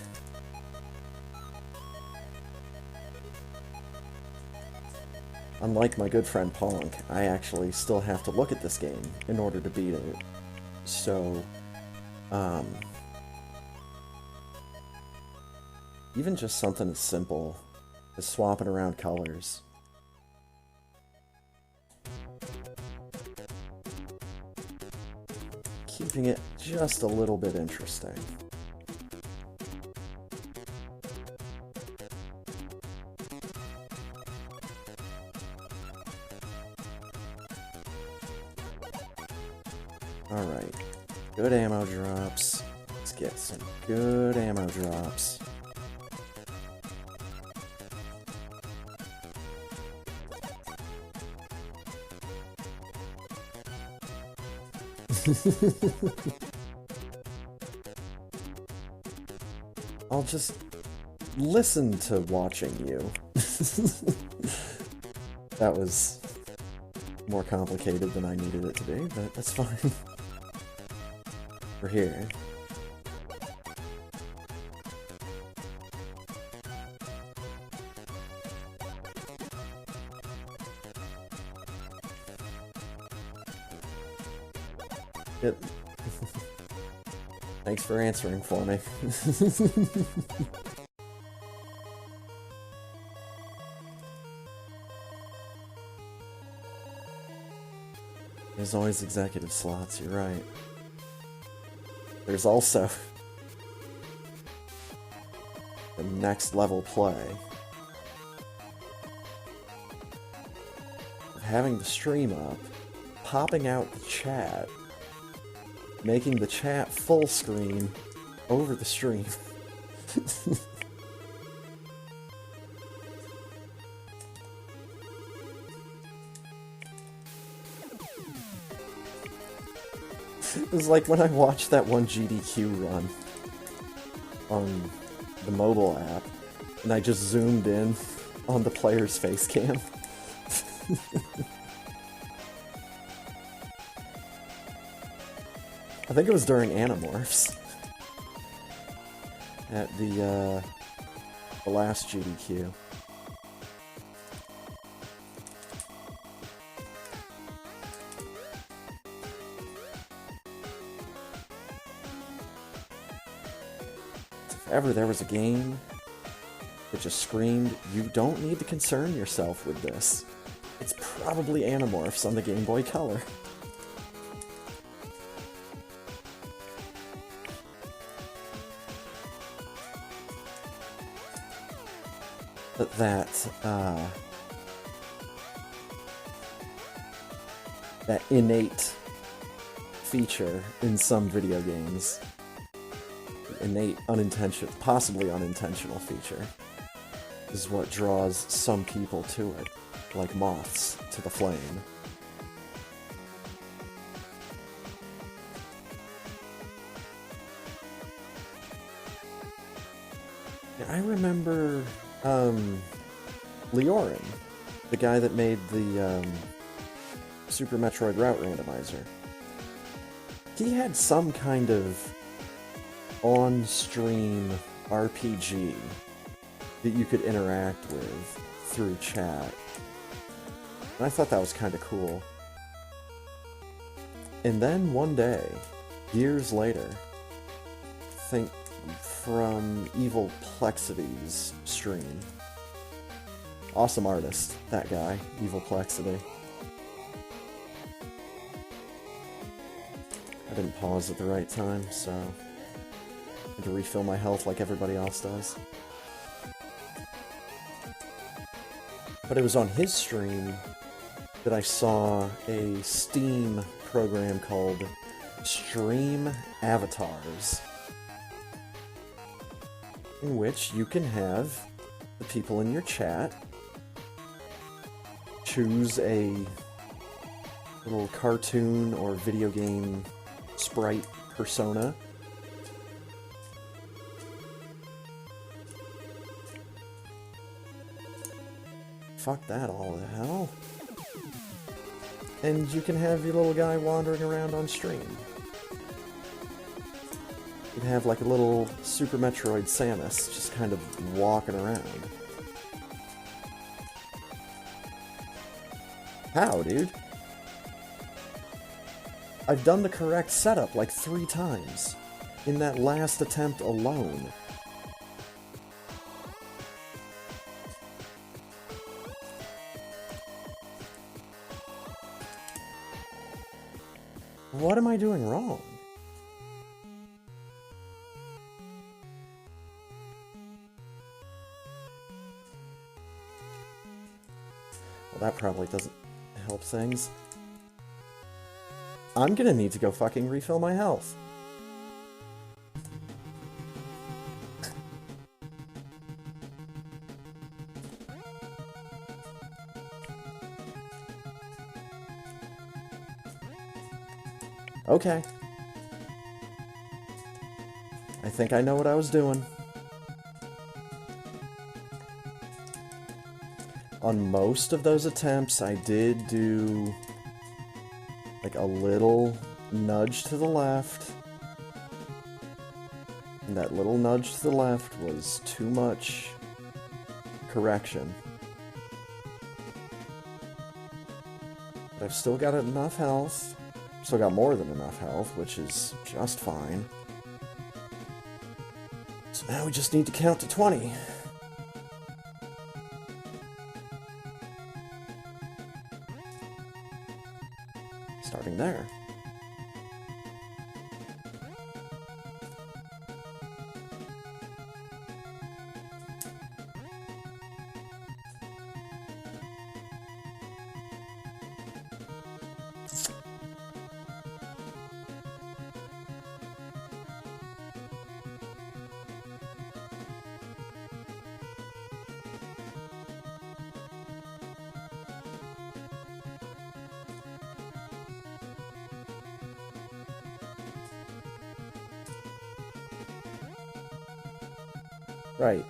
Unlike my good friend Pong, I actually still have to look at this game in order to beat it. So, even just something as simple as swapping around colors. Keeping it just a little bit interesting. Alright, good ammo drops. Let's get some good ammo drops. I'll just listen to watching you. That was more complicated than I needed it to be, but that's fine. We're here. Yep. Thanks for answering for me. There's always executive slots, you're right. There's also the next level play of having the stream up, popping out the chat, making the chat full screen over the stream. It was like when I watched that one GDQ run on the mobile app, and I just zoomed in on the player's face cam. I think it was during Animorphs at the last GDQ. If ever there was a game that just screamed, "You don't need to concern yourself with this," it's probably Animorphs on the Game Boy Color. But that innate feature in some video games, innate, unintentional, possibly unintentional feature, is what draws some people to it, like moths to the flame. I remember Leorin, the guy that made the Super Metroid Route Randomizer. He had some kind of on-stream RPG that you could interact with through chat. And I thought that was kind of cool. And then one day, years later, I think from Evil Plexity's stream. Awesome artist, that guy, Evil Plexity. I didn't pause at the right time, so I had to refill my health like everybody else does. But it was on his stream that I saw a Steam program called Stream Avatars, in which you can have the people in your chat choose a little cartoon or video game sprite persona. Fuck that all the hell. And you can have your little guy wandering around on stream. you'd have like a little Super Metroid Samus just kind of walking around. How, dude? I've done the correct setup like 3 times in that last attempt alone. What am I doing wrong? Well, that probably doesn't help things. I'm gonna need to go fucking refill my health. Okay. I think I know what I was doing. On most of those attempts, I did do like a little nudge to the left. And that little nudge to the left was too much correction. But I've still got enough health. Still got more than enough health, which is just fine. So now we just need to count to 20. Starting there. Right.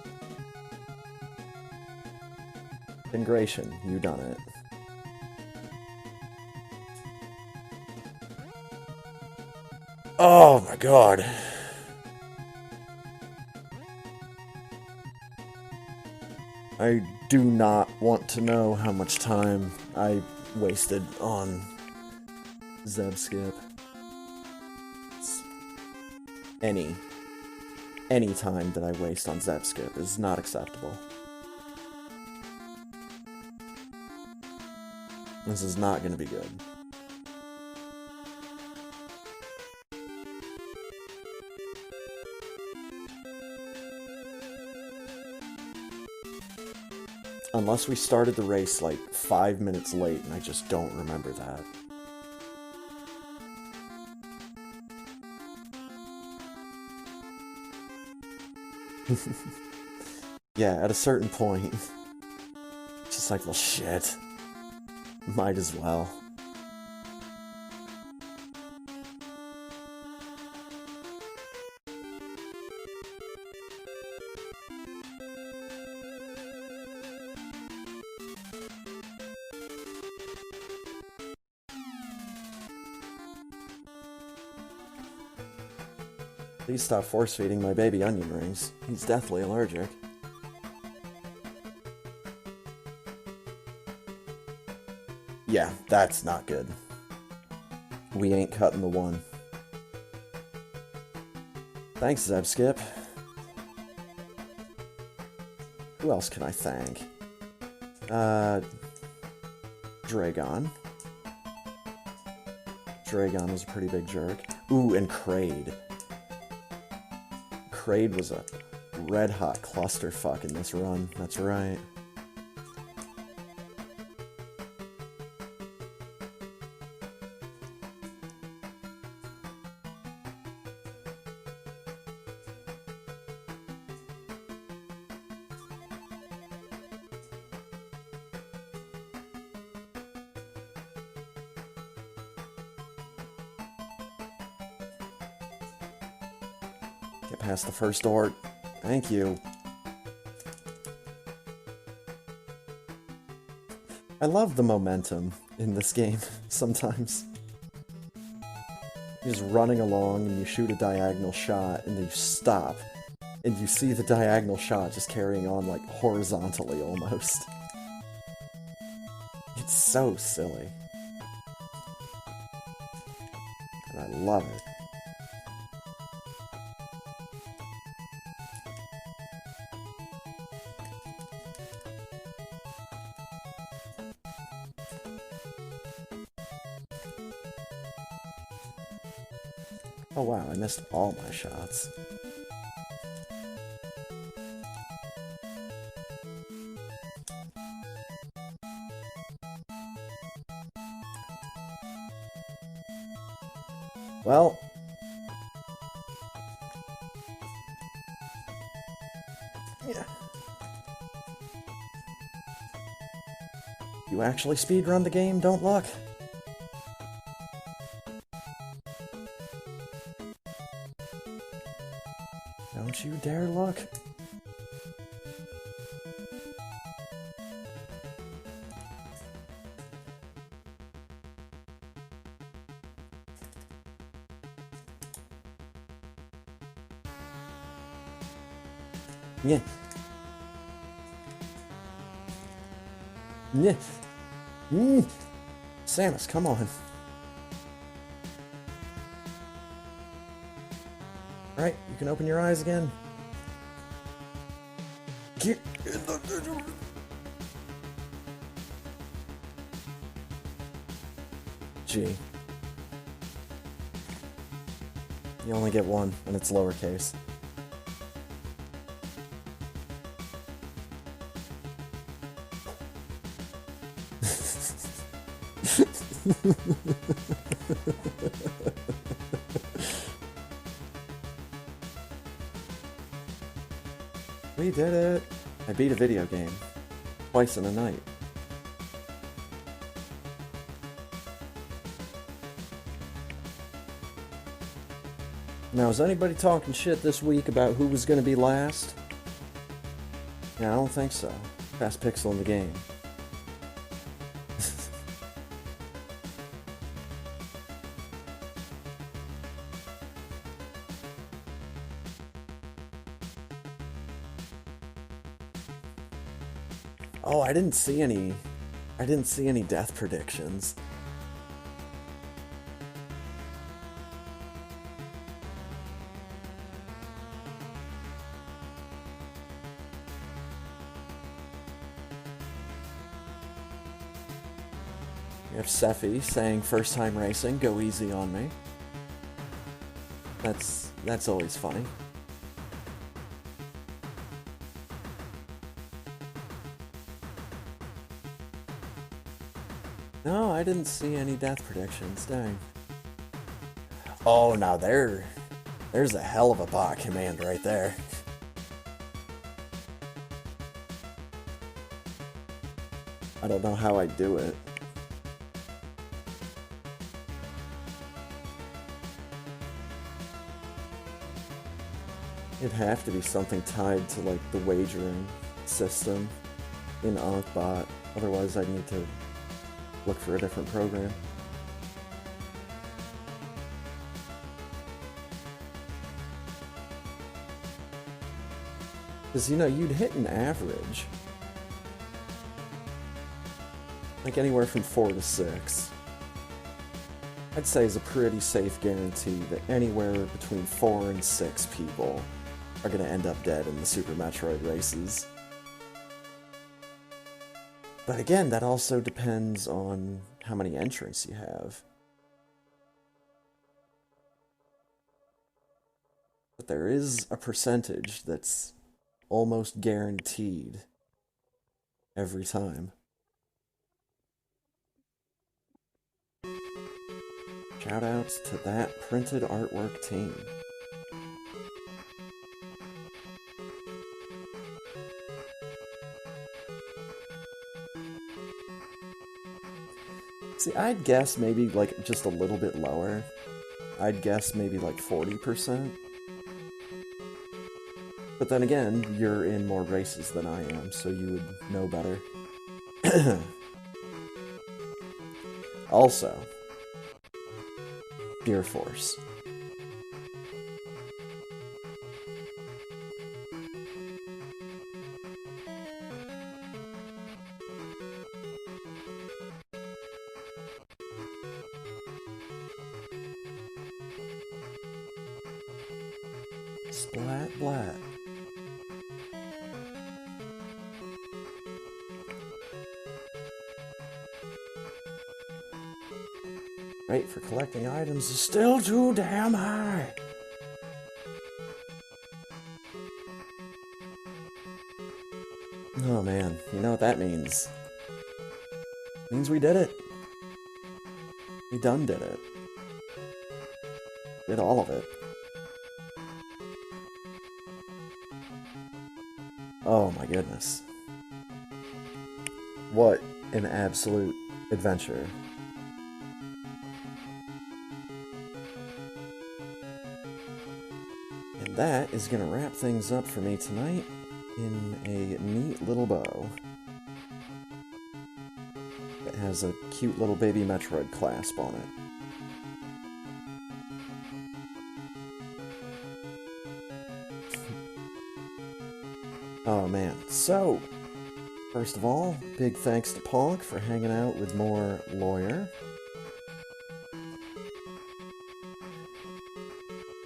Ingration, you done it. Oh my god. I do not want to know how much time I wasted on Zeb Skip. Any time that I waste on Zeb Skip is not acceptable. This is not going to be good. Unless we started the race like 5 minutes late and I just don't remember that. Yeah, at a certain point, just like, well, shit. Might as well. Please stop force-feeding my baby onion rings. He's deathly allergic. Yeah, that's not good. We ain't cutting the one. Thanks, Zeb Skip. Who else can I thank? Dragon. Dragon was a pretty big jerk. Ooh, and Kraid. Kraid was a red-hot clusterfuck in this run. That's right. Get past the first door. Thank you. I love the momentum in this game, sometimes. You're just running along and you shoot a diagonal shot and then you stop. And you see the diagonal shot just carrying on, like, horizontally almost. It's so silly. And I love it. Oh wow, I missed all my shots. Well, yeah. You actually speedrun the game, don't look. Don't you dare look. Yeah. Yeah. Samus, come on. Alright, you can open your eyes again. Get in the... Gee. You only get one, and it's lowercase. We did it! I beat a video game. Twice in a night. Now, is anybody talking shit this week about who was gonna be last? Yeah, I don't think so. Fast pixel in the game. Oh, I didn't see any death predictions. We have Sephi saying first time racing, go easy on me. That's always funny. No, I didn't see any death predictions, dang. Oh, now there's a hell of a bot command right there. I don't know how I'd do it. It'd have to be something tied to, like, the wagering system in AnkBot. Otherwise, I'd need to look for a different program. Because, you know, you'd hit an average. Like anywhere from 4 to 6. I'd say is a pretty safe guarantee that anywhere between 4 and 6 people are going to end up dead in the Super Metroid races. But again, that also depends on how many entrants you have. But there is a percentage that's almost guaranteed every time. Shoutouts to that printed artwork team. See, I'd guess maybe, like, just a little bit lower. I'd guess maybe, like, 40%. But then again, you're in more races than I am, so you would know better. Also, Spear Force. Splat blat. Rate for collecting items is still too damn high. Oh man, you know what that means? It means we did it. We done did it. Did all of it. Oh my goodness. What an absolute adventure. And that is going to wrap things up for me tonight in a neat little bow. It has a cute little baby Metroid clasp on it. Oh man, so, first of all, big thanks to Ponk for hanging out with more Lawyer.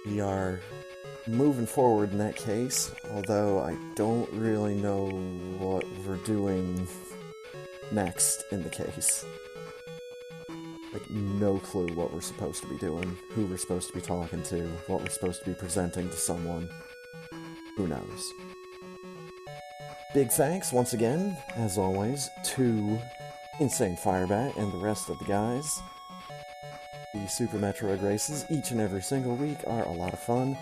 We are moving forward in that case, although I don't really know what we're doing next in the case. Like, no clue what we're supposed to be doing, who we're supposed to be talking to, what we're supposed to be presenting to someone. Who knows? Big thanks, once again, as always, to Insane Firebat and the rest of the guys. The Super Metroid races, each and every single week, are a lot of fun.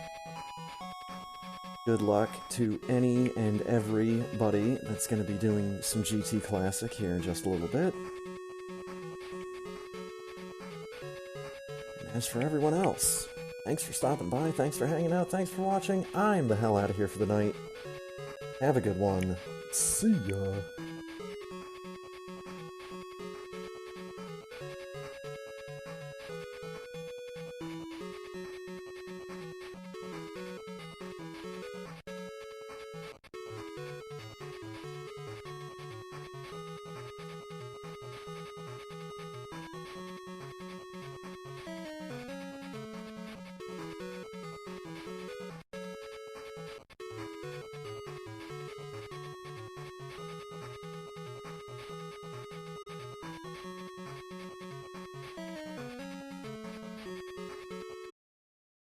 Good luck to any and everybody that's going to be doing some GT Classic here in just a little bit. And as for everyone else, thanks for stopping by, thanks for hanging out, thanks for watching. I'm the hell out of here for the night. Have a good one. See ya.